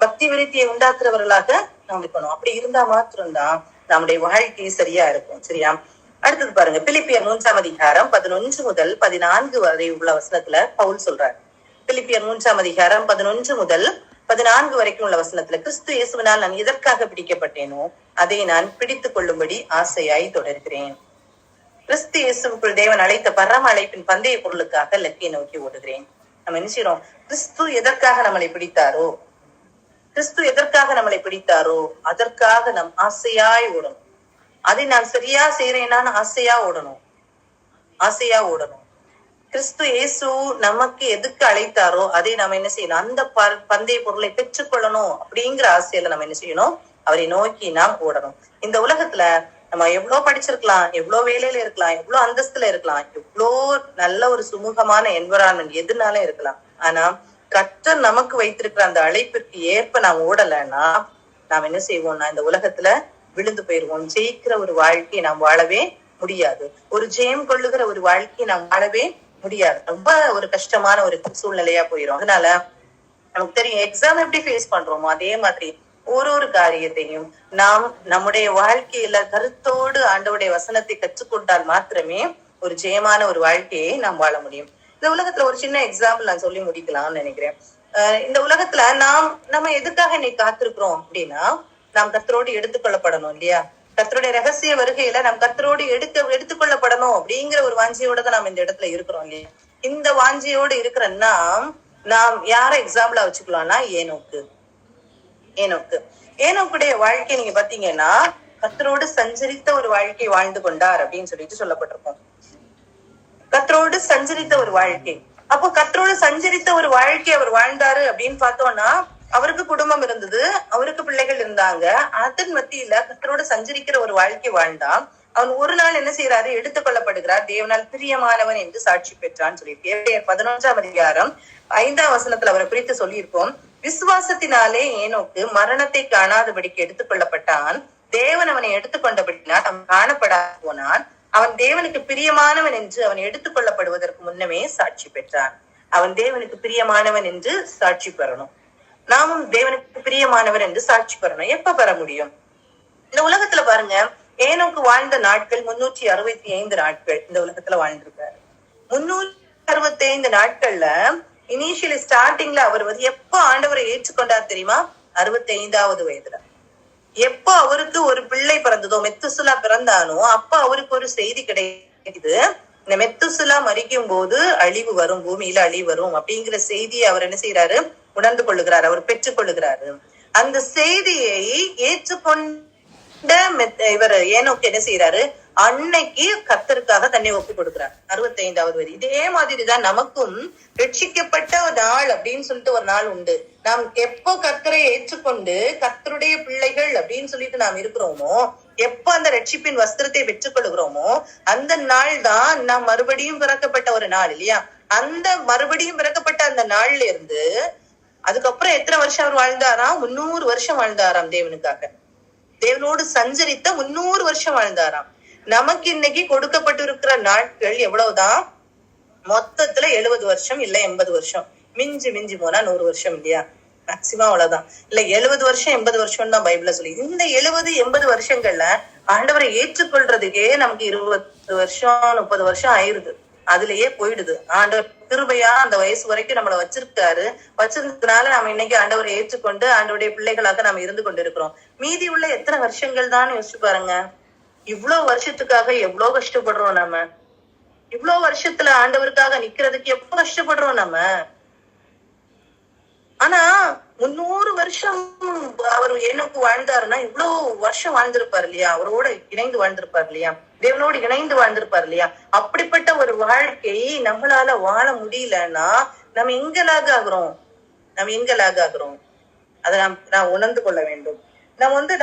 பக்தி விருத்தியை உண்டாக்குறவர்களாக நாம் இருக்கணும். அப்படி இருந்தா மாத்திரம்தான் நம்முடைய வாழ்க்கை சரியா இருக்கும். சரியா? அடுத்தது பாருங்க, பிலிப்பியர் 3 11 முதல் 14 வரை உள்ள வசனத்துல பவுல் சொல்றார். பிலிப்பியர் 3 11 முதல் 14 வரைக்கும் உள்ள வசனத்துல, கிறிஸ்து இயேசுவினால் நான் எதற்காக பிடிக்கப்பட்டேனோ அதை நான் பிடித்துக் கொள்ளும்படி ஆசையாய் தொடர்கிறேன். கிறிஸ்து இயேசுக்குள் தேவன் அழைத்த பரம அழைப்பின் பந்தய பொருளுக்காக லக்கை நோக்கி ஓடுகிறேன். நம்ம என்ன செய்யறோம்? கிறிஸ்து எதற்காக நம்மளை பிடித்தாரோ, கிறிஸ்து எதற்காக நம்மளை பிடித்தாரோ அதற்காக நம் ஆசையாய் ஓடணும். அதை நான் சரியா செய்யறேனான்னு ஆசையா ஓடணும், ஆசையா ஓடணும். கிறிஸ்து இயேசு நமக்கு எதுக்கு அழைத்தாரோ அதை நம்ம என்ன செய்யணும்? அந்த பந்தய பொருளை பெற்றுக்கொள்ளணும் அப்படிங்கிற ஆசையில நம்ம என்ன செய்யணும்? அவரை நோக்கி நாம் ஓடணும். இந்த உலகத்துல நம்ம எவ்வளவு படிச்சிருக்கலாம், எவ்வளவு வேலையில இருக்கலாம், எவ்வளவு அந்தஸ்துல இருக்கலாம், எவ்வளோ நல்ல ஒரு சுமூகமான என்விரான்மெண்ட் எதுனாலும் இருக்கலாம். ஆனா கர்த்தர் நமக்கு வைத்திருக்கிற அந்த அழைப்பிற்கு ஏற்ப நாம் ஓடலைன்னா நாம் என்ன செய்வோம்னா இந்த உலகத்துல விழுந்து போயிருவோம். ஜெயிக்கிற ஒரு வாழ்க்கையை நாம் வாழவே முடியாது. ஒரு ஜெயம் கொள்ளுகிற ஒரு வாழ்க்கையை நாம் வாழவே முடியாது. ரொம்ப ஒரு கஷ்டமான ஒரு சூழ்நிலையா போயிரும். அதனால நமக்கு தெரியும், எக்ஸாம் எப்படி ஃபேஸ் பண்றோமோ அதே மாதிரி ஒரு காரியத்தையும் நாம் நம்முடைய வாழ்க்கையில கருத்தோடு ஆண்டவருடைய வசனத்தை கற்றுக்கொண்டால் மாத்திரமே ஒரு ஜெயமான ஒரு வாழ்க்கையை நாம் வாழ முடியும். இந்த உலகத்துல ஒரு சின்ன எக்ஸாம்பிள் நான் சொல்லி முடிக்கலாம்னு நினைக்கிறேன். இந்த உலகத்துல நம்ம எதுக்காக இன்னைக்கு காத்திருக்கிறோம் அப்படின்னா, நாம் கர்த்தரோடு எடுத்துக்கொள்ளப்படணும் இல்லையா? கர்த்தருடைய ரகசிய வருகையில நாம் கர்த்தரோடு எடுத்துக்கொள்ளப்படணும் அப்படிங்கிற ஒரு வாஞ்சியோட தான் நாம் இந்த இடத்துல இருக்கிறோம் இல்லையா? இந்த வாஞ்சியோடு இருக்கிறன்னா நாம் யார எக்ஸாம்பிளா வச்சுக்கலாம்னா ஏனோக்குடைய வாழ்க்கை நீங்க பாத்தீங்கன்னா கர்த்தரோடு சஞ்சரித்த ஒரு வாழ்க்கை வாழ்ந்து கொண்டார் அப்படின்னு சொல்லிட்டு சொல்லப்பட்டிருக்கும். கர்த்தரோடு சஞ்சரித்த ஒரு வாழ்க்கை. அப்போ கர்த்தரோடு சஞ்சரித்த ஒரு வாழ்க்கை அவர் வாழ்ந்தாரு அப்படின்னு பார்த்தோம்னா, அவருக்கு குடும்பம் இருந்தது, அவருக்கு பிள்ளைகள் இருந்தாங்க. அதன் மத்தியில கர்த்தரோடு சஞ்சரிக்கிற ஒரு வாழ்க்கை வாழ்ந்தான். அவன் ஒரு நாள் என்ன செய்யறாரு? எடுத்துக்கொள்ளப்படுகிறார். தேவனால் பிரியமானவன் என்று சாட்சி பெற்றான்னு சொல்லிட்டு 11:5 அவரை குறித்து சொல்லியிருக்கோம். விசுவாசத்தினாலே ஏனோக்கு மரணத்தை காணாதபடிக்கு எடுத்துக்கொள்ளப்பட்டான். தேவன் அவனை எடுத்துக்கொண்டபடினால் அவன் காணப்படாது போனான். அவன் தேவனுக்கு பிரியமானவன் என்று அவன் எடுத்துக்கொள்ளப்படுவதற்கு முன்னமே சாட்சி பெற்றான். அவன் தேவனுக்கு பிரியமானவன் என்று சாட்சி பெறணும். நாமும் தேவனுக்கு பிரியமானவர் என்று சாட்சி பெறணும். எப்ப பெற முடியும்? இந்த உலகத்துல பாருங்க, ஏனோக்கு வாழ்ந்த நாட்கள் 365 நாட்கள் இந்த உலகத்துல வாழ்ந்திருக்காரு. 365 நாட்கள்ல இனிஷியலி ஸ்டார்டிங்ல அவர் எப்ப ஆண்டவரை ஏற்றுக்கொண்டார் தெரியுமா? 65வது வயதுல. எப்ப அவருக்கு ஒரு பிள்ளை பிறந்ததோ, மெத்துசுலா பிறந்தானோ, அப்ப அவருக்கு ஒரு செய்தி கிடைக்குது. இந்த மெத்துசுலா மரிக்கும் போது அழிவு வரும், பூமியில அழிவு வரும் அப்படிங்கிற செய்தியை அவர் என்ன செய்யறாரு? உணர்ந்து கொள்ளுகிறார், அவர் பெற்றுக் கொள்ளுகிறாரு. அந்த செய்தியை ஏற்றுக்கொண்ட இவர் ஏனோக்கு என்ன செய்யறாரு? அன்னைக்கு கர்த்தருக்காக தன்னை ஒப்பு கொடுக்கிறார். 65வது வயது. இதே மாதிரிதான் நமக்கும் ரட்சிக்கப்பட்ட நாள் அப்படின்னு சொல்லிட்டு ஒரு நாள் உண்டு. நாம் எப்போ கர்த்தரை ஏற்றுக்கொண்டு கர்த்தருடைய பிள்ளைகள் அப்படின்னு சொல்லிட்டு நாம் இருக்கிறோமோ, எப்போ அந்த ரட்சிப்பின் வஸ்திரத்தை பெற்றுக் கொள்கிறோமோ அந்த நாள் தான் நாம் மறுபடியும் பிறக்கப்பட்ட ஒரு நாள் இல்லையா? அந்த மறுபடியும் பிறக்கப்பட்ட அந்த நாள்ல இருந்து அதுக்கப்புறம் எத்தனை வருஷம் அவர் வாழ்ந்தாராம்? 300 வருஷம் வாழ்ந்தாராம். தேவனுக்காக, தேவனோடு சஞ்சரித்த 300 வருஷம் வாழ்ந்தாராம். நமக்கு இன்னைக்கு கொடுக்கப்பட்டிருக்கிற நாட்கள் எவ்வளவுதான்? மொத்தத்துல 70 வருஷம் இல்ல 80 வருஷம், மிஞ்சி போனா 100 வருஷம் இல்லையா? மேக்சிமம் அவ்வளவுதான். இல்ல 70 வருஷம் 80 வருஷம் தான் பைபிள்ல சொல்லி. இந்த 70-80 வருஷங்கள்ல ஆண்டவரை ஏற்றுக்கொள்றதுக்கே நமக்கு 20 வருஷம் 30 வருஷம் ஆயிருது. அதுலயே போயிடுது. ஆண்டவர் கிருபையா அந்த வயசு வரைக்கும் நம்மள வச்சிருந்ததுனால நாம இன்னைக்கு ஆண்டவரை ஏற்றுக்கொண்டு ஆண்டவருடைய பிள்ளைகளாக நாம இருந்து கொண்டு இருக்கிறோம். மீதி உள்ள எத்தனை வருஷங்கள் தான் யோசிச்சு பாருங்க. இவ்வளவு வருஷத்துக்காக எவ்வளவு கஷ்டப்படுறோம் நம்ம. இவ்வளவு வருஷத்துல ஆண்டவருக்காக நிக்கிறதுக்கு எவ்வளவு கஷ்டப்படுறோம் நம்ம. ஆனா 300 வருஷம் அவர் எனக்கு வாழ்ந்தாருன்னா இவ்வளவு வருஷம் வாழ்ந்திருப்பாரு இல்லையா, அவரோட இணைந்து வாழ்ந்திருப்பாரு இல்லையா, தேவனோடு இணைந்து வாழ்ந்திருப்பாரு இல்லையா. அப்படிப்பட்ட ஒரு வாழ்க்கை நம்மளால வாழ முடியலன்னா நம்ம எங்க லாக் ஆகுறோம், அதை நான் உணர்ந்து கொள்ள வேண்டும்.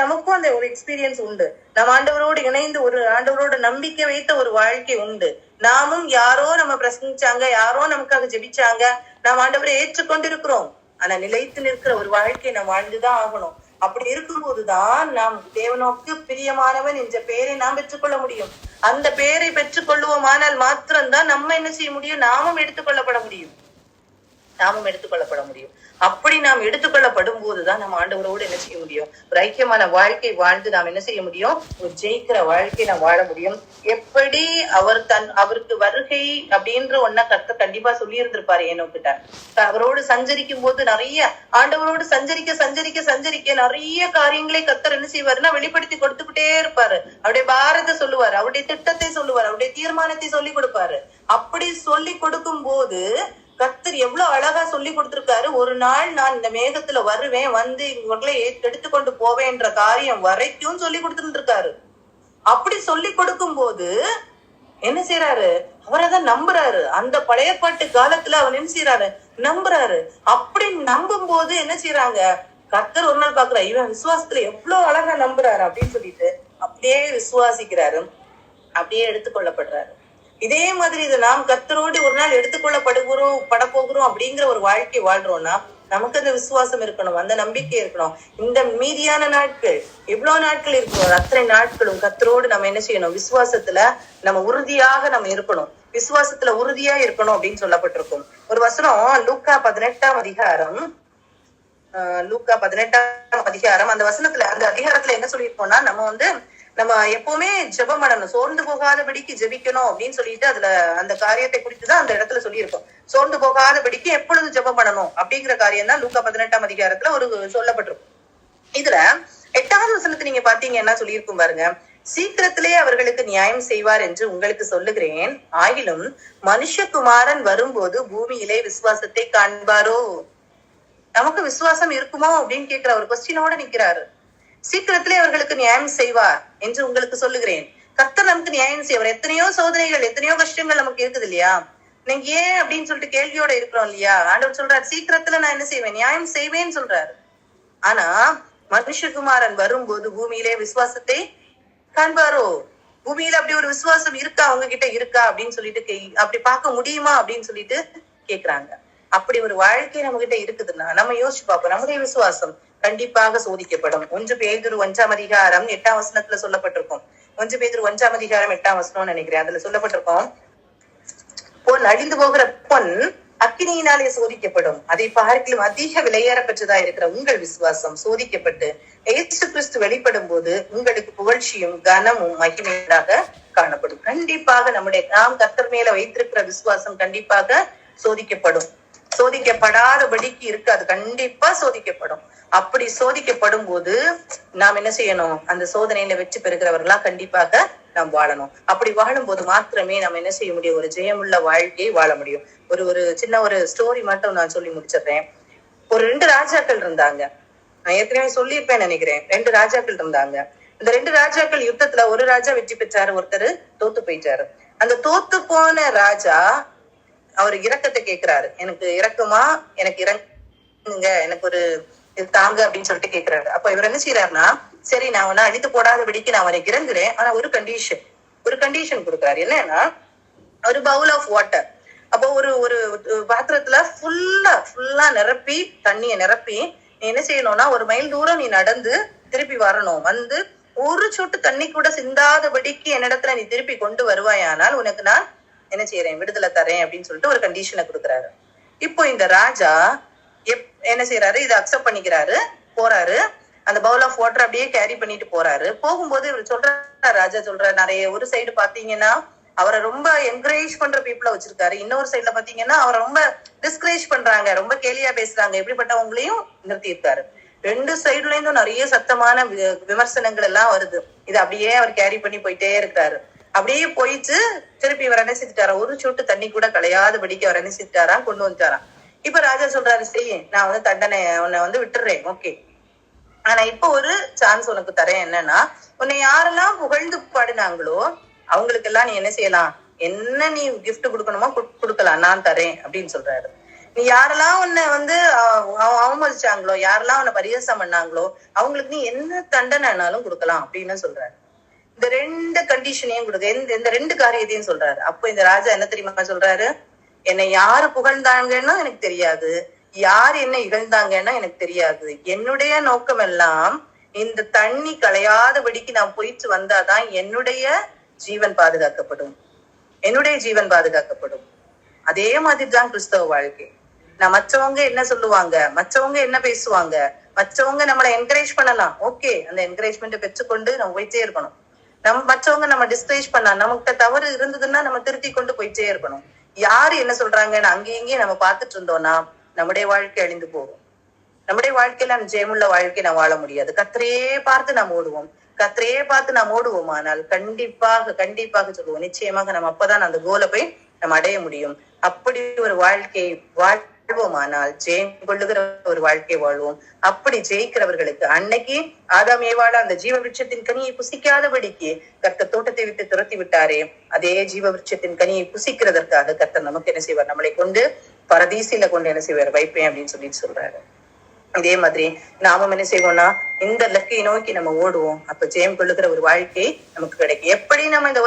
நமக்கும் அந்த ஒரு எக்ஸ்பீரியன்ஸ் உண்டு. நம்ம ஆண்டவரோடு இணைந்து ஒரு ஆண்டவரோட நம்பிக்கை வைத்த ஒரு வாழ்க்கை உண்டு. நாமும் யாரோ நம்ம பிரசங்கிச்சாங்க, யாரோ நமக்காக ஜெபிச்சாங்க, நாம் ஆண்டவரை ஏற்றுக்கொண்டிருக்கிறோம். ஆனா நிலைத்து நிற்கிற ஒரு வாழ்க்கை நாம் வாழ்ந்துதான் ஆகணும். அப்படி இருக்கும்போதுதான் நாம் தேவனோக்கு பிரியமானவன் என்ற பெயரை நாம் பெற்றுக்கொள்ள முடியும். அந்த பெயரை பெற்றுக் கொள்ளுவோமானால் மாத்திரம்தான் நம்ம என்ன செய்ய முடியும், நாமும் எடுத்துக்கொள்ளப்பட முடியும். அப்படி நாம் எடுத்துக்கொள்ளப்படும் போதுதான் நம்ம ஆண்டவரோடு என்ன செய்ய முடியும், ஒரு ஐக்கியமான வாழ்க்கை வாழ்ந்து நாம் என்ன செய்ய முடியும், ஒரு ஜெயிக்கிற வாழ்க்கை நாம் வாழ முடியும். எப்படி அவருக்கு வருகை அப்படின்ற ஒன்ன கர்த்தர் கண்டிப்பா சொல்லி இருந்திருப்பாரு ஏனோக்கிட்ட. அவரோடு சஞ்சரிக்கும் போது நிறைய ஆண்டவரோடு சஞ்சரிக்க நிறைய காரியங்களை கர்த்தர் என்ன செய்வாருன்னா வெளிப்படுத்தி கொடுத்துக்கிட்டே இருப்பாரு. அவருடைய பாரத்தை சொல்லுவாரு, அவருடைய திட்டத்தை சொல்லுவாரு, அவருடைய தீர்மானத்தை சொல்லி கொடுப்பாரு. அப்படி சொல்லி கொடுக்கும் போது கர்த்தர் எவ்வளவு அழகா சொல்லி கொடுத்திருக்காரு. ஒரு நாள் நான் இந்த மேகத்துல வருவேன், வந்து இவர்களை எடுத்துக்கொண்டு போவேன்ற காரியம் வரைக்கும் சொல்லி கொடுத்துருக்காரு. அப்படி சொல்லி கொடுக்கும் போது என்ன செய்யறாரு, அவர் அதை நம்புறாரு. அந்த பழைய பாட்டு காலத்துல அவர் என்ன செய்யறாரு, நம்புறாரு. அப்படி நம்பும் போது என்ன செய்யறாங்க, கர்த்தர் ஒரு நாள் பாக்குறாரு, இவன் விசுவாசத்துல எவ்வளவு அழகா நம்புறாரு அப்படின்னு சொல்லிட்டு அப்படியே விசுவாசிக்கிறாரு, அப்படியே எடுத்துக்கொள்ளப்படுறாரு. இதே மாதிரி இதை நாம் கர்த்தரோடு ஒரு நாள் படப்போகிறோம் அப்படிங்கிற ஒரு வாழ்க்கை வாழ்றோம்னா நமக்கு அந்த விசுவாசம் இருக்கணும், அந்த நம்பிக்கை இருக்கணும். இந்த மீதியான நாட்கள் எவ்வளவு நாட்கள் இருக்கணும், அத்தனை நாட்களும் கர்த்தரோடு நம்ம என்ன செய்யணும், விசுவாசத்துல நம்ம உறுதியாக நம்ம இருக்கணும், விசுவாசத்துல உறுதியா இருக்கணும் அப்படின்னு சொல்லப்பட்டிருக்கும். ஒரு வசனம் லூக்கா 18ஆம் அதிகாரம், அந்த வசனத்துல அந்த அதிகாரத்துல என்ன சொல்லியிருக்கோம்னா, நம்ம எப்பவுமே ஜெபம் பண்ணணும், சோர்ந்து போகாதபடிக்கு ஜெபிக்கணும் அப்படின்னு சொல்லிட்டு அதுல அந்த காரியத்தை குறித்துதான் அந்த இடத்துல சொல்லியிருக்கோம். சோர்ந்து போகாதபடிக்கு எப்பொழுது ஜெபம் பண்ணணும் அப்படிங்கிற காரியம் தான் லூக்கா 18ஆம் அதிகாரத்துல ஒரு சொல்லப்பட்டிருக்கும். இதுல 8வது வசனத்தை நீங்க பாத்தீங்கன்னா சொல்லியிருக்கும் பாருங்க, சீக்கிரத்திலே அவர்களுக்கு நியாயம் செய்வார் என்று உங்களுக்கு சொல்லுகிறேன், ஆகிலும் மனுஷகுமாரன் வரும்போது பூமியிலே விசுவாசத்தை காண்பாரோ. நமக்கு விசுவாசம் இருக்குமோ அப்படின்னு கேட்கிற ஒரு கொஸ்டினோட நிக்கிறாரு. சீக்கிரத்திலே அவர்களுக்கு நியாயம் செய்வார் என்று உங்களுக்கு சொல்லுகிறேன். கர்த்தர் நமக்கு நியாயம் செய்வார். எத்தனையோ சோதனைகள், எத்தனையோ கஷ்டங்கள் நமக்கு இருக்குது இல்லையா, நீங்க ஏன் அப்படின்னு சொல்லிட்டு கேள்வியோட இருக்கிறோம் இல்லையா. ஆண்டவர் சொல்றாரு, சீக்கிரத்துல நான் என்ன செய்வேன், நியாயம் செய்வேன்னு சொல்றாரு. ஆனா மனுஷகுமாரன் வரும்போது பூமியிலே விசுவாசத்தை காண்பாரோ. பூமியில அப்படி ஒரு விசுவாசம் இருக்கா, அவங்க கிட்ட இருக்கா அப்படின்னு சொல்லிட்டு அப்படி பார்க்க முடியுமா அப்படின்னு சொல்லிட்டு கேக்குறாங்க. அப்படி ஒரு வாழ்க்கை நம்ம கிட்ட இருக்குதுன்னா நம்ம யோசிச்சு பார்ப்போம், நம்முடைய விசுவாசம் கண்டிப்பாக சோதிக்கப்படும். 1 பேதுரு 1ஆம் அதிகாரம் 8ஆம் வசனத்துல சொல்லப்பட்டிருக்கும். 1 பேதுரு 1ஆம் அதிகாரம் 8ஆம் வசனம்னு நினைக்கிறேன். அதுல சொல்லப்பட்டிருக்கும், பொன் அழிந்து போகிற பொன் அக்கினியினாலே சோதிக்கப்படும், அதை பார்க்கிலும் அதிக விலையேற பெற்றதா இருக்கிற உங்கள் விசுவாசம் சோதிக்கப்பட்டு இயேசு கிறிஸ்து வெளிப்படும் போது உங்களுக்கு புகழ்ச்சியும் கனமும் மகிமையாக காணப்படும். கண்டிப்பாக நாம் கர்த்தர் மேல வைத்திருக்கிற விசுவாசம் கண்டிப்பாக சோதிக்கப்படும். சோதிக்கப்படாதபடிக்கு இருக்காது, கண்டிப்பா சோதிக்கப்படும். அப்படி சோதிக்கப்படும் போது நாம் என்ன செய்யணும், அந்த சோதனையில வெற்றி பெறுகிறவர்களா கண்டிப்பாக நாம் வாழணும். அப்படி வாழும் போது மாத்திரமே நம்ம என்ன செய்ய முடியும், ஒரு ஜெயமுள்ள வாழ்க்கையை வாழ முடியும். ஒரு சின்ன ஒரு ஸ்டோரி மட்டும் நான் சொல்லி முடிச்சிடுறேன். ஒரு 2 ராஜாக்கள் இருந்தாங்க. நான் ஏற்கனவே சொல்லியிருப்பேன் நினைக்கிறேன். 2 ராஜாக்கள் இருந்தாங்க. இந்த 2 ராஜாக்கள் யுத்தத்துல ஒரு ராஜா வெற்றி பெற்றாரு, ஒருத்தர் தோத்து போயிட்டாரு. அந்த தோத்து போன ராஜா அவர் இரக்கத்தை கேட்கிறாரு, எனக்கு இறக்குமா, எனக்கு இறங்குங்க, எனக்கு ஒரு தாங்க அப்படின்னு சொல்லிட்டு கேட்கிறாரு. அப்ப இவர் என்ன செய்யறாருன்னா, சரி நான் அழித்து போடாதபடிக்கு நான் அவரை இறங்குறேன், ஆனா ஒரு கண்டிஷன் கொடுக்குறாரு. என்னன்னா, ஒரு பவுல் ஆஃப் வாட்டர். அப்போ ஒரு பாத்திரத்துல ஃபுல்லா நிரப்பி, தண்ணிய நிரப்பி நீ என்ன செய்யணும்னா, ஒரு மைல் தூரம் நீ நடந்து திருப்பி வரணும். வந்து ஒரு சொட்டு தண்ணி கூட சிந்தாதபடிக்கு என்னிடத்துல நீ திருப்பி கொண்டு வருவாயானால் உனக்கு நான் என்ன செய்யறேன், விடுதலை தரேன் அப்படின்னு சொல்லிட்டு ஒரு கண்டிஷனை கொடுக்குறாரு. இப்போ இந்த ராஜா என்ன செய்யறாரு, இதை அக்செப்ட் பண்ணிக்கிறாரு, போறாரு. அந்த பவுல் ஆஃப் வாட்டர் அப்படியே கேரி பண்ணிட்டு போறாரு. போகும்போது இவர் சொல்றாரு, ராஜா சொல்றாரு, நிறைய ஒரு சைடு பாத்தீங்கன்னா அவரை ரொம்ப என்கரேஜ் பண்ற பீப்புள வச்சிருக்காரு, இன்னொரு சைட்ல பாத்தீங்கன்னா அவரை ரொம்ப டிஸ்கரேஜ் பண்றாங்க, ரொம்ப கேலியா பேசுறாங்க, எப்படிப்பட்டவங்களையும் நிறுத்தி இருக்காரு. 2 சைடுல இருந்தும் நிறைய சத்தமான விமர்சனங்கள் எல்லாம் வருது. இது அப்படியே அவர் கேரி பண்ணி போயிட்டே இருக்காரு. அப்படியே போயிட்டு திருப்பி அவர் என்ன செஞ்சுட்டாரா, ஒரு சொட்டு தண்ணி கூட கலையாதபடிக்கு அவர் என்ன செஞ்சுட்டாரா, கொண்டு வந்துட்டாராம். இப்ப ராஜா சொல்றாரு, சரி நான் வந்து தண்டனை உன்னை வந்து விட்டுறேன், ஓகே, ஆனா இப்ப ஒரு சான்ஸ் உனக்கு தரேன். என்னன்னா, உன்னை யாரெல்லாம் புகழ்ந்து பாடினாங்களோ அவங்களுக்கு எல்லாம் நீ என்ன செய்யலாம், என்ன நீ கிஃப்ட் கொடுக்கணுமோ கொடுக்கலாம், நான் தரேன் அப்படின்னு சொல்றாரு. நீ யாரெல்லாம் உன்னை வந்து அவமதிச்சாங்களோ, யாரெல்லாம் உன்னை பரிகாசம் பண்ணாங்களோ அவங்களுக்கு நீ என்ன தண்டனைனாலும் கொடுக்கலாம் அப்படின்னு சொல்றாரு. இந்த ரெண்டு கண்டிஷனையும் கொடுக்க, இந்த ரெண்டு காரியத்தையும் சொல்றாரு. அப்போ இந்த ராஜா என்ன தெரியுமா சொல்றாரு, என்னை யாரு புகழ்ந்தாங்கன்னா எனக்கு தெரியாது, யார் என்ன இகழ்ந்தாங்கன்னா எனக்கு தெரியாது, என்னுடைய நோக்கம் எல்லாம் இந்த தண்ணி களையாதபடிக்கு நான் போயிட்டு வந்தாதான் என்னுடைய ஜீவன் பாதுகாக்கப்படும், என்னுடைய ஜீவன் பாதுகாக்கப்படும். அதே மாதிரிதான் கிறிஸ்தவ வாழ்க்கை. நான் மற்றவங்க என்ன சொல்லுவாங்க, மற்றவங்க என்ன பேசுவாங்க, மற்றவங்க நம்மளை என்கரேஜ் பண்ணலாம், ஓகே, அந்த என்கரேஜ்மெண்ட் பெற்றுக்கொண்டு நம்ம போயிட்டே இருக்கணும். மற்றவங்க நம்ம டிஸ்கரேஜ் பண்ணா, நமக்கு தவறு இருந்ததுன்னா நம்ம திருத்தி கொண்டு போயிட்டே இருக்கணும். யாரு என்ன சொல்றாங்கன்னு அங்கேயும் இங்கேயும் நம்ம பார்த்துட்டு இருந்தோம்னா நம்முடைய வாழ்க்கை அழிந்து போகும். நம்முடைய வாழ்க்கையில நம்ம ஜெயமுள்ள வாழ்க்கை நம்ம வாழ முடியாது. கர்த்தரையே பார்த்து நாம் ஓடுவோம், கர்த்தரையே பார்த்து நாம் ஓடுவோம். ஆனால் கண்டிப்பாக சொல்லுவோம், நிச்சயமாக நம்ம அப்பதான் அந்த கோலை போய் நம்ம அடைய முடியும். அப்படி ஒரு வாழ்க்கை வாழ்வோமானால் ஜெயம் கொள்ளுகிற ஒரு வாழ்க்கை வாழ்வோம். அப்படி ஜெயிக்கிறவர்களுக்கு அன்னைக்கு ஆதாம் ஏவாள அந்த ஜீவ விருட்சத்தின் கனியை புசிக்காதபடிக்கு கர்த்தர் தோட்டத்தை விட்டு துரத்தி விட்டாரே, அதே ஜீவ விருட்சத்தின் கனியை புசிக்கிறதற்காக கர்த்தர் நமக்கு என்ன செய்வார், நம்மளை கொண்டு பரதீசில கொண்டு என்ன செய்வார், வைப்பேன் அப்படின்னு சொல்றாரு. இதே மாதிரி நாமும் என்ன செய்வோம்னா இந்த லக்கை நோக்கி நம்ம ஓடுவோம். அப்ப ஜெயம் கொள்ளுகிற ஒரு வாழ்க்கை நமக்கு கிடைக்கும். எப்படி நம்ம இந்த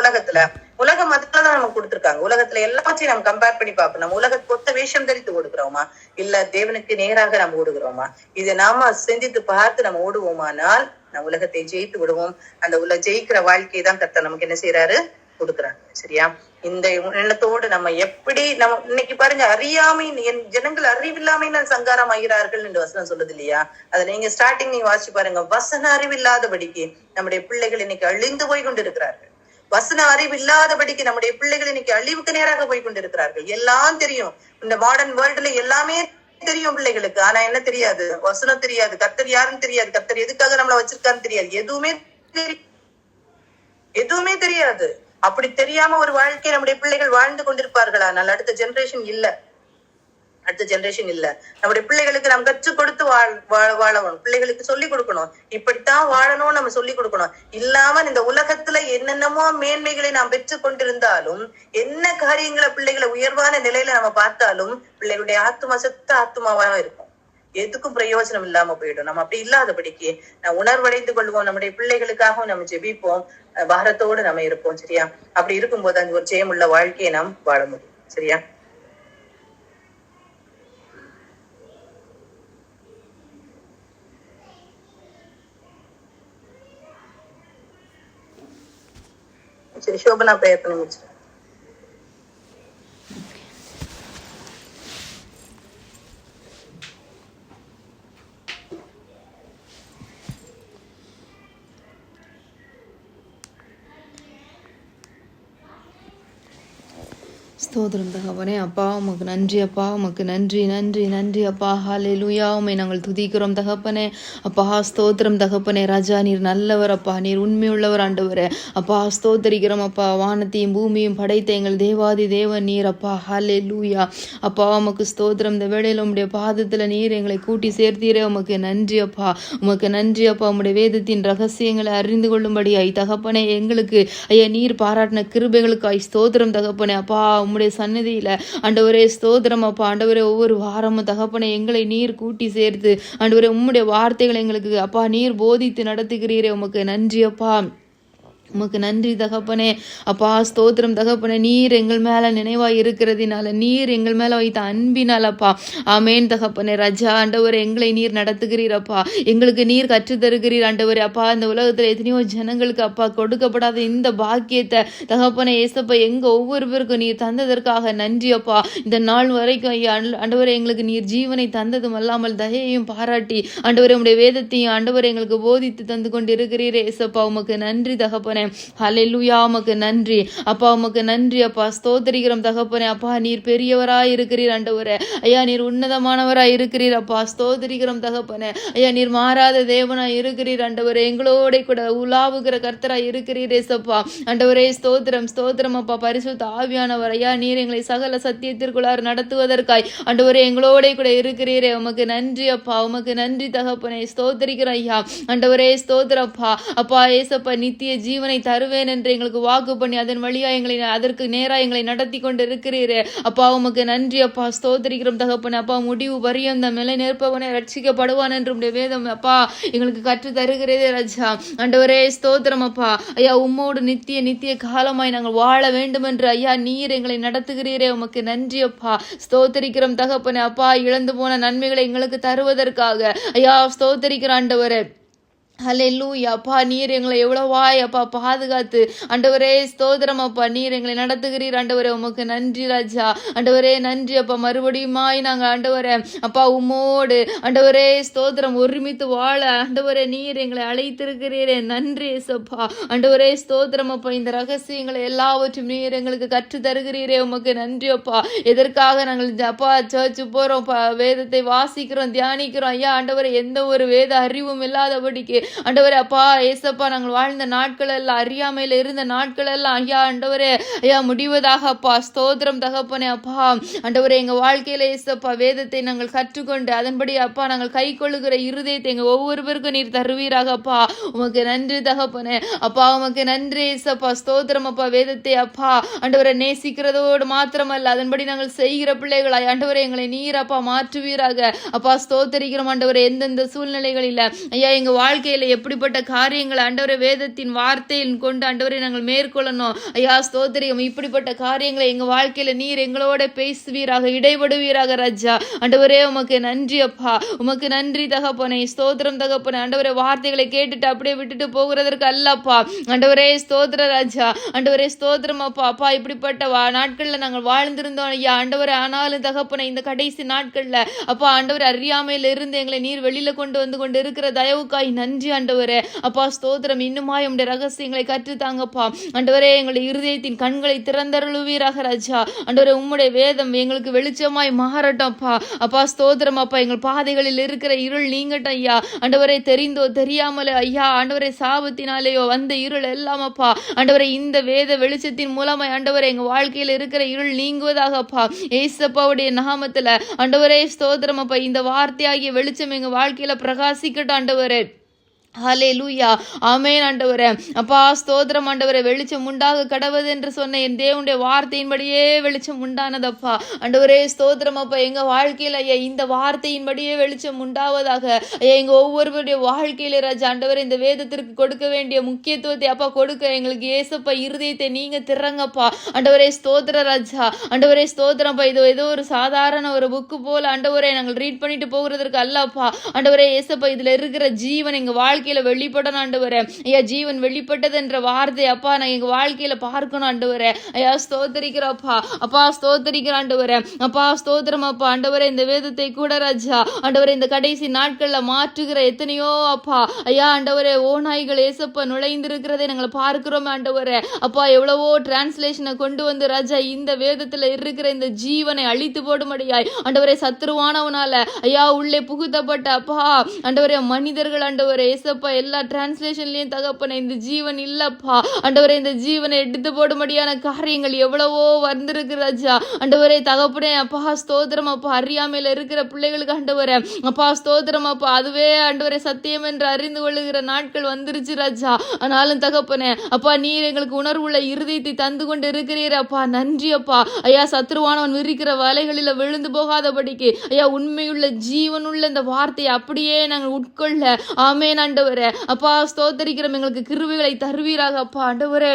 உலகம் அதுக்குள்ளதான் நமக்கு கொடுத்துருக்காங்க. உலகத்துல எல்லாத்தையும் நம்ம கம்பேர் பண்ணி பார்க்கணும். நம்ம உலகத்துக்கு ஒத்த வேஷம் தரித்து ஓடுகிறோமா, இல்ல தேவனுக்கு நேராக நம்ம ஓடுகிறோமா, இதை நாம சிந்தித்து பார்த்து நம்ம ஓடுவோமானால் நம்ம உலகத்தை ஜெயித்து விடுவோம். அந்த ஜெயிக்கிற வாழ்க்கையை தான் கர்த்தர் நமக்கு என்ன செய்யறாரு, கொடுக்குறாங்க. சரியா? இந்த எண்ணத்தோடு நம்ம எப்படி நம்ம இன்னைக்கு பாருங்க, அறியாமை, ஜனங்கள் அறிவில்லாமையினால் சங்காரம் ஆகிறார்கள் என்று வசனம் சொல்லுது இல்லையா? அதை நீங்க ஸ்டார்டிங் நீங்க வாசிச்சு பாருங்க. வசன அறிவில்லாதபடிக்கு நம்முடைய பிள்ளைகள் இன்னைக்கு அழிந்து போய் கொண்டிருக்கிறார்கள். வசன அறிவில்லாதபடிக்கு நம்முடைய பிள்ளைகள் இன்னைக்கு அழிவுக்கு நேராக போய் கொண்டிருக்கிறார்கள். எல்லாம் தெரியும், இந்த மாடர்ன் வேர்ல்டுல எல்லாமே தெரியும் பிள்ளைகளுக்கு. ஆனா என்ன தெரியாது, வசனம் தெரியாது, கர்த்தர் யாருன்னு தெரியாது, கர்த்தர் எதுக்காக நம்மள வச்சிருக்காருன்னு தெரியாது, எதுவுமே தெரியாது. அப்படி தெரியாம ஒரு வாழ்க்கை நம்முடைய பிள்ளைகள் வாழ்ந்து கொண்டிருப்பார்களா? ஆனால் அடுத்த ஜெனரேஷன் இல்ல. நம்முடைய பிள்ளைகளுக்கு நாம் கற்றுக் கொடுத்து வாழணும். பிள்ளைகளுக்கு சொல்லிக் கொடுக்கணும், இப்படித்தான் வாழணும் நம்ம சொல்லிக் கொடுக்கணும். இல்லாம இந்த உலகத்துல என்னென்னமோ மேன்மைகளை நாம் பெற்று கொண்டிருந்தாலும், என்ன காரியங்களை பிள்ளைகளை உயர்வான நிலையில நம்ம பார்த்தாலும் பிள்ளைகளுடைய ஆத்துமா செத்த ஆத்துமாவா இருக்கும், எதுக்கும் பிரயோஜனம் இல்லாம போயிடும். நம்ம அப்படி இல்லாதபடிக்கு உணர்வடைந்து கொள்வோம், நம்முடைய பிள்ளைகளுக்காகவும் நம்ம ஜெபிப்போம், பாரத்தோடு நம்ம இருப்போம். சரியா? அப்படி இருக்கும்போது அந்த ஒரு ஜெயமுள்ள வாழ்க்கையை நாம் வாழ முடியும். சரியா? சரி, சோபனா பிரேயர் பண்ணி முடிச்சிருக்கேன். ஸ்தோத்திரம் தகப்பனே. அப்பா உமக்கு நன்றி, அப்பா உமக்கு நன்றி அப்பா. ஹல்லேலூயா, உம்மை நாங்கள் துதிக்கிறோம் தகப்பனே. அப்பா ஸ்தோத்திரம் தகப்பனே. ராஜா நீர் நல்லவர் அப்பா, நீர் உண்மையுள்ளவர் ஆண்டவரே. அப்பா ஸ்தோத்தரிக்கிறோம் அப்பா. வானத்தையும் பூமியும் படைத்த எங்கள் தேவாதி தேவன் நீர் அப்பா. ஹல்லேலூயா அப்பா, உமக்கு ஸ்தோத்திரம். இந்த வேளையில் உம்முடைய பாதத்தில் நீர் எங்களை கூட்டி சேர்த்தீரே, உமக்கு நன்றி அப்பா. உமக்கு நன்றி அப்பா. உம்முடைய வேதத்தின் ரகசியங்களை அறிந்து கொள்ளும்படியாய் தகப்பனே எங்களுக்கு ஐயா நீர் பாராட்டின கிருபைகளுக்காய் ஸ்தோத்திரம் தகப்பனே. அப்பா உம்முடைய சன்னதியில ஆண்டவரே ஸ்தோத்திரம் அப்பா. ஆண்டவரே ஒவ்வொரு வாரமும் தகப்பனே எங்களை நீர் கூட்டி சேர்த்து ஆண்டவரே உம்முடைய வார்த்தைகளை எங்களுக்கு அப்பா நீர் போதித்து நடத்துகிறீரே, உமக்கு நன்றி அப்பா. உமக்கு நன்றி தகப்பனே. அப்பா ஸ்தோத்திரம் தகப்பனே. நீர் எங்கள் மேல நினைவாய் இருக்கிறதுனால, நீர் எங்கள் மேல வைத்த அன்பினால் அப்பா. ஆமேன் தகப்பனே. ராஜா ஆண்டவரே எங்களை நீர் நடத்துகிறீரப்பா, எங்களுக்கு நீர் கற்றுத்தருகிறீர் ஆண்டவரே. அப்பா இந்த உலகத்துல எத்தனையோ ஜனங்களுக்கு அப்பா கொடுக்கப்படாத இந்த பாக்கியத்தை தகப்பனே ஏசப்பா எங்க ஒவ்வொருவருக்கும் நீர் தந்ததற்காக நன்றி அப்பா. இந்த நாள் வரைக்கும் ஐயா ஆண்டவரே எங்களுக்கு நீர் ஜீவனை தந்ததும் அல்லாமல் தயையும் பாராட்டி ஆண்டவரே உம்முடைய வேதத்தையும் ஆண்டவரே எங்களுக்கு போதித்து தந்து கொண்டு இருக்கிறீரே ஏசப்பா. உமக்கு நன்றி தகப்பனே. தகப்பனே. ஹல்லேலூயா, உமக்கு நன்றி அப்பா, உமக்கு நன்றி அப்பா. ஸ்தோத்திரிக்கிறோம் தகப்பனே. அப்பா நீர் பெரியவராய் இருக்கிறீர் ஆண்டவரே. ஐயா நீர் உன்னதமானவராய் இருக்கிறீர் அப்பா. ஸ்தோத்திரிக்கிறோம் தகப்பனே. ஐயா நீர் மாறாத தேவனாய் இருக்கிறீர் ஆண்டவரே. எங்களோட கூட உலாவுகிற கர்த்தராய் இருக்கிறீர் ஏசப்பா. ஆண்டவரே ஸ்தோத்திரம் ஸ்தோத்திரம் அப்பா. பரிசுத்த ஆவியானவர் ஐயா நீர் எங்களை சகல சத்தியத்திற்குள்ளார் நடத்துவதற்காய் ஆண்டவரே எங்களோட கூட இருக்கிறீரே. உமக்கு நன்றி அப்பா, உமக்கு நன்றி தகப்பனே. ஸ்தோத்திரிக்கிறோம் ஐயா ஆண்டவரே. ஸ்தோத்திரப்பா அப்பா. ஏசப்பா நித்திய ஜீவனை தருவேன் என்று எங்களுக்கு வாக்கு பண்ணி அதன் வழியா எங்களை அதற்கு நேரா எங்களை நடத்தி கொண்டு இருக்கிறீரே அப்பா. உமக்கு நன்றி அப்பா. ஸ்தோத்திரிக்கிறோம் தகப்பனே. அப்பா முடிவு பரியந்தம் நிலை நிற்பவனே ரட்சிக்கப்படுவான் என்று வேதம் அப்பா எங்களுக்கு கற்று தருகிறதே ராஜா. ஆண்டவரே ஸ்தோத்திரம் அப்பா. ஐயா உம்மோடு நித்திய நித்திய காலமாய் நாங்கள் வாழ வேண்டும் என்று ஐயா நீர் எங்களை நடத்துகிறீரே. உமக்கு நன்றி அப்பா. ஸ்தோத்திரிக்கிறோம் தகப்பனே. அப்பா இழந்து போன நன்மைகளை எங்களுக்கு தருவதற்காக ஐயா ஸ்தோத்திரிக்கிற ஆண்டவரே. ஹல்லேலூயா அப்பா. நீர் எங்களை எவ்வளவாய் அப்பா பாதுகாத்து ஆண்டவரே ஸ்தோத்திரம் அப்பா நீர் எங்களை நடத்துகிறீர் ஆண்டவரே. உமக்கு நன்றி ராஜா. ஆண்டவரே நன்றி அப்பா. மறுபடியுமாய் நாங்கள் ஆண்டவரே அப்பா உம்மோடு ஆண்டவரே ஸ்தோத்திரம் ஒருமித்து வாழ ஆண்டவரே நீர் எங்களை அழைத்திருக்கிறீரே. நன்றி ஏசப்பா. ஆண்டவரே ஸ்தோத்திரம் அப்பா. இந்த ரகசியங்களை எல்லாவற்றும் நீர் எங்களுக்கு கற்று தருகிறீரே. உமக்கு நன்றி அப்பா. எதற்காக நாங்கள் அப்பா சர்ச்சு போறோம், வேதத்தை வாசிக்கிறோம், தியானிக்கிறோம் ஐயா ஆண்டவரே. எந்த ஒரு வேத அறிவும் இல்லாதபடிக்கு ஆண்டவரே அப்பா ஏசப்பா நாங்கள் வாழ்ந்த நாட்கள் எல்லாம் அறியாமையில இருந்த நாட்கள் எல்லாம் ஐயா ஆண்டவரே ஐயா முடிவதாக அப்பா. ஸ்தோத்திரம் தகப்பனே அப்பா. ஆண்டவரே எங்க வாழ்க்கையில ஏசப்பா வேதத்தை நாங்கள் கற்றுக்கொண்டு அதன்படி அப்பா நாங்கள் கை கொள்ளுகிற இருதயத்தை எங்க ஒவ்வொருவருக்கும் நீர் தருவீராக அப்பா. உமக்கு நன்றி தகப்பனே அப்பா. உமக்கு நன்றி ஏசப்பா. ஸ்தோத்திரம் அப்பா. வேதத்தை அப்பா ஆண்டவரை நேசிக்கிறதோடு மாத்திரமல்ல அதன்படி நாங்கள் செய்கிற பிள்ளைகளாய் ஆண்டவரை எங்களை நீர் அப்பா மாற்றுவீராக அப்பா. ஸ்தோத்திரிக்கிறோம் ஆண்டவரை. எந்தெந்த சூழ்நிலைகளில ஐயா எங்க வாழ்க்கையில எப்படிப்பட்ட காரியங்கள் ஆண்டவரை வேதத்தின் வார்த்தையில் கொண்டு ஆண்டவரை நாங்கள் மேற்கொள்ளணும் ஐயா ஸ்தோத்திரியம். இப்படிப்பட்ட காரியங்களை எங்க வாழ்க்கையில நீர் எங்களோட பேசுவீராக, இடைபடுவீராக ராஜா. ஆண்டவரே உமக்கு நன்றி அப்பா. உமக்கு நன்றி தகப்பனே. ஸ்தோத்திரம் தகப்பனே. ஆண்டவரே வார்த்தைகளை கேட்டுட்டு அப்படியே விட்டுட்டு போகிறதற்கு அல்லப்பா. ஆண்டவரே ஸ்தோத்திர ராஜா. ஆண்டவரே ஸ்தோத்திரம் அப்பா. அப்பா இப்படிப்பட்ட நாட்கள்ல நாங்கள் வாழ்ந்திருந்தோம் ஐயா ஆண்டவரே. ஆனாலும் தகப்பனே இந்த கடைசி நாட்கள்ல அப்பா ஆண்டவர் அறியாமையில இருந்து எங்களை நீர் வெளியில கொண்டு வந்து கொண்டு இருக்கிற தயவுக்காய் நன்றி ஆண்டவரே அப்பா. ஸ்தோத்திரம். இன்னுமாய் உம்முடைய ரகசியங்களை கற்று தாங்கப்பா ஆண்டவரே. எங்களுடைய இருதயத்தின் கண்களை திறந்தருளுவீராக ராஜா. ஆண்டவரே உம்முடைய வேதம் எங்களுக்கு வெளிச்சமாய் மாறட்டும் அப்பா. அப்பா ஸ்தோத்திரம் அப்பா. எங்கள் பாதைகளில் இருக்கிற இருள் நீங்கட்டும் ஐயா ஆண்டவரே. தெரிந்தோ தெரியாமலே ஐயா ஆண்டவரே சாபத்தினாலேயோ வந்த இருள் எல்லாம் அப்பா ஆண்டவரே இந்த வேத வெளிச்சத்தின் மூலமாய் ஆண்டவரே எங்க வாழ்க்கையில் இருக்கிற இருள் நீங்குவதாக அப்பா. ஏசப்பாவுடைய நாமத்துல ஆண்டவரே ஸ்தோத்திரம் அப்பா. இந்த வார்த்தையாகிய வெளிச்சம் எங்க வாழ்க்கையில பிரகாசிக்கட்டும் ஆண்டவரே. ஹல்லேலூயா ஆமென் ஆண்டவரே அப்பா. ஸ்தோத்திரம் ஆண்டவரே. வெளிச்சம் உண்டாக கடவது என்று சொன்ன என் தேவனுடைய வார்த்தையின்படியே வெளிச்சம் உண்டானதப்பா ஆண்டவரே. ஸ்தோத்திரம் அப்பா. எங்க வாழ்க்கையில ஐயா இந்த வார்த்தையின்படியே வெளிச்சம் உண்டாவதாக ஐயா எங்க ஒவ்வொருவருடைய வாழ்க்கையில ராஜா ஆண்டவரே இந்த வேதத்திற்கு கொடுக்க வேண்டிய முக்கியத்துவத்தை அப்பா கொடுக்க எங்களுக்கு ஏசப்பா இருதயத்தை நீங்க திறங்கப்பா ஆண்டவரே. ஸ்தோத்திர ராஜா. ஆண்டவரே ஸ்தோத்திரப்பா. இது ஏதோ ஒரு சாதாரண ஒரு புக்கு போல ஆண்டவரே நாங்கள் ரீட் பண்ணிட்டு போகிறதற்கு அல்லப்பா ஆண்டவரே. ஏசப்பா இதுல இருக்கிற ஜீவன் எங்க வாழ்க்கையில வெளிப்படணும் ஆண்டவரே. ஐயா ஜீவன் வெளிப்பட்டது என்ற வார்த்தை அப்பா நான் எங்க வாழ்க்கையில பார்க்கணும் ஆண்டவரே. ஐயா ஸ்தோத்திரிக்கிறப்பா அப்பா. ஸ்தோத்திரிக்கிற ஆண்டவரே அப்பா. ஸ்தோத்திரம் அப்பா ஆண்டவரே. இந்த வேதத்தை கூட ராஜா ஆண்டவரே இந்த கடைசி நாட்கள்ல மாற்றுகிற எத்தனையோ அப்பா ஐயா ஆண்டவரே ஓநாய்கள் ஏசப்பா நுழைந்திருக்கிறதை நாங்கள் பார்க்கிறோம் ஆண்டவரே அப்பா. எவ்வளவோ டிரான்ஸ்லேஷனை கொண்டு வந்து ராஜா இந்த வேதத்துல இருக்கிற இந்த ஜீவனை அழித்து போடும்படியாய் ஆண்டவரே சத்துருவானவனால ஐயா உள்ளே புகுத்தப்பட்ட அப்பா ஆண்டவரே மனிதர்கள் ஆண்டவரே ஏசப்பா எல்லா டிரான்ஸ்லேஷன்லயும் தகப்பனே இந்த ஜீவன் இல்லப்பா ஆண்டவரே. இந்த ஜீவனை எடுத்து போடும்படியான காரியங்கள் எவ்வளவோ வந்திருக்கு ராஜா ஆண்டவரே தகப்பனே அப்பா. ஸ்தோத்திரம் அப்பா. அறியாமையில இருக்கிற பிள்ளைகளுக்கு ஆண்டவரே அப்பா ஸ்தோத்திரம் அப்பா. அதுவே ஆண்டவரே சத்தியம் என்று அறிந்து கொள்ளுகிற நாட்கள் வந்துருச்சு ராஜா. ஆனாலும் தகப்பனே அப்பா நீர் எங்களுக்கு உணர்வுள்ள இருதயத்தை தந்து கொண்டு இருக்கிறீர் அப்பா. நன்றி அப்பா. ஐயா சத்ருவானவன் விரிக்கிற வலைகளில விழுந்து போகாதபடிக்கு ஐயா உண்மையுள்ள ஜீவனுள்ள இந்த வார்த்தையை அப்படியே நாங்கள் உட்கொள்ள ஆமென் ஆண்டவரே அப்பா. ஸ்தோத்திரிக்கிறோம். எங்களுக்கு கிருபைகளை தருவீராக அப்பா ஆண்டவரே.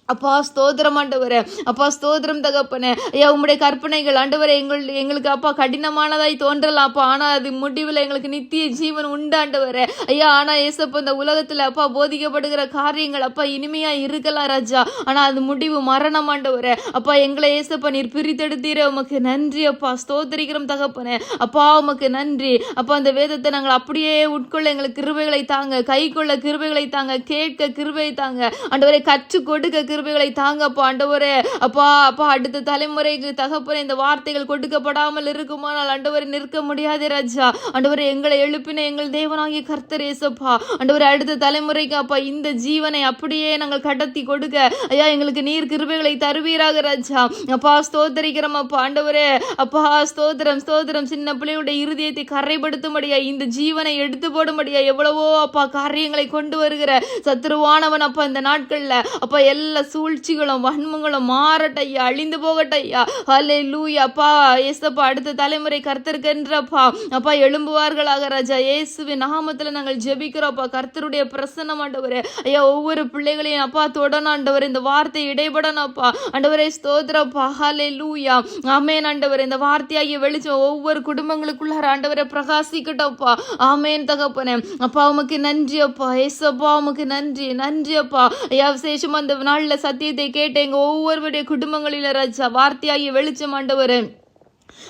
அப்பா ஸ்தோத்திரம் ஆண்டவரே, அப்பா ஸ்தோத்திரம் தகப்பனே. ஐயா உம்முடைய கற்பனைகள் ஆண்டவரே எங்களுக்கு அப்பா கடினமானதாய் தோன்றலாம் அப்பா, ஆனா அது முடிவில் எங்களுக்கு நித்திய ஜீவன் உண்டு ஆண்டவரே. ஐயா ஆனா ஏசப்பா இந்த உலகத்துல அப்பா போதிக்கப்படுகிற காரியங்கள் அப்பா இனிமையா இருக்கலாம் ராஜா, ஆனா அது முடிவு மரணம் ஆண்டவரே. அப்பா எங்களை ஏசப்பா நீர் பிரித்தெடுத்தீரே, உமக்கு நன்றி அப்பா. ஸ்தோத்திரிக்கிறோம் தகப்பனே. அப்பா உமக்கு நன்றி அப்பா. அந்த வேதத்தை நாங்கள் அப்படியே உட்கொள்ள எங்களுக்கு கிருபைகளை தாங்க, கை கொள்ள கிருபைகளை தாங்க, கேட்க கிருபை தாங்க ஆண்டவரே, கற்றுக் கொடுக்க கிருபைகளை தாங்கப்பா ஆண்டவரே. அப்பா அப்பா அடுத்த தலைமுறைக்கு தகப்பனே இந்த வார்த்தைகள் கொடுக்கப்படாமல் இருக்குமானால் ஆண்டவரை நிற்க முடியாது ராஜா. ஆண்டவரை எங்களை எழுப்பின எங்கள் தேவனாகிய கர்த்தர் இயேசப்பா ஆண்டவரை அடுத்த தலைமுறைக்கு அப்பா இந்த ஜீவனை அப்படியே நாங்கள் கடத்தி கொடுக்க ஐயா எங்களுக்கு நீர் கிருபைகளை தருவீராக ராஜா. அப்பா ஸ்தோத்தரிக்கிறோம் அப்பா ஆண்டவரே. அப்பா ஸ்தோத்திரம் ஸ்தோத்திரம். சின்ன பிள்ளையுடைய இருதயத்தை கரைப்படுத்தும்படியா இந்த ஜீவனை எடுத்து போடும்படியா எவ்வளவோ அப்பா காரியங்களை கொண்டு வருகிற சத்துருவானவன் அப்பா இந்த நாட்கள்ல அப்பா எல்லா சூழ்ச்சிகளும் வன்மங்களும் மாறட்டையா, அழிந்து போகட்டையா. ஹல்லேலூயா அப்பா. ஏசப்பா அடுத்த தலைமுறை கர்த்தருக்கென்றப்பா அப்பா எழும்புவார்களாக ராஜா. இயேசுவின் நாமத்துல நாங்கள் ஜெபிக்கிறோம்ப்பா. கர்த்தருடைய பிரசன்னம் ஆண்டவரே ஐயா ஒவ்வொரு பிள்ளைகளையும் அப்பா தொடணும் ஆண்டவரே. இந்த வார்த்தை இடைபடணும் அப்பா ஆண்டவரே. ஸ்தோத்திரப்பா. ஹல்லேலூயா ஆமென் ஆண்டவரே. இந்த வார்த்தையாகிய வெளிச்சம் ஒவ்வொரு குடும்பங்களுக்குள்ளார ஆண்டவரே பிரகாசிக்கட்டும்ப்பா. ஆமென் தகப்பனே. அப்பா உமக்கு நன்றி அப்பா. ஏசப்பா உமக்கு நன்றி நன்றி அப்பா. ஐயா விசேஷமா அந்த நாள்ல சத்தியத்தை கேட்ட எங்க ஒவ்வொருவருடைய குடும்பங்களில ராஜா வார்த்தையாகிய வெளிச்சம் ஆண்டவரே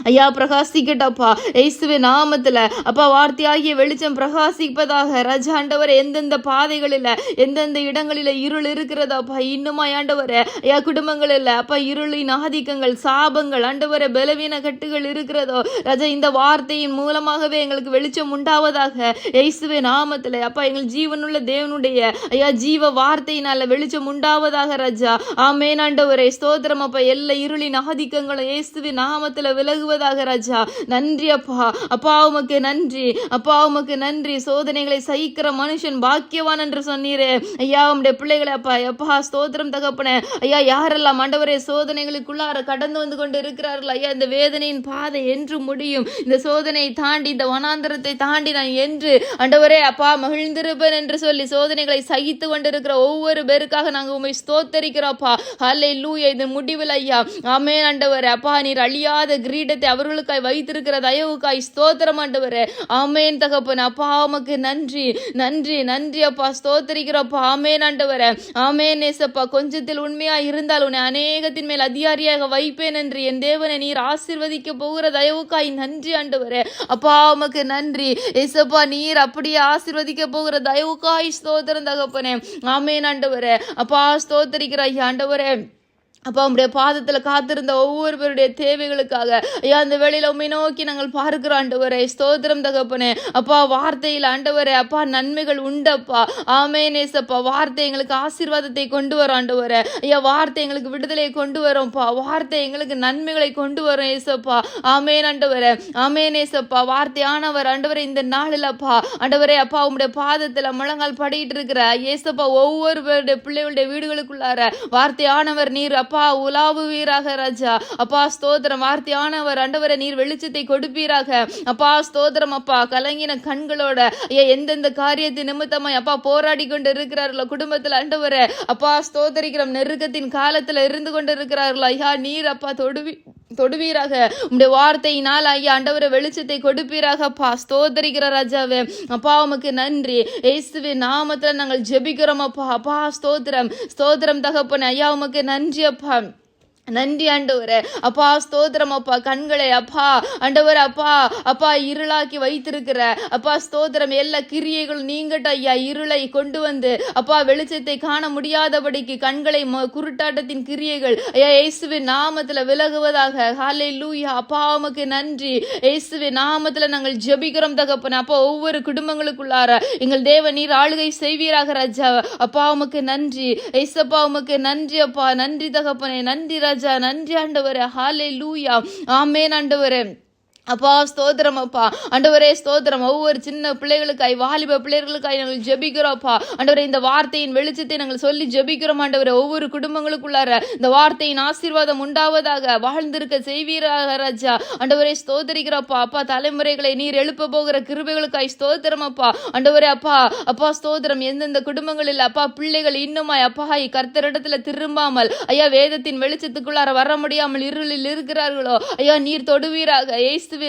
ஐயா பிரகாசிக்கட்டப்பா இயேசுவின் நாமத்துல அப்பா. வார்த்தையாகிய வெளிச்சம் பிரகாசிப்பதாக ராஜா ஆண்டவரே. எந்தெந்த பாதைகளில் எந்தெந்த இடங்களில் இருள் இருக்கிறதாப்பா இன்னுமா ஆண்டவரே ஐயா குடும்பங்களில் அப்பா இருளின் ஆதிக்கங்கள் சாபங்கள் ஆண்டவரே பலவீன கட்டுகள் இருக்கிறதோ ராஜா இந்த வார்த்தையின் மூலமாகவே எங்களுக்கு வெளிச்சம் உண்டாவதாக இயேசுவின் நாமத்துல அப்பா. எங்கள் ஜீவனுள்ள தேவனுடைய ஐயா ஜீவ வார்த்தையினால வெளிச்சம் உண்டாவதாக ராஜா. ஆமென் ஆண்டவரே. ஸ்தோத்திரம் அப்பா. எல்லா இருளின் ஆதிக்கங்களும் இயேசுவின் நாமத்துல விலகுவதாக ராஜா. நன்றி அப்பா. அப்பா உமக்கு நன்றி அப்பா உமக்கு நன்றி. சோதனைகளை சகிக்கிற மனுஷன் பாக்கியவான் என்று சொன்னீரே ஐயா. உம்முடைய பிள்ளைகளை அப்பா அப்பா ஸ்தோத்திரம் தகப்பனே. ஐயா யாரெல்லாம் ஆண்டவரே சோதனைகளுக்குள்ளார கடந்து வந்து கொண்டு இருக்கிறார்கள் ஐயா இந்த வேதனையின் பாதை என்று முடியும், இந்த சோதனையை தாண்டி இந்த வனாந்தரத்தை தாண்டி நான் என்று ஆண்டவரே அப்பா மகிழ்ந்திருப்பேன் என்று சொல்லி சோதனைகளை சகித்து கொண்டிருக்கிற ஒவ்வொரு பேருக்காக நாங்கள் உண்மை ஸ்தோத்தரிக்கிறோம்ப்பா. ஹல்லேலூயா. இது முடிவில் ஐயா ஆமென் ஆண்டவரே. அப்பா நீர் அழியாத கிரீடத்தை அவர்களுக்காய் வைத்திருக்கிற தயவுக்காய் ஸ்தோத்திரம் ஆண்டவரே. ஆமென் தகப்பனே. அப்பா உமக்கு நன்றி நன்றி நன்றி அப்பா. ஸ்தோத்தரிக்கிறப்பா. ஆமென் ஆண்டவரே. ஆமென் ஏசப்பா. கொஞ்சத்தில் உண்மையா இருந்தால் உன்னை அநேகத்தின் மேல் அதிகாரியாக வைப்பேன் என்று என் தேவனை நீர் ஆசீர்வதிக்க போகிற தயவுக்காய் நன்றி ஆண்டவரே. அப்பா உமக்கு நன்றி ஏசப்பா. நீர் அப்படியே ஆசீர்வதிக்க போகிற தயவுக்காய் ஸ்தோத்திரம் தகப்பனே. ஆமென் ஆண்டவரே. அப்பா ஸ்தோத்தரிக்கிற ஆண்டவரே. அப்பா உம்முடைய பாதத்துல காத்திருந்த ஒவ்வொருவருடைய தேவைகளுக்காக ஐயா அந்த வேளையில உம்மை நோக்கி நாங்கள் பார்க்கிறோம் ஆண்டவரே. ஸ்தோத்திரம் தகப்பனே. அப்பா வார்த்தையில் ஆண்டவரே அப்பா நன்மைகள் உண்டப்பா. ஆமென் ஏசப்பா. வார்த்தை எங்களுக்கு ஆசீர்வாதத்தை கொண்டு வரும் ஆண்டவரே. ஐயா வார்த்தை எங்களுக்கு விடுதலையை கொண்டு வரும்ப்பா. வார்த்தை எங்களுக்கு நன்மைகளை கொண்டு வரும் ஏசப்பா. ஆமென் ஆண்டவரே. ஆமென் ஏசப்பா. வார்த்தையானவர் ஆண்டவரே இந்த நாளில் அப்பா ஆண்டவரே அப்பா உம்முடைய பாதத்துல முழங்கால் படிட்டு இருக்கிற ஏசப்பா ஒவ்வொருவருடைய பிள்ளைகளுடைய வீடுகளுக்குள்ளார வார்த்தையானவர் நீர் அப்பா உலாவுவீராக ராஜா. அப்பா ஸ்தோத்திரம். வார்த்தையானவர் ஆண்டவரே நீர் வெளிச்சத்தை கொடுப்பீராக அப்பா. ஸ்தோத்திரம் அப்பா. கலங்கின கண்களோட எந்தெந்த காரியத்தை நிமித்தமாய் அப்பா போராடி கொண்டு இருக்கிறார்களோ குடும்பத்தில் ஆண்டவரே அப்பா ஸ்தோத்தரிக்கிறோம். நெருக்கத்தின் காலத்துல இருந்து கொண்டு இருக்கிறார்களோ ஐயா நீர் அப்பா தொடுவீராக. உம்முடைய வார்த்தையினால் ஐயா ஆண்டவரை வெளிச்சத்தை கொடுப்பீராக அப்பா. ஸ்தோத்தரிக்கிற ராஜாவே அப்பா உமக்கு நன்றி. இயேசுவின் நாமத்துல நாங்கள் ஜெபிக்கிறோம் அப்பா. அப்பா ஸ்தோத்திரம் ஸ்தோத்திரம் தகப்பனே. ஐயா உமக்கு நன்றி அப்பா. நன்றி ஆண்டவரே. அப்பா ஸ்தோத்திரம் அப்பா. கண்களை அப்பா ஆண்டவர் அப்பா அப்பா இருளாக்கி வைத்திருக்கிற அப்பா ஸ்தோத்திரம் எல்லா கிரியைகளும் நீங்கட்ட ஐயா. இருளை கொண்டு வந்து அப்பா வெளிச்சத்தை காண முடியாதபடிக்கு கண்களை குருட்டாட்டத்தின் கிரியைகள் ஐயா இயேசுவின் நாமத்துல விலகுவதாக. ஹல்லேலூயா. அப்பா உமக்கு நன்றி. இயேசுவின் நாமத்துல நாங்கள் ஜெபிக்கிறோம் தகப்பனே. அப்பா ஒவ்வொரு குடும்பங்களுக்குள்ளார எங்கள் தேவ நீர் ஆளுகை செய்வீராக ராஜா. அப்பா உமக்கு நன்றி இயேசப்பா. உமக்கு நன்றி அப்பா. நன்றி தகப்பனே. நன்றி ராஜா. நன்றி ஆண்டவரே. ஹல்லேலூயா. ஆமென் ஆண்டவரே. அப்பா ஸ்தோத்திரம் அப்பா. ஆண்டவரே ஸ்தோத்திரம். ஒவ்வொரு சின்ன பிள்ளைகளுக்காய், வாலிப பிள்ளைகளுக்காய் நாங்கள் ஜெபிக்கிறோம் அப்பா. ஆண்டவரே இந்த வார்த்தையின் வெளிச்சத்தை நாங்கள் சொல்லி ஜெபிக்கிறோம் ஆண்டவரே. ஒவ்வொரு குடும்பங்களுக்குள்ளார இந்த வார்த்தையின் ஆசீர்வாதம் உண்டாவதாக, வாழ்ந்திருக்க செய்வீராக ராஜா. ஆண்டவரே ஸ்தோத்திரிக்கிறப்பா. அப்பா தலைமுறைகளை நீர் எழுப்ப போகிற கிருபைகளுக்காய் ஸ்தோத்திரம் அப்பா. ஆண்டவரே அப்பா அப்பா ஸ்தோத்திரம். எந்தெந்த குடும்பங்களில் அப்பா பிள்ளைகள் இன்னுமாய் அப்பா கர்த்தரிடத்துல திரும்பாமல் ஐயா வேதத்தின் வெளிச்சத்துக்குள்ளார வர முடியாமல் இருளில் இருக்கிறார்களோ ஐயா நீர் தொடுவீராக.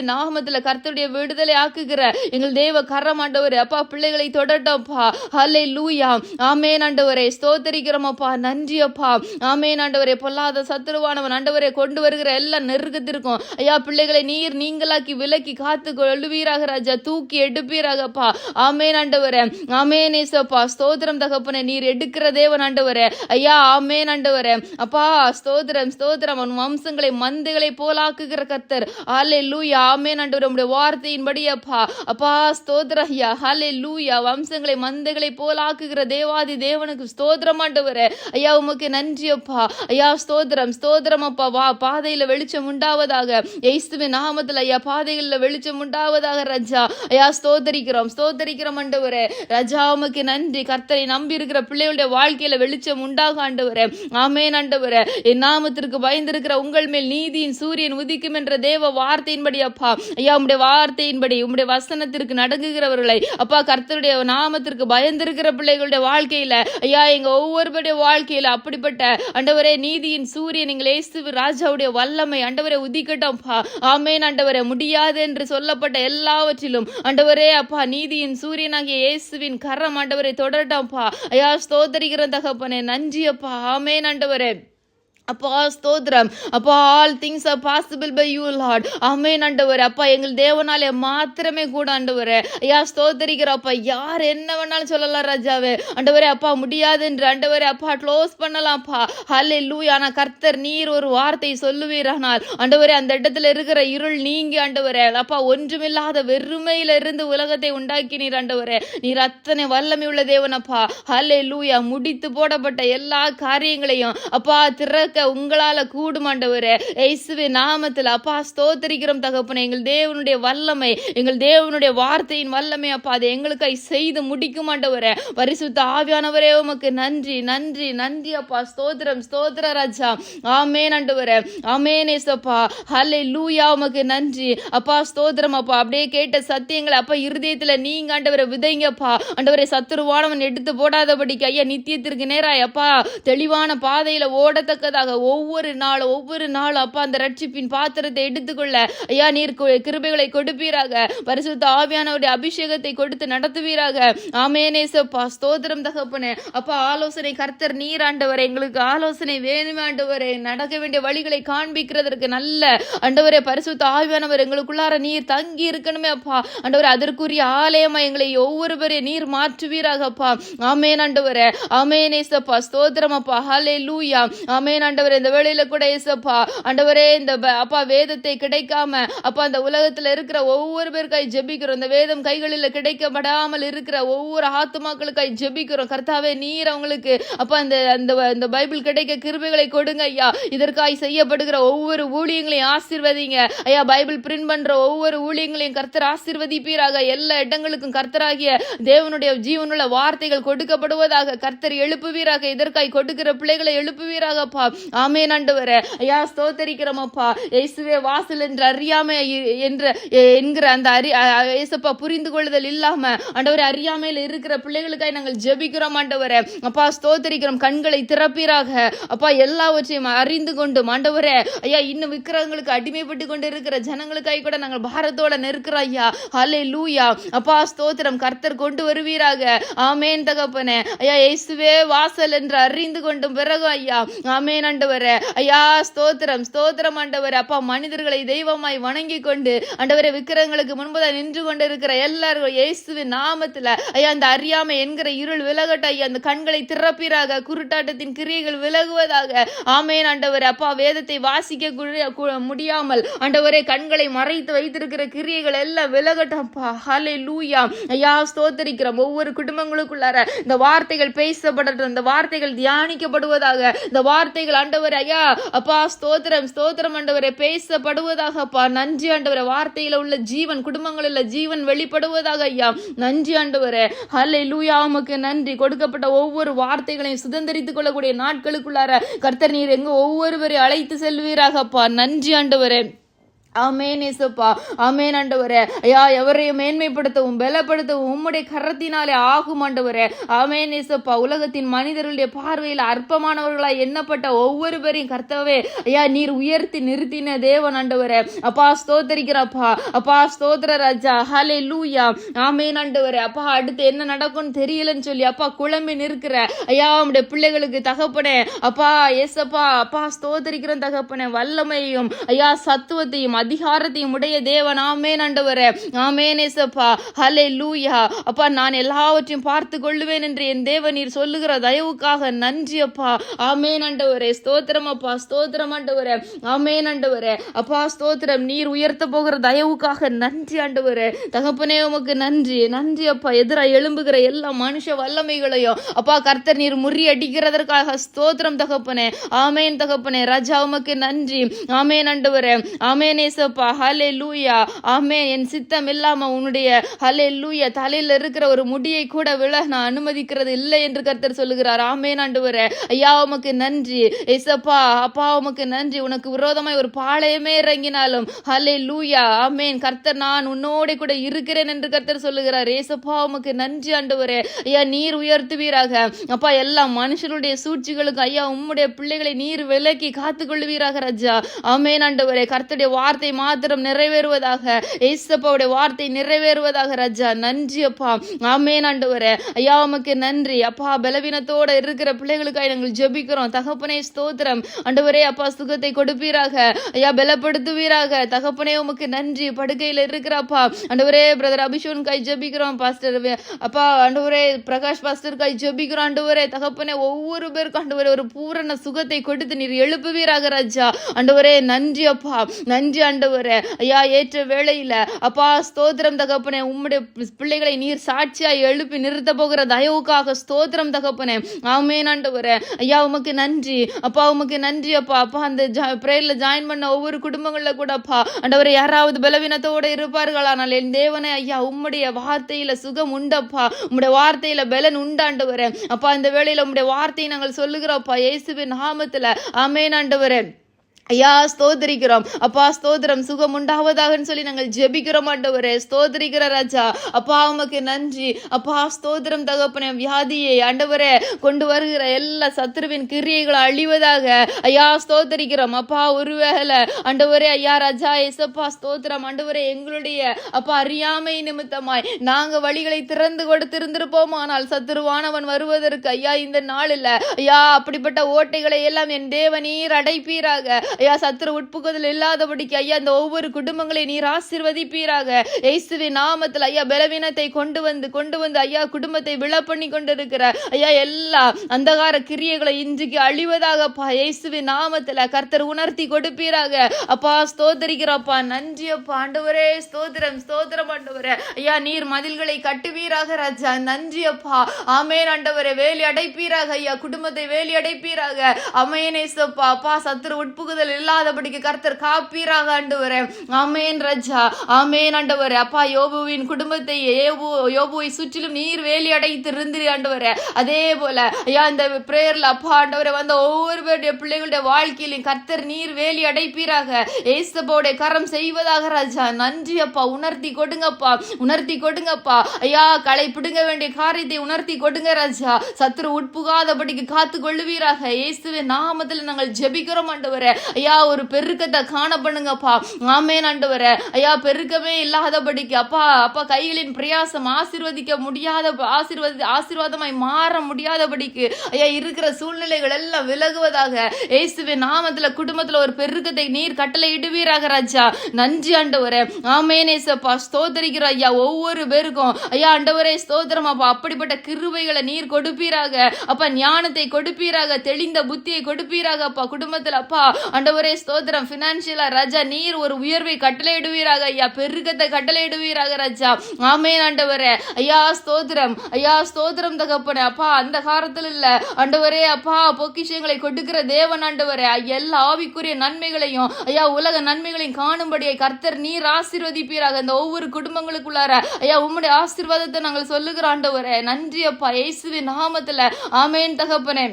நாமத்துல கர்த்தருடைய விடுதலை ஆக்குகிற எங்கள் தேவ கரம் ஆண்டவரே அப்பா பிள்ளைகளை தொடட்டப்பா. ஹல்லேலூயா. ஆமென் ஆண்டவரே ஸ்தோத்திரிக்கிறோம் அப்பா. நன்றி அப்பா. ஆமென் ஆண்டவரே. பொல்லாத சத்துருவானவன் ஆண்டவரே கொண்டு வருகிற எல்லா நெருக்கத்திற்கும் ஐயா பிள்ளைகளை நீர் நீங்களாக்கி விலக்கி காத்து கொள்ளுவீராக ராஜா. தூக்கி எடுப்பீராகப்பா. ஆமென் ஆண்டவரே. ஆமென் ஏசப்பா. ஸ்தோத்திரம் தகப்பனே. நீர் எடுக்கிற தேவன் ஆண்டவரே ஐயா. ஆமென் ஆண்டவரே அப்பா ஸ்தோத்திரம் ஸ்தோத்திரம். அவன் வம்சங்களை மந்தைகளை போலாக்குகிற கர்த்தர். ஹல்லேலூயா. ஆமென் ஆண்டவரே. உம்முடைய வார்த்தையின்படி அப்பா அப்பா ஸ்தோத்திரம் ஐயா. ஹல்லேலூயா. வம்சங்களை மந்தைகளை போலாக்குகிற தேவாதி தேவனுக்கு ஸ்தோத்திரம் ஆண்டவரே ஐயா. உமக்கு நன்றி அப்பா ஐயா. ஸ்தோத்திரம் ஸ்தோத்திரம் அப்பா. வா பாதையில வெளிச்சம் உண்டாவதாக இயேசுவின் நாமத்தில் ஐயா. பாதைகளில் வெளிச்சம் உண்டாவதாக ராஜா ஐயா. ஸ்தோத்திரிக்கிறோம் ஸ்தோத்திரிக்கிறோம் ஆண்டவரே ராஜா. உமக்கு நன்றி. கர்த்தரை நம்பி இருக்கிற பிள்ளைகளுடைய வாழ்க்கையில வெளிச்சம் உண்டாக ஆண்டவரே. ஆமென் ஆண்டவரே. என் நாமத்திற்கு பயந்திருக்கிற உங்கள் மேல் நீதியின் சூரியன் உதிக்கும் என்ற தேவ வார்த்தையின்படி அப்பா ஐயா. உம்முடைய வார்த்தையின்படி உம்முடைய வசனத்திற்கு நடங்குகிறவர்களை அப்பா கர்த்தருடைய நாமத்திற்கு பயந்திருக்கிற பிள்ளைகளுடைய வாழ்க்கையில ஐயா எங்க ஒவ்வொருவருடைய வாழ்க்கையில அப்படிப்பட்ட ஆண்டவரே நீதியின் சூரியன் எங்கள் இயேசு ராஜாவுடைய வல்லமை ஆண்டவரே உதிக்கட்டும்பா. ஆமென் ஆண்டவரே. முடியாது என்று சொல்லப்பட்ட எல்லாவற்றிலும் ஆண்டவரே அப்பா நீதியின் சூரியனாகிய இயேசுவின் கரம் ஆண்டவரை தொடரட்டும்பா ஐயா. ஸ்தோத்திரிக்கிற தகப்பனே நன்றி அப்பா. ஆமென் ஆண்டவரே அப்பா ஸ்தோத்திரம் அப்பா. All things are possible by you lord. ஆமென் ஆண்டவரே அப்பா. எங்கள் தேவனாலே மாத்திரமே கூட ஆண்டவரே ஐயா. ஸ்தோத்திரிக்கிறோம் அப்பா. யார் என்ன வேணாலும் சொல்லலாம் ராஜாவே ஆண்டவரே அப்பா. முடியாது என்று ஆண்டவரே அப்பா க்ளோஸ் பண்ணலாம்ப்பா. ஹல்லேலூயா. ஆனா கர்த்தர் நீர் ஒரு வார்த்தை சொல்லுவீரானால் ஆண்டவரே அந்த இடத்துல இருக்கிற இருள் நீங்கி ஆண்டவரே அப்பா ஒன்றுமில்லாத வெறுமையில இருந்து உலகத்தை உண்டாக்கினீர் ஆண்டவரே. நீர் அத்தனை வல்லமை உள்ள தேவன் அப்பா. ஹல்லேலூயா. முடித்து போடப்பட்ட எல்லா காரியங்களையும் அப்பா திறக்க உங்களால கூடும் ஆண்டவரே இயேசுவின் நாமத்தில் அப்பா. ஸ்தோத்திரிக்கிறோம் தகப்பனே. எங்கள் தேவனுடைய வல்லமை எங்கள் தேவனுடைய வார்த்தையின் வல்லமை அப்பா அதை எங்களுக்காய் செய்து முடிக்கும் ஆண்டவரே. பரிசுத்த ஆவியானவரே உமக்கு நன்றி நன்றி நன்றி அப்பா. ஸ்தோத்திரம் ஸ்தோத்திர ராஜா. ஆமென் ஆண்டவரே. ஆமென் ஏசப்பா. ஹல்லேலூயா. உமக்கு நன்றி அப்பா. ஸ்தோத்திரம் அப்பா. அப்படியே கேட்ட சத்தியங்களை அப்பா இருதயத்துல நீங்க ஆண்டவரை விதைங்கப்பா. ஆண்டவரை சத்துருவானவன் எடுத்து போடாதபடிக்கு ஐயா நித்தியத்திற்கு நேராய் அப்பா தெளிவான பாதையில ஓடத்தக்கதாக ஒவ்வொரு நாள் அப்பா அந்த ரட்சிப்பின் பாத்திரத்தை எடுத்துக்கொள்ள ஐயா நீர் கிருபைகளை கொடுப்பீராக. பரிசுத்த ஆவியானவருடைய அபிஷேகத்தை கொடுத்து நடத்துவீராக. ஆமென் ஏசப்பா. ஸ்தோத்திரம் தகப்பனே அப்பா. ஆலோசனை கர்த்தர் நீர் ஆண்டவரே. எங்களுக்கு ஆலோசனை வேணுமே ஆண்டவரே. நடக்க வேண்டிய வழிகளை காண்பிக்கிறதற்கு நல்ல ஆண்டவரே பரிசுத்த ஆவியானவர் எங்களுக்குள்ளார நீர் தங்கி இருக்கணுமே அப்பா. ஆண்டவரே அதற்குரிய ஆலயமா எங்களை ஒவ்வொருவரையும் நீர் மாற்றுவீராக அப்பா. ஆமென் ஆண்டவரே. ஆமென் ஏசப்பா. ஸ்தோத்திரம் அப்பா. ஹல்லேலூயா. ஆமென் ஆண்டவரே. இந்த வேளையில கூட ஏசப்பா ஆண்டவரே இந்த அப்பா வேதத்தை கிடைக்காம அப்பா அந்த உலகத்துல இருக்கிற ஒவ்வொரு பேருக்காய் ஜெபிக்கிறோம். இந்த வேதம் கைகளில் கிடைக்கப்படாமல் இருக்கிற ஒவ்வொரு ஆத்துமாக்களுக்காய் ஜெபிக்கிறோம் கர்த்தாவே. நீர் அவங்களுக்கு அப்பா இந்த பைபிள் கிடைக்க கிருபைகளை கொடுங்க ஐயா. இதற்காய் செய்யப்படுகிற ஒவ்வொரு ஊழியங்களையும் ஆசீர்வதிங்க ஐயா. பைபிள் பிரிண்ட் பண்ற ஒவ்வொரு ஊழியங்களையும் கர்த்தர் ஆசீர்வதிப்பீராக. எல்லா இடங்களுக்கும் கர்த்தராகிய தேவனுடைய ஜீவனுள்ள வார்த்தைகள் கொடுக்கப்படுவதாக கர்த்தர் எழுப்புவீராக. இதற்காய் கொடுக்கிற பிள்ளைகளை எழுப்புவீராக அப்பா. ஆமென் ஆண்டவரே ஐயா. ஸ்தோத்திரிக்கிறோம் அப்பா. இயேசுவே வாசல் என்று அறியாமை என்கிற அந்த இயேசப்பா புரிந்து கொள்ளுதல் இல்லாம ஆண்டவரே அறியாமையில் இருக்கிற பிள்ளைகளுக்காய் நாங்கள் ஜெபிக்கிறோம் ஆண்டவரே அப்பா. ஸ்தோத்திரிக்கிறோம். கண்களை திறப்பீராக அப்பா. எல்லாவற்றையும் அறிந்து கொண்டும் ஆண்டவரே ஐயா இன்னும் விக்கிரகங்களுக்கு அடிமைப்பட்டு கொண்டு இருக்கிற ஜனங்களுக்காய் கூட நாங்கள் பாரத்தோட நிற்கிறோம் ஐயா. ஹல்லேலூயா அப்பா. ஸ்தோத்திரம். கர்த்தர் கொண்டு வருவீராக. ஆமென் தகப்பனே ஐயா. இயேசுவே வாசல் என்று அறிந்து கொண்டும் பிறகு ஐயா. ஆமென் ஆண்டவரே ஐயா. ஸ்தோத்திரம் ஸ்தோத்திரம் ஆண்டவரே அப்பா. மனிதர்களை தெய்வமாய் வணங்கி கொண்டு ஆண்டவரே விக்கிரகங்களுக்கு முன்பதாக நின்று கொண்டு இருக்கிற எல்லாரும் இயேசுவின் நாமத்துல ஐயா அந்த அறியாமை என்கிற இருள் விலகட்ட ஐயா. அந்த கண்களை திறப்பீராக. குருட்டாட்டத்தின் கிரியைகள் விலகுவதாக. ஆமென் ஆண்டவரே அப்பா. வேதத்தை வாசிக்க முடியாமல் ஆண்டவரே கண்களை மறைத்து வைத்திருக்கிற கிரியைகள் எல்லாம் விலகட்டப்பா. ஹல்லேலூயா ஐயா. ஸ்தோத்திரிக்கிறோம். ஒவ்வொரு குடும்பங்களுக்குள்ளார இந்த வார்த்தைகள் பேசப்படட்டும். இந்த வார்த்தைகள் தியானிக்கப்படுவதாக. இந்த வார்த்தைகள் ஆண்டவரே ஐயா அப்பா ஸ்தோத்திரம் ஸ்தோத்திரம் ஆண்டவரே பேசப்படுவதாக அப்பா. நன்றி ஆண்டவரே. வார்த்தையில உள்ள ஜீவன், குடும்பங்களில் ஜீவன் வெளிப்படுவதாக ஐயா. நன்றி ஆண்டவரே. ஹல்லேலூயா. உமக்கு நன்றி. கொடுக்கப்பட்ட ஒவ்வொரு வார்த்தைகளையும் சுதந்திரித்துக் கொள்ளக்கூடிய நாட்களுக்குள்ளார கர்த்தர் நீர் எங்க ஒவ்வொருவரையும் அழைத்து செல்வீராக அப்பா. நன்றி ஆண்டவரே. ஆமென் இயேசுப்பா. ஆமென் ஆண்டவரே. ஐயா எவரையும் மேன்மைப்படுத்தவும் பலப்படுத்தவும் உம்முடைய கரத்தினாலே ஆகும் ஆண்டவரே. ஆமென் இயேசுப்பா. உலகத்தின் மனிதர்களுடைய பார்வையில் அற்பமானவர்களாய் எண்ணப்பட்ட ஒவ்வொருவரையும் கர்த்தாவே ஐயா நீர் உயர்த்தி நிறுத்தின தேவன் ஆண்டவரே. அப்பா ஸ்தோத்தரிக்கிறப்பா. அப்பா ஸ்தோத்திர ராஜா. ஹல்லேலூயா. ஆமென் ஆண்டவரே. அப்பா அடுத்து என்ன நடக்கும்னு தெரியலன்னு சொல்லி அப்பா குழம்பி நிற்கிற ஐயா உம்முடைய பிள்ளைகளுக்கு தகப்பனே அப்பா ஏசப்பா அப்பா ஸ்தோத்தரிக்கிற தகப்பனே வல்லமையும் ஐயா சத்துவத்தையும் அதிகாரத்தையும் உடைய தேவன். ஆமென் ஆண்டவரே. ஆமென் இயேசுப்பா. ஹல்லேலூயா. அப்பா நான் எல்லாவற்றையும் பார்த்து கொள்ளுவேன் என்று என் தேவன் நீர் சொல்லுகிற தயவுக்காக நன்றி அப்பா. ஆமென் ஆண்டவரே. ஸ்தோத்திரம் அப்பா. ஸ்தோத்திரம் ஆண்டவரே. ஆமென் ஆண்டவரே. அப்பா ஸ்தோத்திரம். நீர் உயர்த்த போகிற தயவுக்காக நன்றி ஆண்டவரே. தகப்பனே உமக்கு நன்றி. நன்றி அப்பா. எதிராக எழும்புகிற எல்லா மனுஷ வல்லமைகளையும் அப்பா கர்த்தர் நீர் முறியடிக்கிறதற்காக ஸ்தோத்திரம் தகப்பனே. ஆமென் தகப்பனே. ராஜா உமக்கு நன்றி. ஆமென் ஆண்டவரே. ஆமென் இயேசுப்பா. ஹல்லேலூயா. ஆமென். என் சித்தம் இல்லாம உன்னுடைய ஹல்லேலூயா தலையில இருக்கிற ஒரு முடியை கூட விழ நான் அனுமதிக்கிறது இல்லை என்று கர்த்தர் சொல்லுகிறார். ஆமென் ஆண்டவரே. ஐயா உமக்கு நன்றி இயேசுப்பா. அப்பா உமக்கு நன்றி. உனக்கு விரோதமாய் ஒரு பாளையமே இறங்கினாலும் ஹல்லேலூயா. ஆமென் கர்த்தர் நான் உன்னோட கூட இருக்கிறேன் என்று கர்த்தர் சொல்லுகிறார். இயேசுப்பா உமக்கு நன்றி ஆண்டவரே. ஐயா நீர் உயர்த்துவீராக அப்பா. எல்லா மனுஷருடைய சூழ்ச்சிகளுக்கு ஐயா உம்முடைய பிள்ளைகளை நீர் விலக்கி காத்துக்கொள்வீராக ராஜா. ஆமென் ஆண்டவரே. கர்த்தருடைய வார்த்தை மாத்திரம் நிறைவேறுவதாக. இயேசுப்பாவுடைய வார்த்தை நிறைவேறுவதாக ராஜா. நன்றி அப்பா. ஆமென் ஆண்டவரே. ஐயா உமக்கு நன்றி அப்பா. பலவீனத்தோட இருக்கிற பிள்ளைகளுக்காக நாங்கள் ஜெபிக்கிறோம் தகப்பனே. ஸ்தோத்திரம் ஆண்டவரே. அப்பா சுகத்தை கொடுப்பீராக ஐயா. பலப்படுத்துவீராக தகப்பனே. உமக்கு நன்றி. படுக்கையில் இருக்கிறப்பா ஆண்டவரே. பிரதர் அபிஷேகன் காய் ஜெபிக்கிறோம். பாஸ்டர் அப்பா ஆண்டவரே. பிரகாஷ் பாஸ்டர் காய் ஜெபிக்கிறோம் ஆண்டவரே. தகப்பனே ஒவ்வொரு பேருக்கு ஆண்டவரே ஒரு பூரண சுகத்தை கொடுத்து நீர் எழுப்புவீராக ராஜா. ஆண்டவரே நன்றி அப்பா. நன்றி ஆண்டவரே. ஐயா ஏற்ற வேளையில அப்பா ஸ்தோத்திரம் தகப்பனே. உம்முடைய பிள்ளைகளை நீர் சாட்சியாய் எழுப்பி நிறுத்த போகிற தயவுக்காக ஸ்தோத்திரம் தகப்பனே. ஆமென் ஆண்டவரே. ஐயா உமக்கு நன்றி அப்பா. உமக்கு நன்றி அப்பா. அப்பா அந்த பிரேயர்ல ஜாயின் பண்ண ஒவ்வொரு குடும்பங்கள்ல கூட அப்பா ஆண்டவரே யாராவது பலவீனத்தோட இருப்பார்கள். ஆனால் என் தேவனே ஐயா உம்முடைய வார்த்தையில சுகம் உண்டப்பா. உம்முடைய வார்த்தையில பலன் உண்டாண்டவரே. அப்பா இந்த வேளையில உம்முடைய வார்த்தையை நாங்கள் சொல்லுகிறோம்ப்பா இயேசுவின் நாமத்துல. ஆமென் ஆண்டவரே. ஐயா ஸ்தோத்திரிக்கிறோம் அப்பா. ஸ்தோத்திரம். சுகம் உண்டாவதாகன்னு சொல்லி நாங்கள் ஜெபிக்கிறோம் ஆண்டவரே. ஸ்தோத்திரிக்கிற ராஜா. அப்பா உமக்கு நன்றி அப்பா. ஸ்தோத்திரம் தகப்பனே. வியாதியை ஆண்டவரே கொண்டு வருகிற எல்லா சத்துருவின் கிரியைகளை அழிவதாக ஐயா ஸ்தோத்திரிக்கிறோம் அப்பா. ஒருவேளை ஆண்டவரே ஐயா ராஜா ஏசப்பா ஸ்தோத்திரம் ஆண்டவரே. எங்களுடைய அப்பா அறியாமை நிமித்தமாய் நாங்க வழிகளை திறந்து கொடுத்திருந்திருப்போம். ஆனால் சத்துருவானவன் வருவதற்கு ஐயா இந்த நாளில் ஐயா அப்படிப்பட்ட ஓட்டைகளை எல்லாம் என் தேவனீர் அடைப்பீராக ஐயா. சத்துரு உட்புகுதல் இல்லாதபடிக்கு ஐயா இந்த ஒவ்வொரு குடும்பங்களை நீர் ஆசீர்வதிப்பீராக இயேசுவின் நாமத்தில். ஐயா பலவீனத்தை கொண்டு வந்து ஐயா குடும்பத்தை விழ பண்ணி கொண்டிருக்கிற ஐயா எல்லா அந்தகார கிரியைகளை இன்றைக்கு அழிவதாகப்பா இயேசுவின் நாமத்தில் கர்த்தர் உணர்த்தி கொடுப்பீராக அப்பா. ஸ்தோத்திரிக்கிறப்பா. நன்றி அப்பா ஆண்டவரே. ஸ்தோத்திரம் ஸ்தோத்திரம் ஆண்டவரே. ஐயா நீர் மதில்களை கட்டுவீராக ராஜா. நன்றி அப்பா. ஆமென் ஆண்டவரே. வேலி அடைப்பீராக ஐயா. குடும்பத்தை வேலி அடைப்பீராக. ஆமென் இயேசுப்பா. அப்பா சத்துரு உட்புகுதல் இல்லாதபடிக்கு கர்த்தர் காப்பீராக ஆண்டவரே. ஆமென் ராஜா. ஆமென் ஆண்டவரே. அப்பா யோபுவின் குடும்பத்தை யோபுவை சுற்றிலும் நீர் வேலி அடைத்து இருந்தீர் ஆண்டவரே. அதே போல ஐயா இந்த பிரேயர்ல அப்பா ஆண்டவரே வந்த ஒவ்வொரு பேருடைய பிள்ளைகளுடைய வாழ்க்கையிலும் கர்த்தர் நீர் வேலி அடைப்பீராக இயேசுவோடைய கரம் செய்வதாக ராஜா. நன்றி அப்பா. உணர்த்தி கொடுங்கப்பா. உணர்த்தி கொடுங்கப்பா ஐயா. களை பிடுங்க வேண்டிய காரியத்தை உணர்த்தி கொடுங்க ராஜா. சத்துரு உட்புகாதபடிக்கு காத்து கொள்ளுவீராக இயேசுவின் நாமத்தில் நாங்கள் ஜெபிக்கிறோம் ஆண்டவரே. ஐயா ஒரு பெருக்கத்தை காண பண்ணுங்கப்பா. ஆமென் ஆண்டவரே. ஐயா பெருக்கமே இல்லாதபடிக்கு அப்பா அப்பா கைகளின் பிரயாசம் ஆசீர்வதிக்க முடியாத ஆசீர்வாதமாய் மாற முடியாதபடிக்கு ஐயா இருக்கிற சூழ்நிலைகள் எல்லாம் விலகுவதாக இயேசுவின் நாமத்துல குடும்பத்துல ஒரு பெருக்கத்தை நீர் கட்டளை இடுவீராக ராஜா. நன்றி ஆண்டவரே. ஆமென் இயேசுப்பா. ஸ்தோத்திரிக்கிற ஐயா ஒவ்வொரு பேருக்கும் ஐயா ஆண்டவரே ஸ்தோத்திரம் அப்பா. அப்படிப்பட்ட கிருபைகளை நீர் கொடுப்பீராக அப்பா. ஞானத்தை கொடுப்பீராக. தெளிந்த புத்தியை கொடுப்பீராக அப்பா. குடும்பத்துல அப்பா ஆண்டவரே ஸ்தோத்திரம். பினான்சியலா ராஜா நீர் ஒரு உயர்வை கட்டளையிடுவீராக ஐயா, பெருக்கத்தை கட்டளையிடுவீராக ராஜா. ஆமென் ஆண்டவரே. ஐயா ஸ்தோத்திரம், ஐயா ஸ்தோத்திரம் தகப்பனே. அப்பா அந்த காலத்துல இல்ல ஆண்டவரே அப்பா பொக்கிஷங்களை கொடுக்கிற தேவன் ஆண்டவரே. எல்லா ஆவிக்குரிய நன்மைகளையும் ஐயா உலக நன்மைகளையும் காணும்படியை கர்த்தர் நீர் ஆசீர்வதிப்பீராக. இந்த ஒவ்வொரு குடும்பங்களுக்குள்ளார ஐயா உம்முடைய ஆசீர்வாதத்தை நாங்கள் சொல்லுகிற ஆண்டவரே. நன்றி அப்பா இயேசுவின் நாமத்துல. ஆமென் தகப்பனே.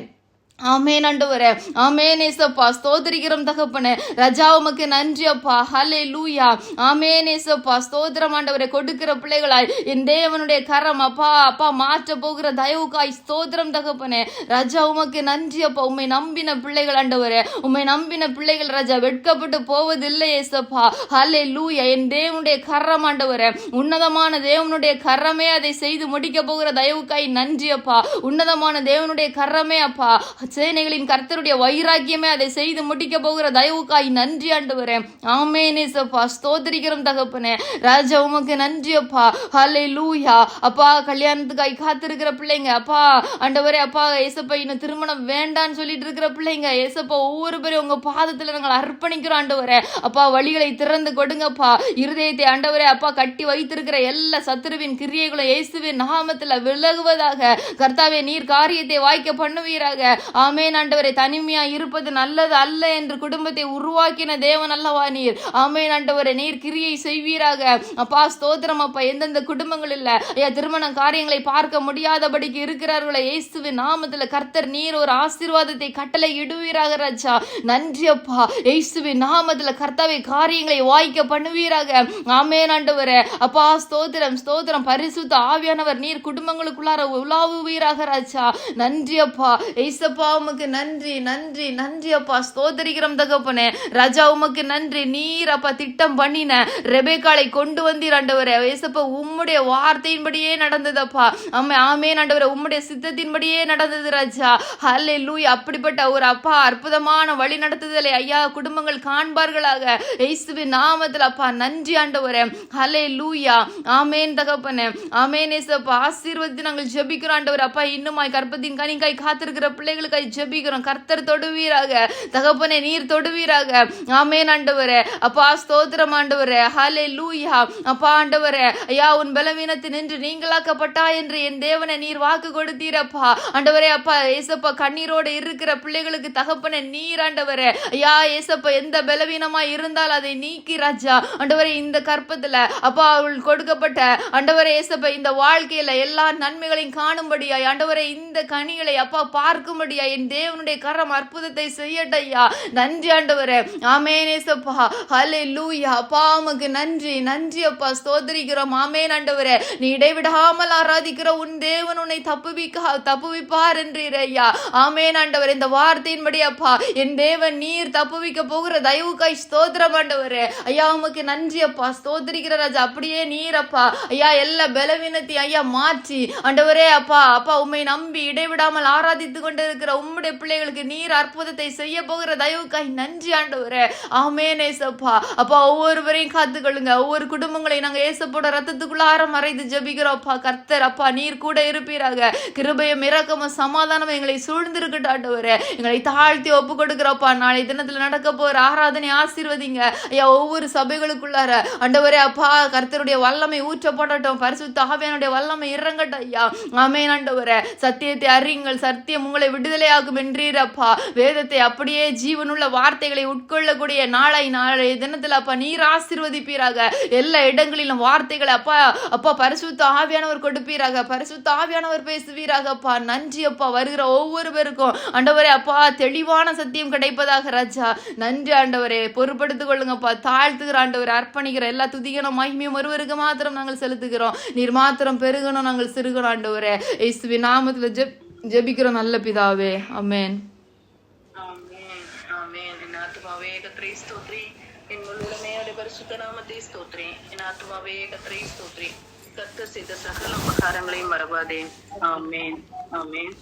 ஆமென் ஆண்டவரே. ஆமென் ஏசப்பா ஸ்தோத்திரிக்கிறோம் தகப்பனே. ராஜா உமக்கு நன்றி அப்பா. ஹல்லேலூயா. ஆமென் ஏசப்பா ஸ்தோத்திரம் ஆண்டவரே. கொடுக்கிற பிள்ளைகளாய் என் தேவனுடைய கரம் அப்பா அப்பா மாற்ற போகிற தயவுக்காய் ஸ்தோத்திரம் தகப்பனே. ராஜா உமக்கு நன்றி அப்பா. உம்மை நம்பின பிள்ளைகள் ஆண்டவரே, உம்மை நம்பின பிள்ளைகள் ராஜா வெட்கப்பட்டு போவதில்லை ஏசப்பா. ஹல்லேலூயா. என் தேவனுடைய கரம் ஆண்டவரே, உன்னதமான தேவனுடைய கரமே அதை செய்து முடிக்க போகிற தயவுக்காய் நன்றி அப்பா. உன்னதமான தேவனுடைய கரமே அப்பா, சேனைகளின் கர்த்தருடைய வைராக்கியமே அதை செய்து முடிக்க போகிற தயவுக்காய் நன்றி ஆண்டவரே. ஆமென் ஏசப்பா ஸ்தோத்திரிக்கிறோம் தகப்பனே. ராஜா உமக்கு நன்றி அப்பா. ஹல்லேலூயா. அப்பா கல்யாணத்துக்காய் காத்திருக்கிற பிள்ளைங்க அப்பா ஆண்டவரே அப்பா ஏசப்பா இன்னும் திருமணம் வேண்டான்னு சொல்லிட்டு இருக்கிற பிள்ளைங்க ஏசப்பா ஒவ்வொரு பேரும் உங்க பாதத்துல நாங்கள் அர்ப்பணிக்கிறோம் ஆண்டவரே. அப்பா வழிகளை திறந்து கொடுங்கப்பா. இருதயத்தை ஆண்டவரே அப்பா கட்டி வைத்திருக்கிற எல்லா சத்துருவின் கிரியைகளும் இயேசுவின் நாமத்துல விலகுவதாக. கர்த்தாவே நீர் காரியத்தை வாய்க்க பண்ணுவீராக. ஆமென் ஆண்டவரே. தனிமையா இருப்பது நல்லது அல்ல என்று குடும்பத்தை உருவாக்கின தேவன் அல்லவா நீர். ஆமென் ஆண்டவரே. நீர் கிரியை செய்வீராக. அப்பா ஸ்தோத்திரம் அப்பா. எந்தெந்த குடும்பங்கள் இல்ல ஐயா திருமண காரியங்களை பார்க்க முடியாதபடிக்கு இருக்கிறார்களே இயேசுவின் நாமத்துல கர்த்தர் நீர் ஒரு ஆசீர்வாதத்தை கட்டளை இடுவீராக ராஜா. நன்றி அப்பா இயேசுவின் நாமத்துல கர்த்தாவே காரியங்களை வாய்க்க பண்ணுவீராக. ஆமென் ஆண்டவரே. அப்பா ஸ்தோத்திரம் ஸ்தோத்திரம். பரிசுத்த ஆவியானவர் நீர் குடும்பங்களுக்குள்ளார உலாவுவீராக ராஜா. நன்றி அப்பா ஏசப்பா. உமக்கு நன்றி நன்றி நன்றி அப்பா ஸ்தோத்திரிக்கிறோம் தகப்பனே. ராஜா உமக்கு நன்றி. நீர் அப்பா திட்டம் பண்ணின ரெபேக்காளை கொண்டு வந்தீர் ஆண்டவரே. ஏசப்பா உம்முடைய வார்த்தையின்படியே நடந்ததப்பா. ஆமென் ஆண்டவரே. உம்முடைய சித்தத்தின்படியே நடந்தது ராஜா. ஹல்லேலூயா. அப்படிப்பட்ட ஒரு அப்பா அற்புதமான வழி நடத்துதலை ஐயா குடும்பங்கள் காண்பார்களாக இயேசுவின் நாமத்தில் அப்பா. நன்றி ஆண்டவரே. ஹல்லேலூயா. ஆமென் தகப்பனே. ஆமென் ஏசப்பா. ஆசீர்வதித்து நாங்கள் ஜெபிக்கிறோம் ஆண்டவரே. அப்பா இன்னுமாய் கற்பத்தின் கனிக்காய் காத்திருக்கிற பிள்ளைகளுக்காய் ஜெபிக்கிறோம். கர்த்தர் தொடுவீராக தகப்பனே. நீர் தொடுவீராக. ஆமென் ஆண்டவரே. அப்பா ஸ்தோத்திரம் ஆண்டவரே. ஹல்லேலூயா. அப்பா ஆண்டவரே ஐயா உன் பலவீனத்தில் நின்று நீங்களாக்கப்பட்டா என்று என் தேவனை நீர் வாக்கு கொடுத்தீரப்பா ஆண்டவரே. அப்பா ஏசப்பா கண்ணீரோடு இருக்கிற பிள்ளைகளுக்கு தகப்பனே நீர் ஆண்டவரே ஐயா ஏசப்பா எந்த பலவீனமா இருந்தால் அதை நீக்கி ராஜா ஆண்டவரே. இந்த கற்பத்துல அப்பா அவள் கொடுக்கப்பட்ட ஆண்டவரே ஏசப்பா இந்த வாழ்க்கையில எல்லா நன்மைகளையும் காணும்படியாய் ஆண்டவரே இந்த கனிகளை அப்பா பார்க்கும்படியா என் தேவனுடைய கரம் அற்புதத்தை செய்யட்டையா. நன்றி ஆண்டவரே. ஆமென் ஏசப்பா. ஹல்லேலூயா. அப்பா உமக்கு நன்றி நன்றி அப்பா ஸ்தோத்திரிக்கிறோம். ஆமென் ஆண்டவரே. நீ இடைவிடாமல் ஆராதிக்கிற உன் தேவன் உன்னை தப்புவிப்பார் என்றீரே ஐயா. ஆமென் ஆண்டவரே. இந்த வார்த்தையின்படி அப்பா என் தேவன் நீர் தப்புவிக்க போகிற தயவுக்காய் ஸ்தோத்திரம் ஆண்டவரே. ஐயா உமக்கு நன்றி அப்பா ஸ்தோத்திரிக்கிற ராஜா. அப்படியே நீர் அப்பா ஐயா எல்லா பலவீனத்தை ஐயா மாற்றி ஆண்டவரே அப்பா அப்பா உம்மை நம்பி இடைவிடாமல் ஆராதித்து கொண்டு இருக்கிற உம்முடைய பிள்ளைகளுக்கு நீர் அற்புதத்தை செய்ய போகிற தயவுக்காய் நன்றி ஆண்டவரே. ஆமென் ஏசப்பா. அப்பா ஒவ்வொருவரையும் காத்துக்கொள்ளுங்க. ஒவ்வொரு குடும்பங்களையும் நாங்க ஏசப்போட ரத்தத்துக்குள்ளார மறைந்து ஜெபிக்கிறோம் அப்பா. கர்த்தர் அப்பா நீர் கூட இருப்பீராக. கிருபையும் இரக்கமும் சமாதானம் எங்களை சூழ்ந்திருக்கட்டும் ஆண்டவரே. எங்களை தாழ்த்தி ஒப்பு கொடுக்கிறப்பா. நாளை தினத்துல நடக்க போற ஆராதனை ஆசீர்வதிங்க ஐயா. ஒவ்வொரு சபைகளுக்குள்ளார ஆண்டவரே அப்பா கர்த்தருடைய வல்லமை ஊற்றப்படட்டும். பரிசுத்த ஆவியானுடைய வல்லமை இறங்கட்டும் ஐயா. ஆமென் ஆண்டவரே. சத்தியத்தை அறியுங்கள், சத்தியம் உங்களை விடுதலையாகும் என்றீரப்பா. வேதத்தை அப்படியே ஜீவனுள்ள வார்த்தைகளை உட்கொள்ளக்கூடிய நாளைய தினத்துல அப்பா நீர் ஆசீர்வதிப்பீராக. எல்லா இடங்களிலும் வார்த்தைகளை அப்பா அப்பா பரிசுத்த ஆவியானவர் கொடுப்பீராக. பரிசுத்த ஆவியானவர் பேசுவீராக அப்பா. நன்றி அப்பா. வருகிற ஒவ்வொரு பேருக்கும் ஆண்டவரே அப்பா தெளிவான சத்தியம் கிடைப்பதாக ராஜா. நன்றி ஆண்டவரே. பொறுப்படுத்திக் கொள்ளுங்கப்பா. தாழ்த்துகிற ஆண்டவரை அர்ப்பணிக்கிற எல்லா துதிகனும் மகிமையும் ஒருவருக்கு மாத்திரம் நாங்கள் செலுத்துகிறோம். நீர் மாத்திரம் பெருகணும், நாங்கள் சிறுகணும் ஆண்டவரே. இயேசுவின் நாமத்துல ஜெபிக்கிறோம் நல்ல பிதாவே. ஆமென். ஆமென். ஆமென். என் ஆத்துமாவே கர்த்தரை ஸ்தோத்திரி. என் முழுவதுமே அவருடைய பரிசுத்த நாமத்தை ஸ்தோத்திரி. என் ஆத்துமாவே கர்த்தரை ஸ்தோத்திரி. கர்த்தர் செய்த சகல உபகாரங்களையும் மறவாதே. ஆமென். ஆமென்.